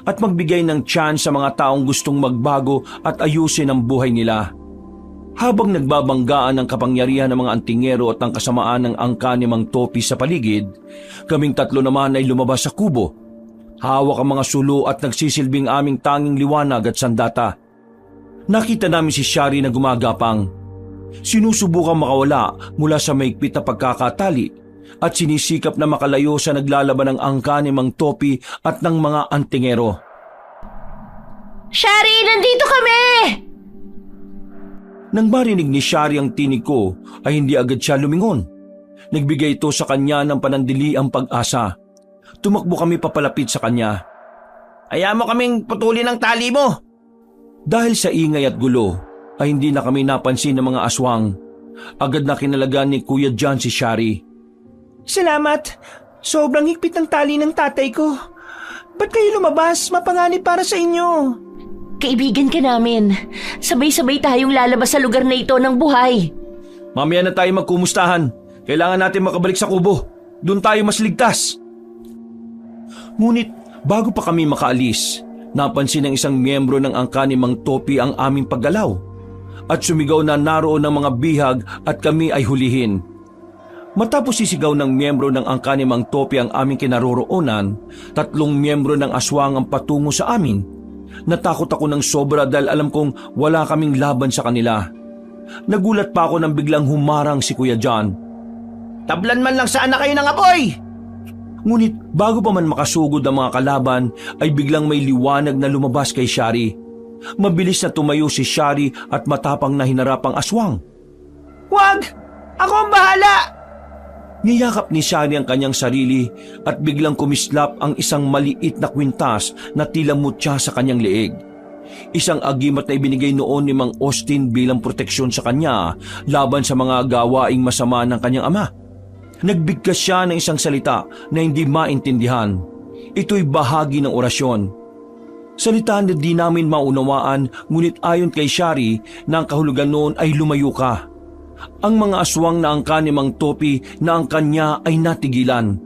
Speaker 1: at magbigay ng chance sa mga taong gustong magbago at ayusin ang buhay nila. Habang nagbabanggaan ang kapangyarihan ng mga antingero at ang kasamaan ng angka ni Mang Topi sa paligid, kaming tatlo naman ay lumabas sa kubo. Hawak ang mga sulo at nagsisilbing aming tanging liwanag at sandata. Nakita namin si Shari na gumagapang. Sinusubukang makawala mula sa maigpit na pagkakatali at sinisikap na makalayo sa naglalaban ng angka ni Mang Topi at ng mga antingero.
Speaker 2: Shari, nandito kami!
Speaker 1: Nang marinig ni Shari ang tinig ko ay hindi agad siya lumingon. Nagbigay ito sa kanya ng panandili ang pag-asa. Tumakbo kami papalapit sa kanya.
Speaker 4: Hayaan mo kaming putulin ang tali mo.
Speaker 1: Dahil sa ingay at gulo, ay hindi na kami napansin ng mga aswang. Agad na kinalagan ni Kuya John si Shari.
Speaker 3: Salamat. Sobrang higpit ng tali ng tatay ko. Ba't kayo lumabas? Mapanganib para sa inyo.
Speaker 2: Kaibigan ka namin. Sabay-sabay tayong lalabas sa lugar na ito ng buhay.
Speaker 1: Mamaya na tayo magkumustahan. Kailangan natin makabalik sa kubo. Doon tayo mas ligtas. Ngunit bago pa kami makaalis, napansin ng isang miyembro ng angka ni Mang Topi ang aming paggalaw at sumigaw na naroon ng mga bihag at kami ay hulihin. Matapos sisigaw ng miyembro ng angka ni Mang Topi ang aming kinaroroonan, 3 miyembro ng aswang ang patungo sa amin. Natakot ako ng sobra dahil alam kong wala kaming laban sa kanila. Nagulat pa ako nang biglang humarang si Kuya John.
Speaker 4: Tablan man lang sana kayo ng apoy!
Speaker 1: Ngunit bago pa man makasugod ang mga kalaban ay biglang may liwanag na lumabas kay Shari. Mabilis na tumayo si Shari at matapang na hinarap ang aswang.
Speaker 3: Wag! Ako ang bahala!
Speaker 1: Niyakap ni Shari ang kanyang sarili at biglang kumislap ang isang maliit na kwintas na tila mutya sa kanyang leeg. Isang agimat na ibinigay noon ni Mang Austin bilang proteksyon sa kanya laban sa mga gawaing masama ng kanyang ama. Nagbigkas siya ng isang salita na hindi maintindihan. Ito'y bahagi ng orasyon. Salita na di namin maunawaan, ngunit ayon kay Shari na ang kahulugan noon ay lumayo ka. Ang mga aswang na angka ni Mang Topi na ang kanya ay natigilan.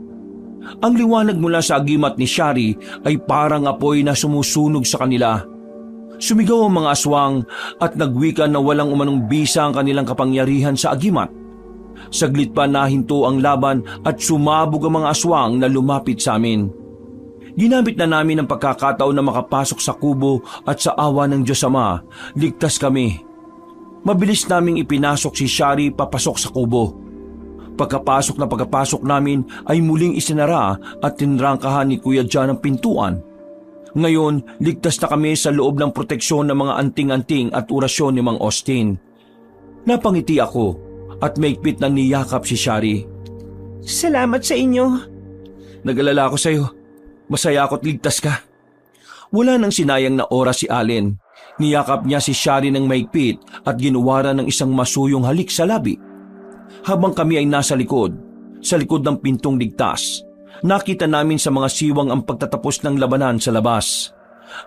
Speaker 1: Ang liwanag mula sa agimat ni Shari ay parang apoy na sumusunog sa kanila. Sumigaw ang mga aswang at nagwika na walang umanong bisa ang kanilang kapangyarihan sa agimat. Saglit pa nahinto ang laban at sumabog ang mga aswang na lumapit sa amin. Ginamit na namin ang pagkakataon na makapasok sa kubo at sa awa ng Diyos Ama, ligtas kami. Mabilis naming ipinasok si Shari papasok sa kubo. Pagkapasok namin ay muling isinara at tinrangkahan ni Kuya John ang pintuan. Ngayon, ligtas na kami sa loob ng proteksyon ng mga anting-anting at orasyon ni Mang Austin. Napangiti ako at maigpit na niyakap si Shari.
Speaker 3: Salamat sa inyo.
Speaker 1: Nag-alala ako sa iyo. Masaya ako't ligtas ka. Wala nang sinayang na oras si Allen. Niyakap niya si Shari ng maigpit at ginuwara ng isang masuyong halik sa labi. Habang kami ay nasa likod ng pintong ligtas, nakita namin sa mga siwang ang pagtatapos ng labanan sa labas.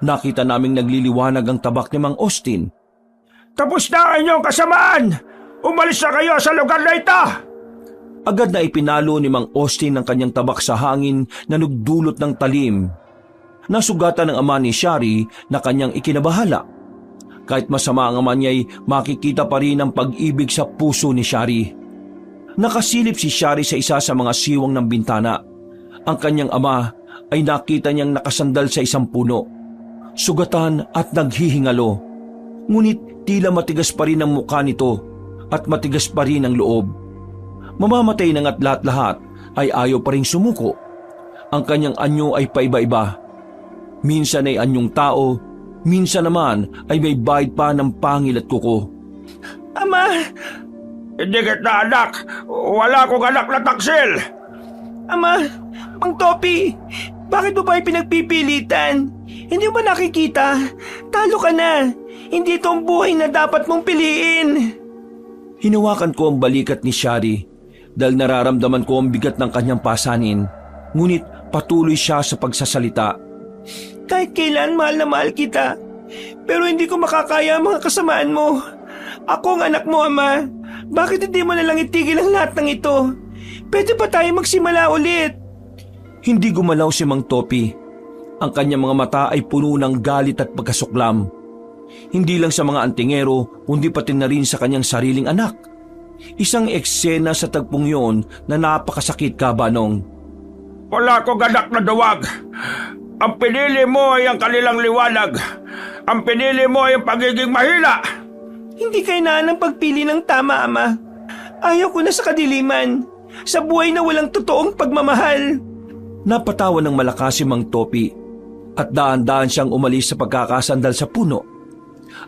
Speaker 1: Nakita naming nagliliwanag ang tabak ni Mang Austin.
Speaker 5: Tapos na ang inyong kasamaan! Umalis na kayo sa lugar na ito!
Speaker 1: Agad na ipinalo ni Mang Austin ang kanyang tabak sa hangin na nagdulot ng talim. Nasugatan ng ama ni Shari na kanyang ikinabahala. Kahit masama ang ama niya'y makikita pa rin ang pag-ibig sa puso ni Shari. Nakasilip si Shari sa isa sa mga siwang ng bintana. Ang kanyang ama ay nakita niyang nakasandal sa isang puno. Sugatan at naghihingalo. Ngunit tila matigas pa rin ang mukha nito at matigas pa rin ang loob. Mamamatay na nga't lahat-lahat ay ayaw pa rin sumuko. Ang kanyang anyo ay paiba-iba. Minsan ay anyong tao, minsan naman ay may bahid pa ng pangil at kuko.
Speaker 3: Ama!
Speaker 5: Hindi kita anak! Wala akong anak na taksil!
Speaker 3: Ama! Mang Topi! Bakit mo ba pinagpipilitan? Hindi mo ba nakikita? Talo ka na! Hindi ito ang buhay na dapat mong piliin!
Speaker 1: Hinawakan ko ang balikat ni Shari dahil nararamdaman ko ang bigat ng kanyang pasanin. Ngunit patuloy siya sa pagsasalita.
Speaker 3: Kahit kailan mahal na mahal kita, pero hindi ko makakaya ang mga kasamaan mo. Ako ang anak mo, Ama. Bakit hindi mo nalang itigil ang lahat ng ito? Pwede pa tayo magsimula ulit.
Speaker 1: Hindi gumalaw si Mang Topi. Ang kanyang mga mata ay puno ng galit at pagkasuklam. Hindi lang sa mga antingero, kundi pati na rin sa kanyang sariling anak. Isang eksena sa tagpong yon na napakasakit, Kabanong.
Speaker 5: Wala akong anak na duwag. Ang pinili mo ay ang kanilang liwanag. Ang pinili mo ay ang pagiging mahina.
Speaker 3: Hindi kailangan ng pagpili ng tama, Ama. Ayaw ko na sa kadiliman, sa buhay na walang totoong pagmamahal.
Speaker 1: Napatawa ng malakas si Mang Topi at daan-daan siyang umalis sa pagkakasandal sa puno.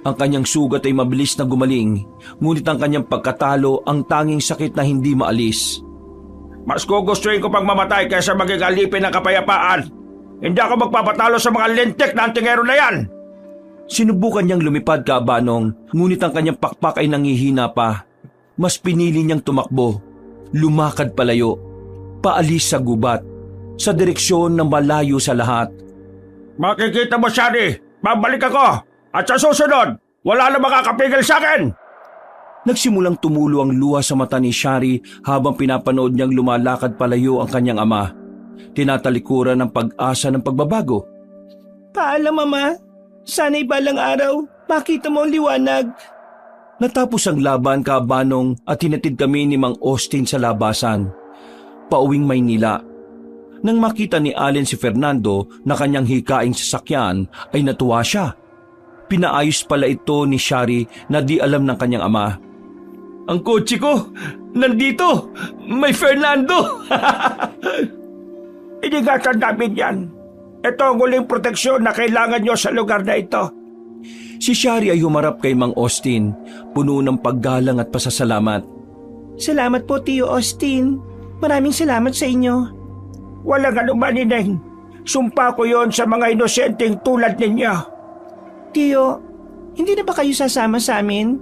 Speaker 1: Ang kanyang sugat ay mabilis na gumaling, ngunit ang kanyang pagkatalo ang tanging sakit na hindi maalis.
Speaker 5: Mas gugustuhin ko pang mamatay kaysa maging alipin ng kapayapaan. Hindi ako magpapatalo sa mga lintik na antingero na yan.
Speaker 1: Sinubukan niyang lumipad, Kabanong, ngunit ang kanyang pakpak ay nangihina pa. Mas pinili niyang tumakbo, lumakad palayo, paalis sa gubat, sa direksyon ng malayo sa lahat.
Speaker 5: Makikita mo, Shari, babalik ako. At sa susunod, wala na makakapigil sa akin!
Speaker 1: Nagsimulang tumulo ang luha sa mata ni Shari habang pinapanood niyang lumalakad palayo ang kanyang ama. Tinatalikuran ng pag-asa ng pagbabago.
Speaker 3: Paalam, Ama. Sana'y balang araw, makita mo ang liwanag.
Speaker 1: Natapos ang laban, Kabanong, at hinatid kami ni Mang Austin sa labasan, pauwing Maynila. Nang makita ni Allen si Fernando na kanyang hikaing sasakyan ay natuwa siya. Pinaayos pala ito ni Shari na di alam ng kanyang ama. Ang kotse ko, nandito! May Fernando!
Speaker 5: Iningatan namin yan. Ito ang huling proteksyon na kailangan nyo sa lugar na ito.
Speaker 1: Si Shari ay humarap kay Mang Austin, puno ng paggalang at pasasalamat.
Speaker 3: Salamat po, Tio Austin. Maraming salamat sa inyo.
Speaker 5: Walang anuman, Ineng. Sumpa ko yon sa mga inosenteng tulad ninyo.
Speaker 3: Tio, hindi na ba kayo sasama sa amin?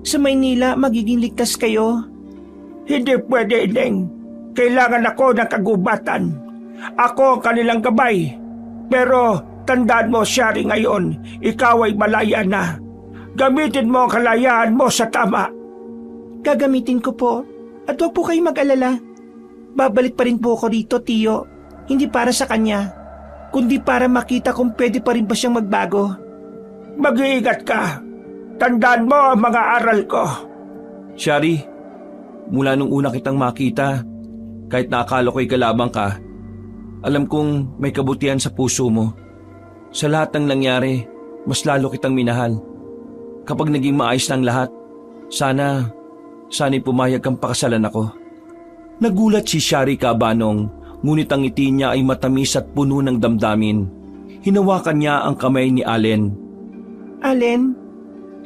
Speaker 3: Sa Maynila, magiging ligtas kayo.
Speaker 5: Hindi pwede, Ineng. Kailangan ako ng kagubatan. Ako ang kanilang gabay. Pero tandaan mo, Shari, ngayon, ikaw ay malaya na. Gamitin mo ang kalayaan mo sa tama.
Speaker 3: Gagamitin ko po. At huwag po kayong mag-alala. Babalik pa rin po ako dito, Tio. Hindi para sa kanya, kundi para makita kung pwede pa rin ba siyang magbago.
Speaker 5: Mag-iingat ka. Tandaan mo ang mga aral ko.
Speaker 1: Shari, mula nung una kitang makita, kahit nakakala ko'y kalabang ka, alam kong may kabutihan sa puso mo. Sa lahat ng nangyari, mas lalo kitang minahal. Kapag naging maayos na ang lahat, sana'y pumayag kang pakasalan ako. Nagulat si Shari, Kabanong, ngunit ang ngiti niya ay matamis at puno ng damdamin. Hinawakan niya ang kamay ni Allen.
Speaker 3: Allen,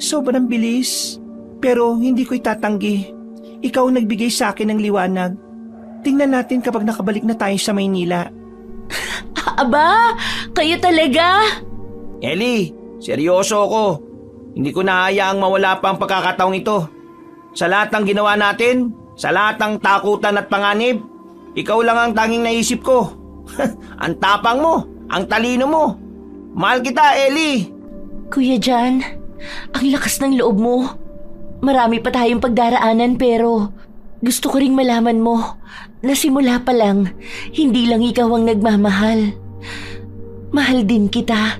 Speaker 3: sobrang bilis. Pero hindi ko itatanggi. Ikaw ang nagbigay sa akin ng liwanag. Tingnan natin kapag nakabalik na tayo sa Maynila.
Speaker 2: Aba, kayo talaga?
Speaker 4: Ellie, seryoso ako. Hindi ko nahayaang mawala pa ang pagkakataong ito. Sa lahat ng ginawa natin, sa lahat ng takutan at panganib, ikaw lang ang tanging naisip ko. Ang tapang mo, ang talino mo. Mahal kita, Ellie.
Speaker 2: Kuya Jan, ang lakas ng loob mo. Marami pa tayong pagdaraanan pero gusto ko ring malaman mo na simula pa lang, hindi lang ikaw ang nagmamahal. Mahal din kita.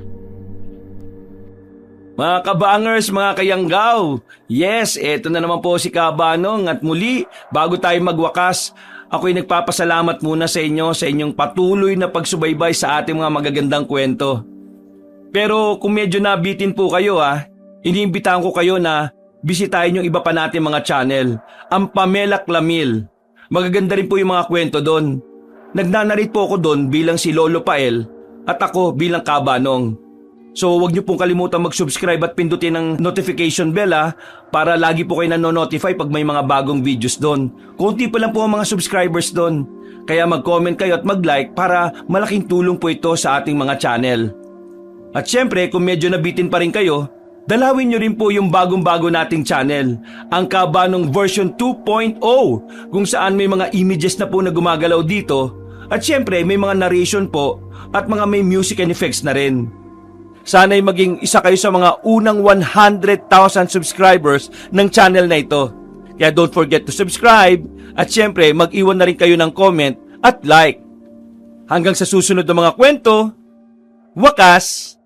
Speaker 1: Mga kabangers, mga kayanggaw, yes, eto na naman po si Kabanong at muli, bago tayo magwakas, ako'y nagpapasalamat muna sa inyo sa inyong patuloy na pagsubaybay sa ating mga magagandang kwento. Pero kung medyo nabitin po kayo iniimbitahan ko kayo na bisitahin yung iba pa natin mga channel, ang Pamela Clamil. Magaganda rin po yung mga kwento doon. Nagnanarit po ako doon bilang si Lolo Pael at ako bilang Kabanong. So huwag niyo pong kalimutan mag-subscribe at pindutin ang notification bell para lagi po kayo nano-notify pag may mga bagong videos doon. Konti pa lang po ang mga subscribers doon. Kaya mag-comment kayo at mag-like para malaking tulong po ito sa ating mga channel. At syempre kung medyo nabitin pa rin kayo, dalawin nyo rin po yung bagong-bago nating channel, ang Kabanong version 2.0, kung saan may mga images na po na gumagalaw dito at syempre may mga narration po at mga may music and effects na rin. Sana'y maging isa kayo sa mga unang 100,000 subscribers ng channel na ito. Kaya don't forget to subscribe at syempre mag-iwan na rin kayo ng comment at like. Hanggang sa susunod na mga kwento, wakas!